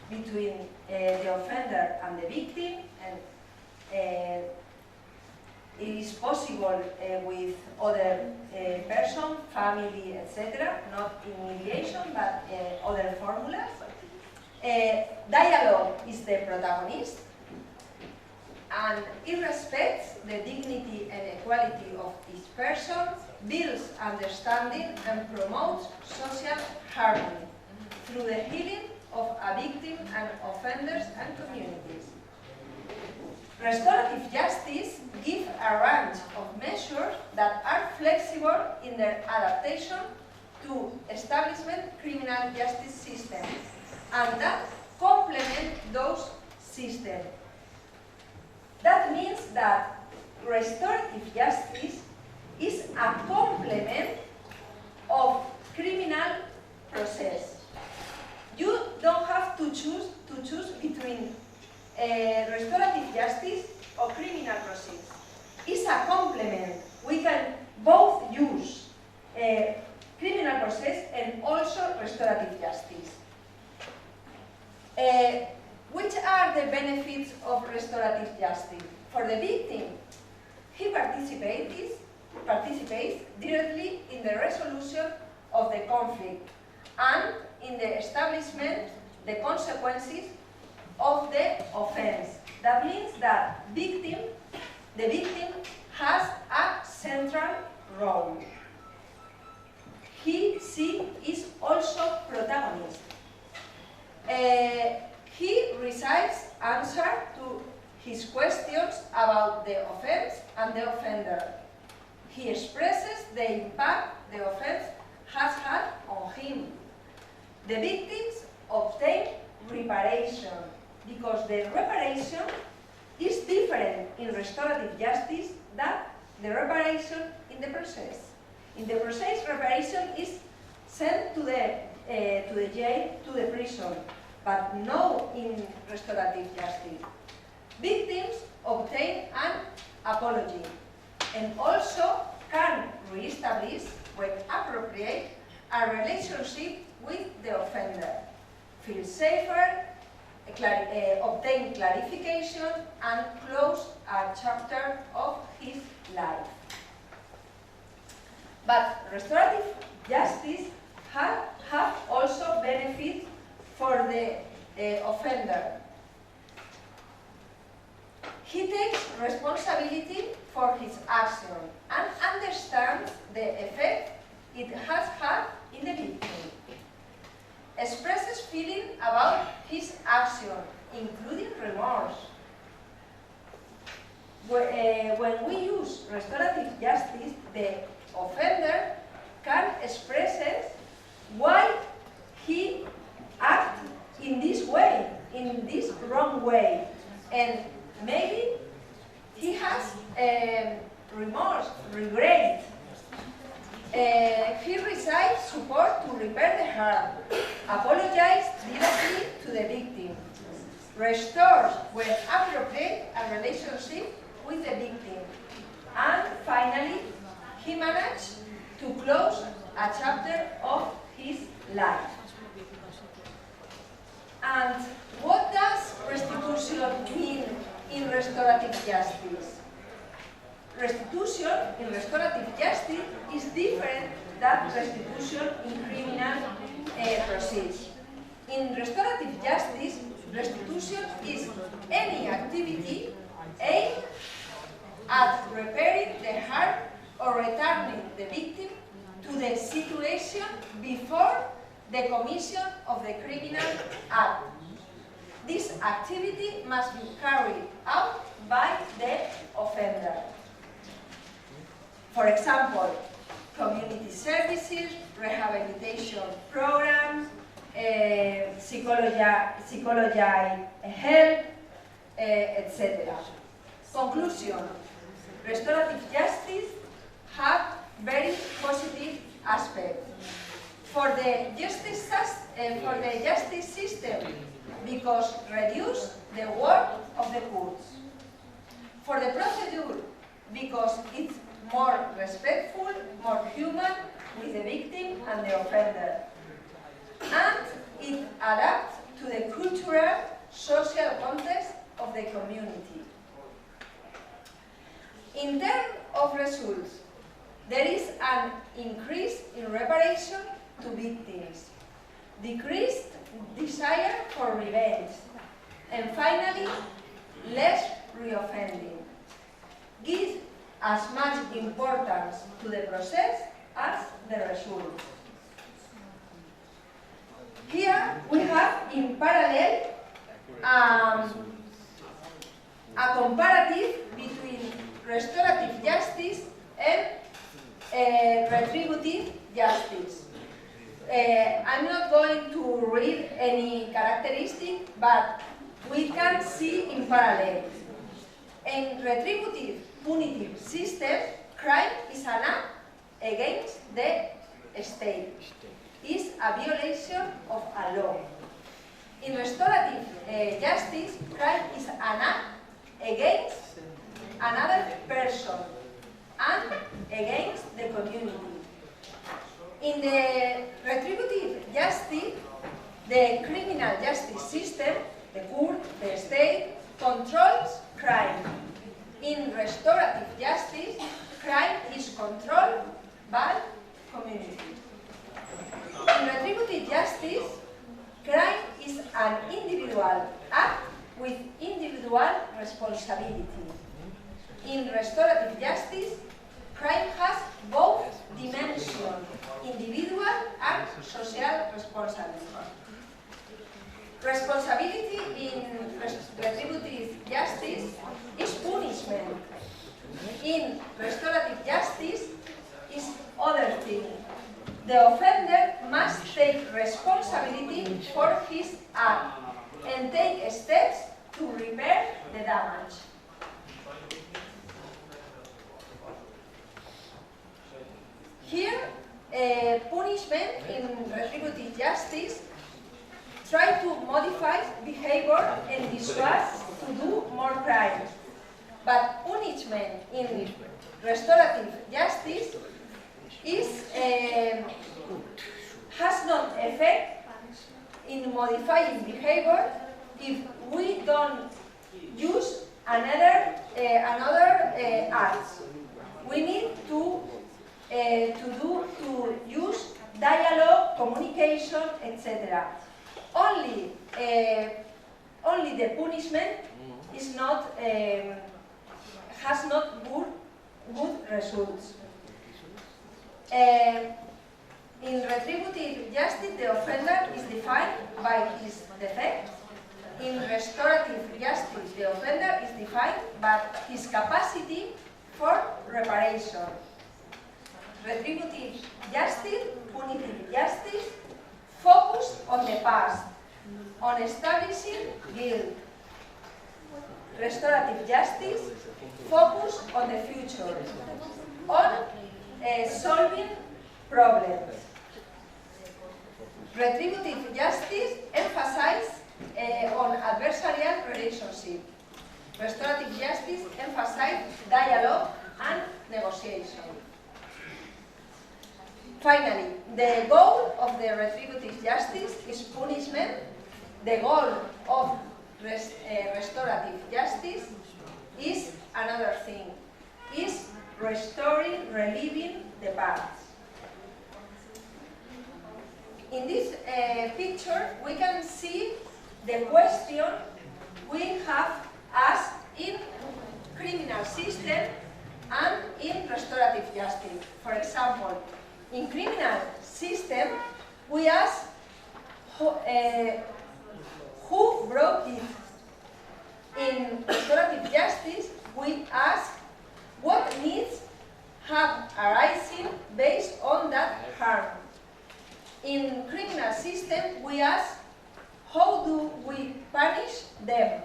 between the offender and the victim, and it is possible with other person, family, etc., not in mediation, but other formulas. Dialogue is the protagonist, and it respects the dignity and equality of each person, builds understanding, and promotes social harmony through the healing of a victim and offenders and communities. Restorative justice gives a range of measures that are flexible in their adaptation to establishment criminal justice systems and that complement those systems. That means that restorative justice is a complement of criminal process. You don't have to choose between restorative justice or criminal process. It's a complement. We can both use criminal process and also restorative justice. Which are the benefits of restorative justice? For the victim, he participates directly in the resolution of the conflict and in the establishment, the consequences of the offense. That means that the victim has a central role. She is also protagonist. He receives answers to his questions about the offense and the offender. He expresses the impact the offense has had on him. The victims obtain reparation because the reparation is different in restorative justice than the reparation in the process. In the process, reparation is sent to the jail, to the prison, but no in restorative justice. Victims obtain an apology and also can re-establish, when appropriate, a relationship with the offender, feel safer, obtain clarification, and close a chapter of his life. But restorative justice have also benefits for the offender. He takes responsibility for his action and understands the effect it has had in the victim. Expresses feeling about his action, including remorse. When we use restorative justice, the offender can express why he wrong way, and maybe he has remorse, regret. He receives support to repair the harm, apologize directly to the victim, restores when appropriate a relationship with the victim, and finally, he managed to close a chapter of his life. And what does restitution mean in restorative justice? Restitution in restorative justice is different than restitution in criminal proceedings. In restorative justice, restitution is any activity aimed at repairing the harm or returning the victim to the situation before the commission of the criminal act. This activity must be carried out by the offender. For example, community services, rehabilitation programs, psychology help, etc. Conclusion: restorative justice have very positive aspects for the justice system because reduce the work of the courts. For the procedure because it's more respectful, more human with the victim and the offender. And it adapts to the cultural, social context of the community. In terms of results, there is an increase in reparation to victims, decreased desire for revenge, and finally, less reoffending. Give as much importance to the process as the result. Here we have in parallel a comparative between restorative justice and retributive justice. I'm not going to read any characteristic, but we can see in parallel. In retributive punitive system, crime is an act against the state. Is a violation of a law. In restorative justice, crime is an act against another person and against the community. In the retributive justice, the criminal justice system, the court, the state, controls crime. In restorative justice, crime is controlled by community. In retributive justice, crime is an individual act with individual responsibility. In restorative justice, crime has both dimensions, individual and social responsibility. Responsibility in retributive justice is punishment. In restorative justice is other thing. The offender must take responsibility for his act and take steps to repair the damage. Here, punishment in retributive justice try to modify behavior and dissuade to do more crimes. But punishment in restorative justice has no effect in modifying behavior if we don't use another acts. We need to use dialogue, communication, etc. Only the punishment is not has not good results. In retributive justice, the offender is defined by his defect. In restorative justice, the offender is defined by his capacity for reparation. Retributive justice, punitive justice, focus on the past, on establishing guilt, restorative justice focus on the future, on solving problems. Retributive justice emphasizes on adversarial relationship. Restorative justice emphasizes dialogue and negotiation. Finally, the goal of the retributive justice is punishment. The goal of restorative justice is another thing, is restoring, relieving the past. In this picture, we can see the question we have asked in criminal system and in restorative justice. For example, in criminal system, we ask who broke it. In restorative justice, we ask what needs have arisen based on that harm. In criminal system, we ask how do we punish them.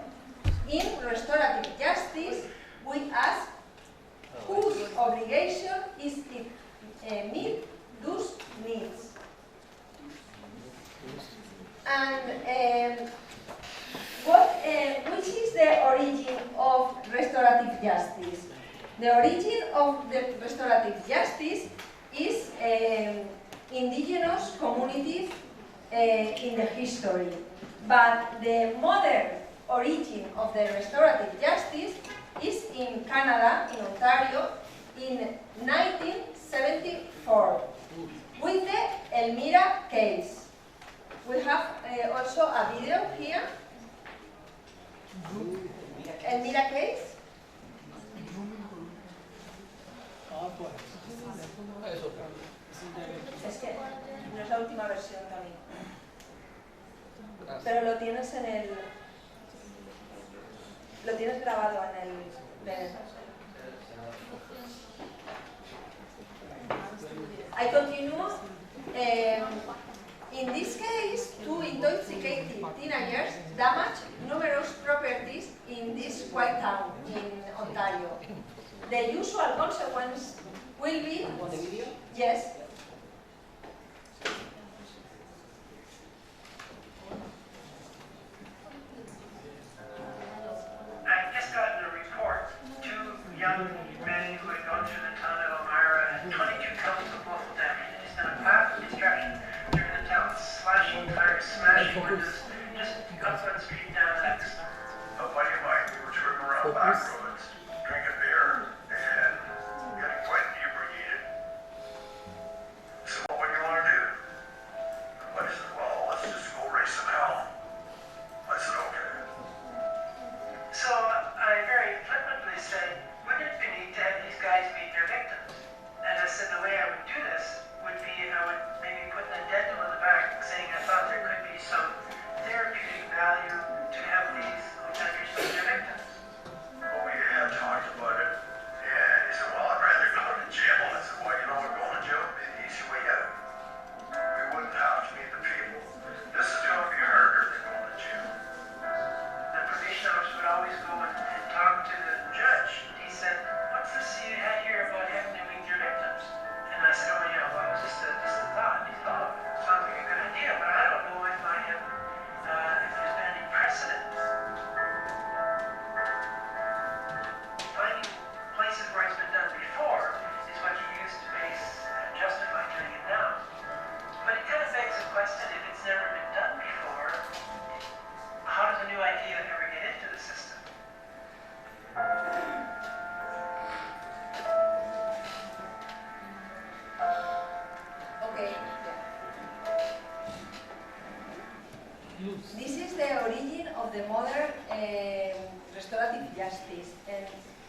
In restorative justice, we ask whose obligation is it meet those needs. And which is the origin of restorative justice? The origin of the restorative justice is indigenous communities in the history. But the modern origin of the restorative justice is in Canada, in Ontario, in 1974, with the Elmira case. We have also a video here. Elmira case. Es que no es la última versión también. Pero lo tienes en el... Lo tienes grabado en el... I continue. In this case, two intoxicated teenagers damaged numerous properties in this white town in Ontario. The usual consequence will be... Yes. I just got a report. Two young men who had gone through the town of Elmira had 22 tons of muffle damage. It's been a path of destruction through the town, slashing tires, smashing windows, just up one street down the next. A buddy of mine, we were touring around back roads, drinking beer, and getting quite inebriated. So what do you want to do? The buddy said, well, let's just go raise some hell. I said, okay. So I very flippantly said, wouldn't it be neat to have these guys meet their victims? And I said the way I would do this would be I would maybe put an addendum on the back saying I thought there could be some therapeutic value to have these offenders meet their victims. Well, we had talked about it, and he said, well, I'd rather go to jail. I said, well, you know what, going to jail would be the easy way out. We wouldn't have to meet the people. This is going to be harder than going to jail. The probation officer would always go and talk to the judge. He said, what's this you had here about having to meet your victims? And I said, oh yeah, well, it was just a thought. He said, oh, sounds like a good idea, but I don't know if I have, if there's been any precedent. Finding places where it's been done before is what you use to justify doing it now. But it kind of begs the question, if it's never been done before, how does a new idea ever get into the system? Okay. This is the origin of the modern restorative justice, and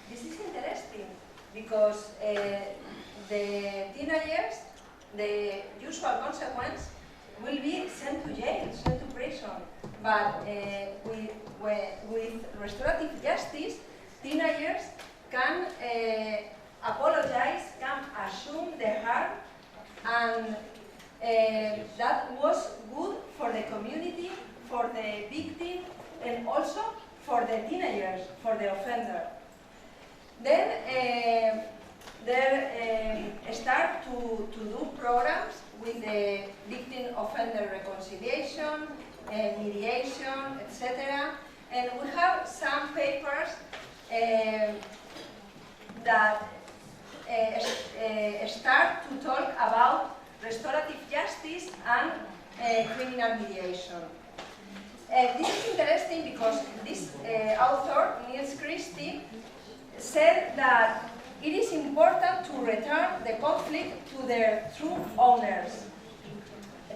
this is interesting because the teenagers, the usual consequence will be sent to jail, sent to prison. But with restorative justice, teenagers can apologize, can assume the harm, and that was good for the community, for the victim, and also for the teenagers, for the offender. Then they start to do programs with the victim-offender reconciliation, mediation, etc. And we have some papers that start to talk about restorative justice and criminal mediation. This is interesting because this author, Niels Christie, said that it is important to return the conflict to their true owners,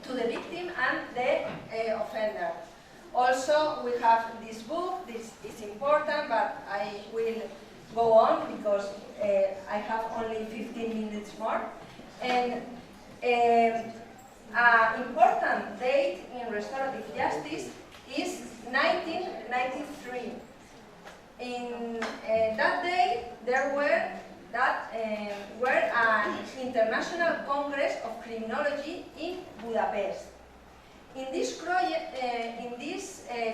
to the victim and the offender. Also, we have this book. This is important, but I will go on because I have only 15 minutes more. And an important date in restorative justice is 1993. In that day, there were an International Congress of Criminology in Budapest. In this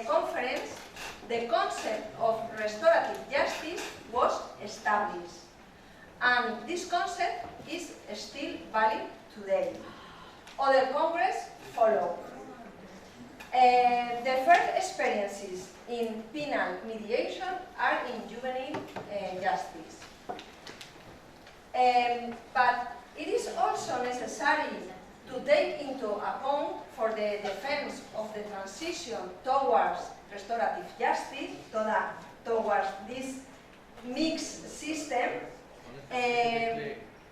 conference, the concept of restorative justice was established, and this concept is still valid today. Other congresses follow. The first experiences in penal mediation are in juvenile justice. But it is also necessary to take into account for the defense of the transition towards restorative justice, towards this mixed system,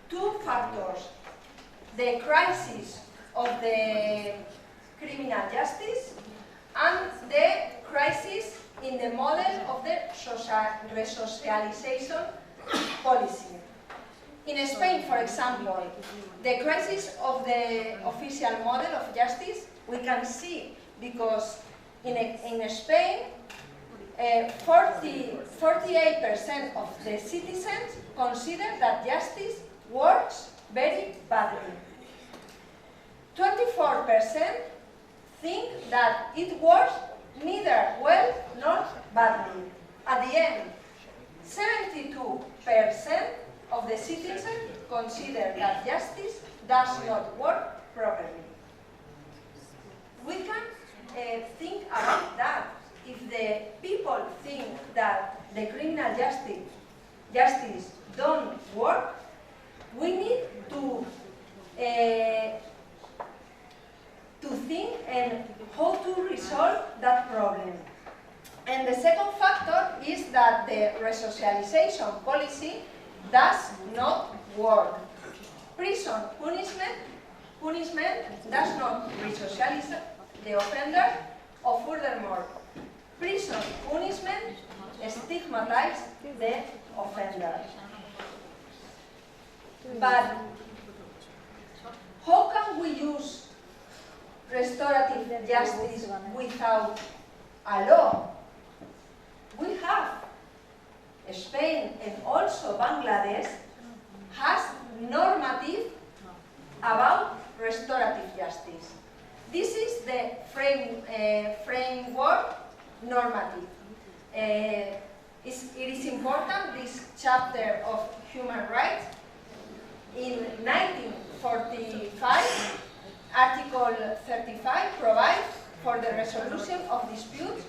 two factors: the crisis of the criminal justice and the crisis in the model of the resocialization policy. In Spain, for example, the crisis of the official model of justice we can see because in Spain, 48% of the citizens consider that justice works very badly. 24% think that it works neither well nor badly. At the end, 72% of the citizens consider that justice does not work properly. We can think about that. If the people think that the criminal justice don't work, we need to think and how to resolve that problem. And the second factor is that the resocialization policy does not work. Prison punishment does not resocialize the offender, or furthermore, prison punishment stigmatizes the offender. But how can we use restorative justice without a law? We have Spain and also Bangladesh has normative about restorative justice. This is the framework normative. It is important, this chapter of human rights. In 1945, Article 35 provides for the resolution of disputes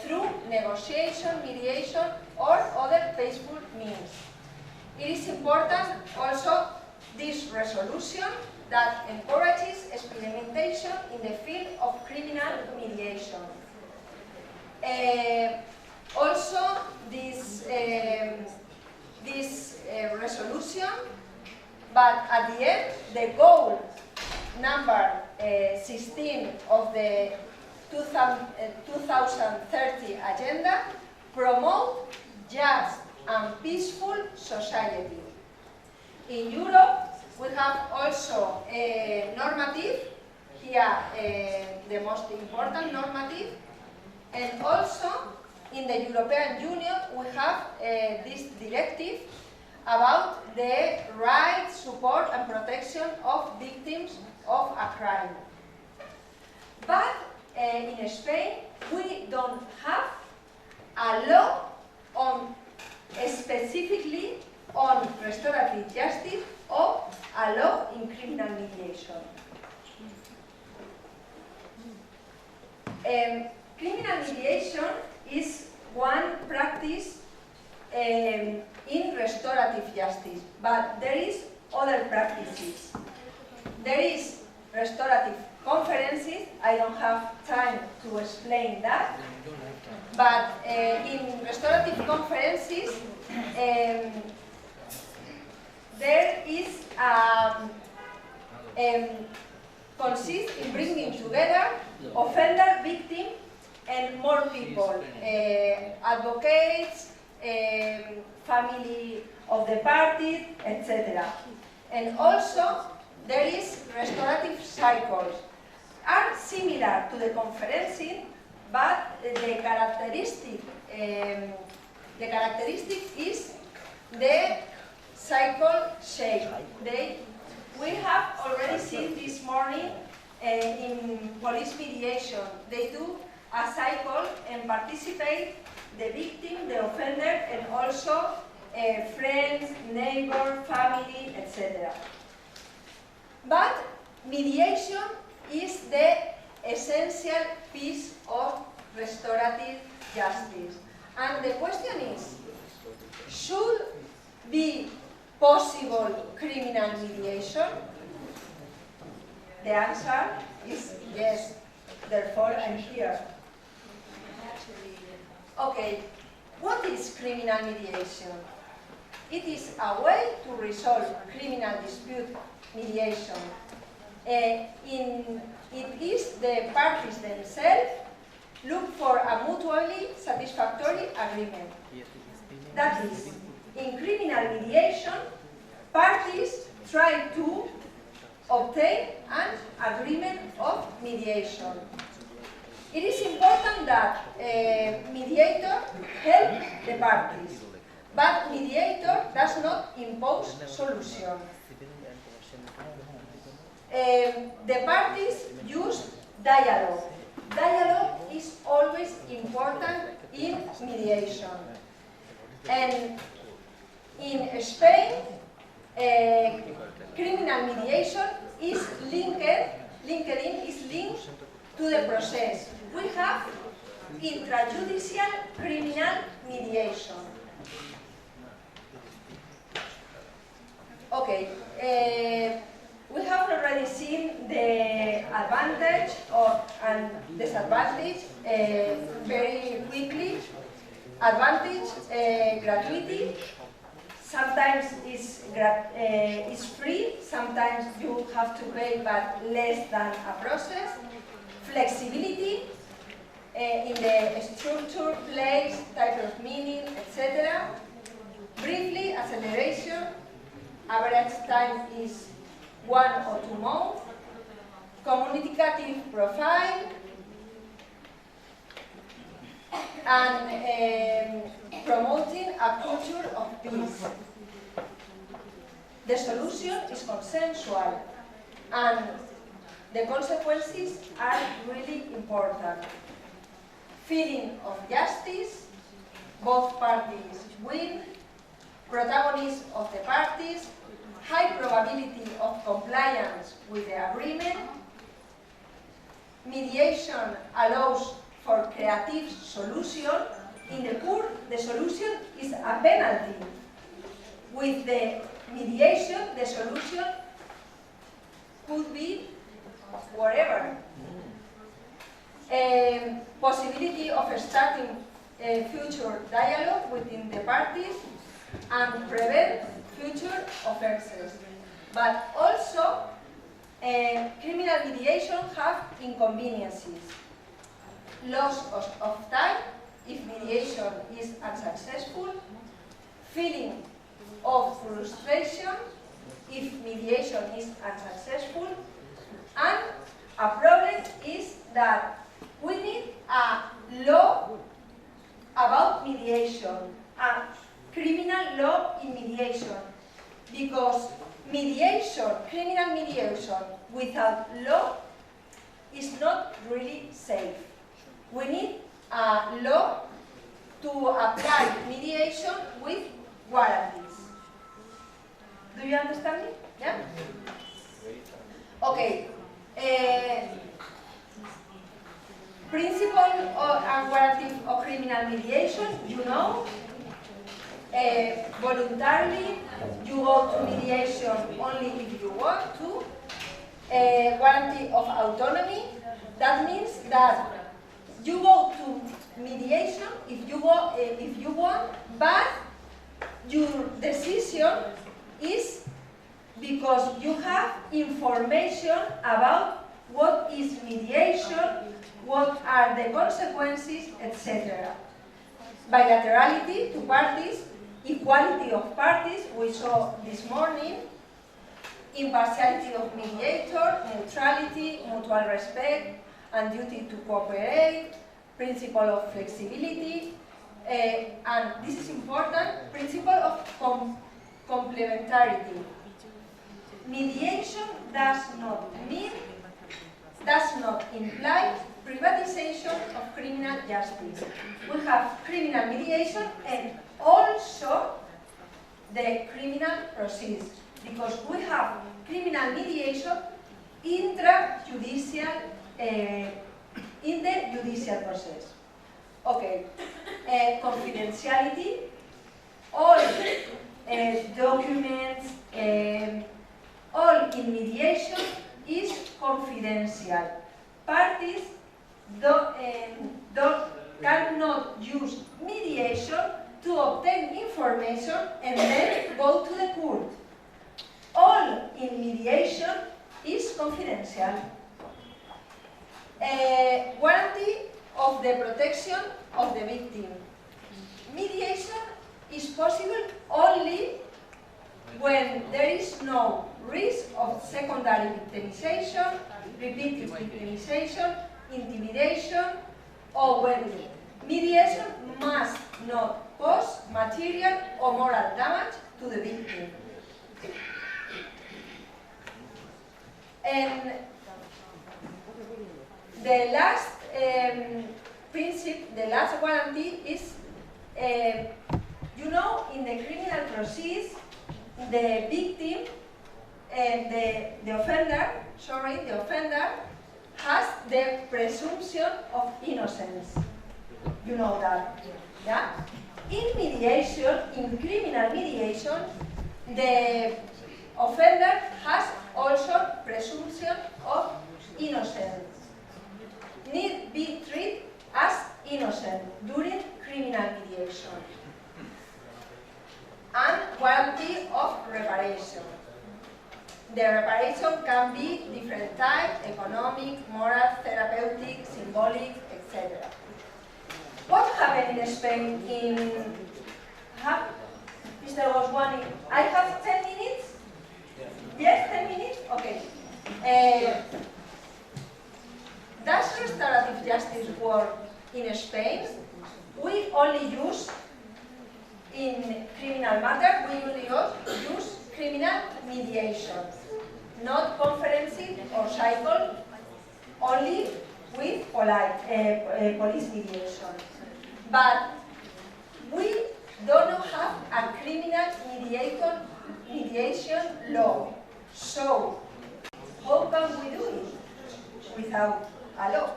through negotiation, mediation, or other peaceful means. It is important also this resolution that encourages experimentation in the field of criminal mediation. Also, this resolution, but at the end, the goal number 16 of the 2030 agenda promote just and peaceful society. In Europe, we have also a normative, here the most important normative, and also in the European Union we have this directive about the right, support and protection of victims of a crime. But in Spain we don't have Criminal mediation is one practice in restorative justice, but there is other practices. There is restorative conferences. I don't have time to explain that, but in restorative conferences there is consists in bringing together offender, victim, and more people, advocates, family of the parties, etc. And also there is restorative cycles, are similar to the conferencing, but the characteristic is the cycle shape. We have already seen this morning in police mediation. They do a cycle and participate the victim, the offender, and also friends, neighbor, family, etc. But mediation is the essential piece of restorative justice. And the question is, should be possible criminal mediation? The answer is yes. Therefore, I'm here. Okay, what is criminal mediation? It is a way to resolve criminal dispute mediation. It is the parties themselves look for a mutually satisfactory agreement. That is, in criminal mediation, parties try to obtain an agreement of mediation. It is important that mediator help the parties, but mediator does not impose solution. The parties use dialogue. Dialogue is always important in mediation. And in Spain, criminal mediation is linked to the process. We have intrajudicial criminal mediation. Okay, we have already seen the advantage and disadvantage very quickly. Advantage, gratuity. Sometimes it's free, sometimes you have to pay but less than a process. Flexibility in the structure, place, type of meaning, etc. Briefly, acceleration. Average time is 1 or 2 months. Communicative profile. And promoting a culture of peace. The solution is consensual, and the consequences are really important. Feeling of justice, both parties win, protagonism of the parties, high probability of compliance with the agreement. Mediation allows for creative solution. In the court, the solution is a penalty. With the mediation, the solution could be whatever. Possibility of starting future dialogue within the parties and prevent future offences. But also, criminal mediation have inconveniences. Loss of time if mediation is unsuccessful, feeling of frustration if mediation is unsuccessful, and a problem is that we need a law about mediation, a criminal law in mediation, because mediation, criminal mediation without law is not really safe. We need a law to apply mediation with guarantees. Do you understand me? Yeah? Okay. Principle and guarantee of criminal mediation, you know. Voluntarily, you go to mediation only if you want to. Guarantee of autonomy, that means that you go to mediation if you want, but your decision is because you have information about what is mediation, what are the consequences, etc. Bilaterality, two parties, equality of parties, we saw this morning, impartiality of mediator, neutrality, mutual respect, and duty to cooperate, principle of flexibility, and this is important, principle of complementarity. Mediation does not imply privatization of criminal justice. We have criminal mediation and also the criminal process, because we have criminal mediation intrajudicial in the judicial process. Okay, confidentiality, all documents, all in mediation is confidential. Parties cannot use mediation to obtain information and then go to the court. All in mediation is confidential. Guarantee of the protection of the victim. Mediation is possible only when there is no risk of secondary victimization, repeated victimization, intimidation, or when mediation must not cause material or moral damage to the victim. And the last principle, the last guarantee is, you know, in the criminal process, the victim, the offender has the presumption of innocence. You know that, yeah? In mediation, in criminal mediation, the offender has also presumption of innocence. Need be treated as innocent during criminal mediation. And guarantee of reparation. The reparation can be different types: economic, moral, therapeutic, symbolic, etc. What happened in Spain Mr. Goswami, I have 10 minutes? Yes, 10 minutes? Okay. Does restorative justice work in Spain? We only use, in criminal matter, we only use criminal mediation, not conferencing or cycle, only with police mediation. But we don't have a criminal mediation law. So, how can we do it without a law?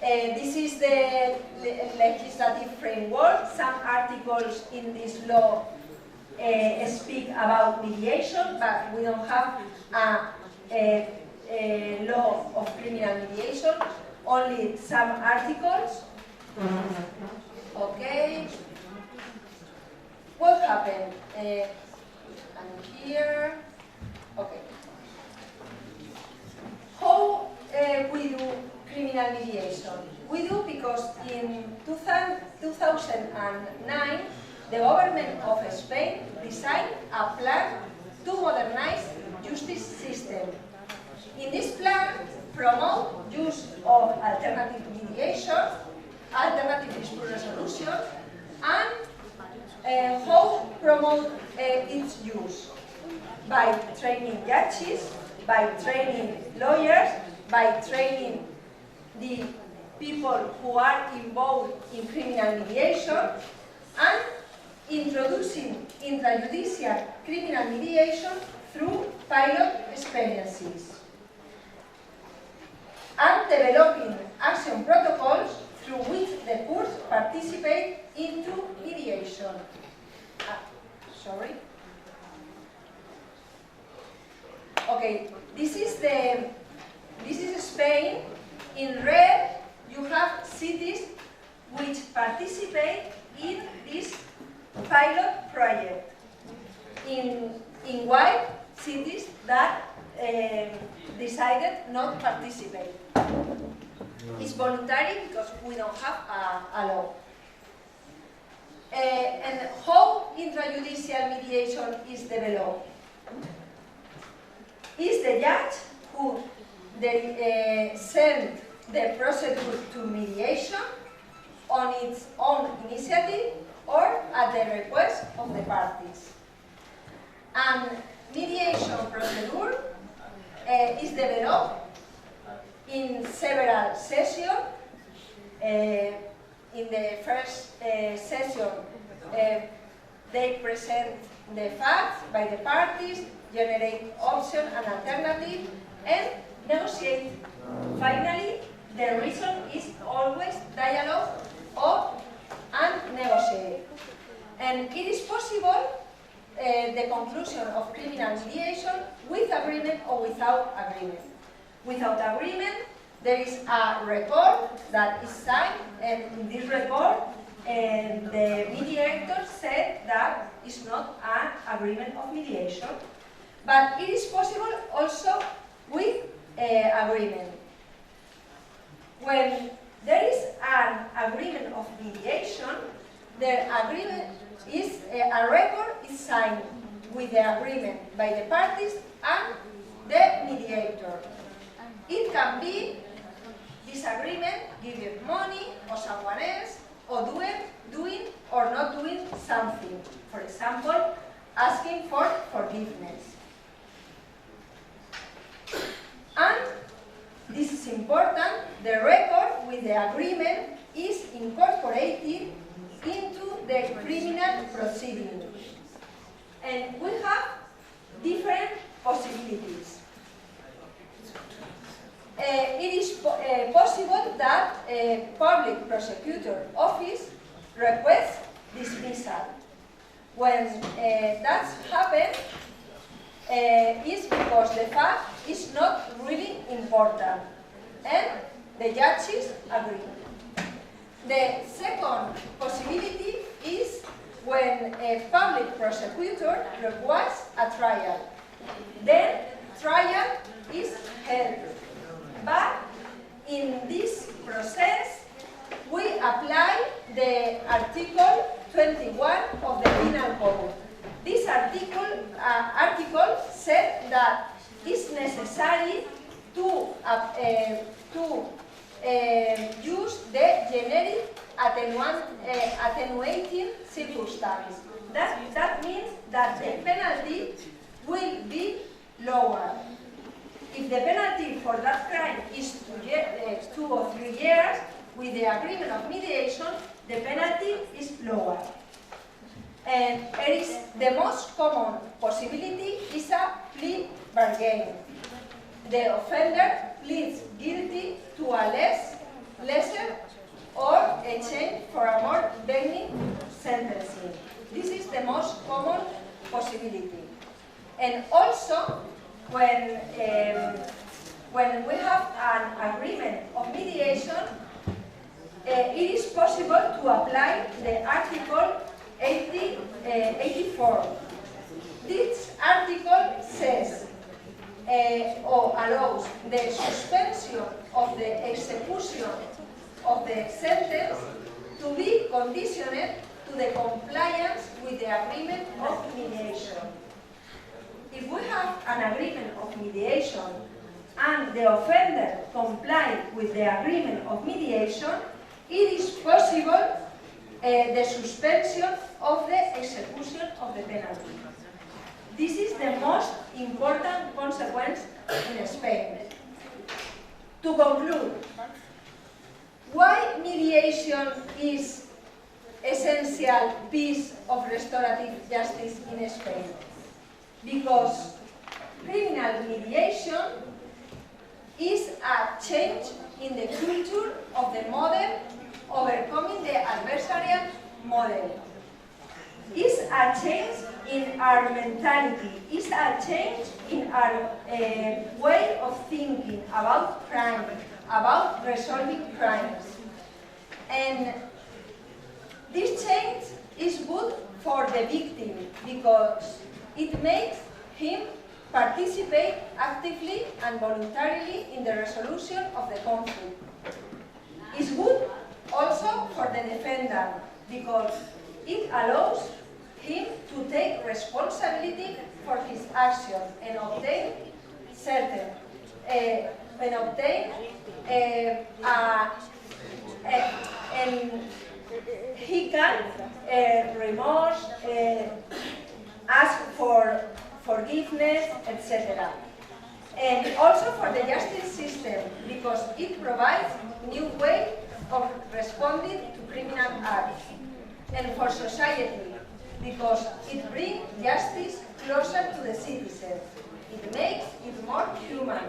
This is the legislative framework. Some articles in this law speak about mediation, but we don't have a law of criminal mediation, only some articles. Okay. What happened? And here, okay. How we do criminal mediation? We do because in 2009, the government of Spain designed a plan to modernize justice system. In this plan, promote use of alternative mediation, alternative dispute resolution, and how promote its use? By training judges, by training lawyers, by training the people who are involved in criminal mediation, and introducing intrajudicial criminal mediation through pilot experiences. And developing action protocols through which the courts participate into mediation. Sorry. Okay, this is Spain. In red, you have cities which participate in this pilot project. In white, cities that decided not to participate. It's voluntary because we don't have a law. And how intrajudicial mediation is developed? Is the judge who send the procedure to mediation on its own initiative or at the request of the parties. And mediation procedure is developed in several sessions. In the first session, they present the facts by the parties, generate options and alternatives, and negotiate. Finally, the reason is always dialogue and negotiate. And it is possible the conclusion of criminal mediation with agreement or without agreement. Without agreement, there is a record that is signed, and in this record, the mediator said that it's not an agreement of mediation. But it is possible also with agreement. When there is an agreement of mediation, the agreement is a record is signed with the agreement by the parties and the mediator. It can be disagreement, giving money or someone else, or doing or not doing something. For example, asking for forgiveness. And this is important, the record with the agreement is incorporated into the criminal proceeding. And we have different possibilities. It is possible that a public prosecutor office requests dismissal. When that's happened, is because the fact is not really important and the judges agree. The second possibility is when a public prosecutor requests a trial. Then trial is held. But in this process, we apply the Article 21 of the Penal Code. This article said that it's necessary to use the generic attenuating circumstance. That means that the penalty will be lower. If the penalty for that crime is 2 or 3 years, with the agreement of mediation, the penalty is lower. And it is the most common possibility is a plea bargain. The offender pleads guilty to a lesser or exchange for a more benign sentencing. This is the most common possibility. And also, when we have an agreement of mediation, it is possible to apply the Article 84. This article says or allows the suspension of the execution of the sentence to be conditioned to the compliance with the agreement of mediation. If we have an agreement of mediation and the offender complies with the agreement of mediation, it is possible the suspension of the execution of the penalty. This is the most important consequence in Spain. To conclude, why mediation is essential piece of restorative justice in Spain? Because criminal mediation is a change in the culture of the model, overcoming the adversarial model. It's a change in our mentality, it's a change in our way of thinking about crime, about resolving crimes. And this change is good for the victim because it makes him participate actively and voluntarily in the resolution of the conflict. It's good also for the defendant because it allows him to take responsibility for his actions and obtain certain and he can remorse, ask for forgiveness, etc. And also for the justice system, because it provides new ways of responding to criminal acts. And for society, because it brings justice closer to the citizen. It makes it more human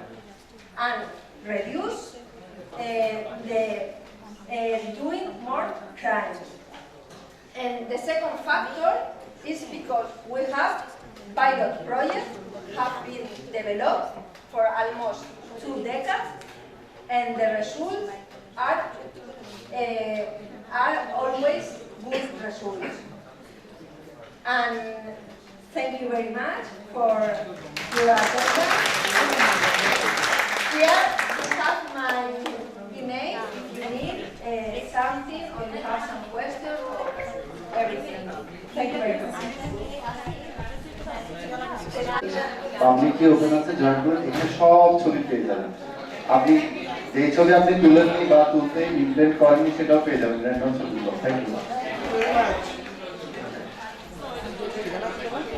and reduce doing more crimes. And the second factor is because we have pilot projects have been developed for almost 2 decades, and the results are always good results. And thank you very much for your attention. Here you have my email if you need something or you have some questions or everything. Thank you very much. Publicly open আছে join করুন, এখানে সব ছবি পেয়ে যাবেন। আপনি যে ছবি আপনি তুলেননি বা তুলতে ইমপ্লেন্ট করেননি সেটাও পেয়ে যাবেন র্যান্ডম ছবিগুলো। Thank you.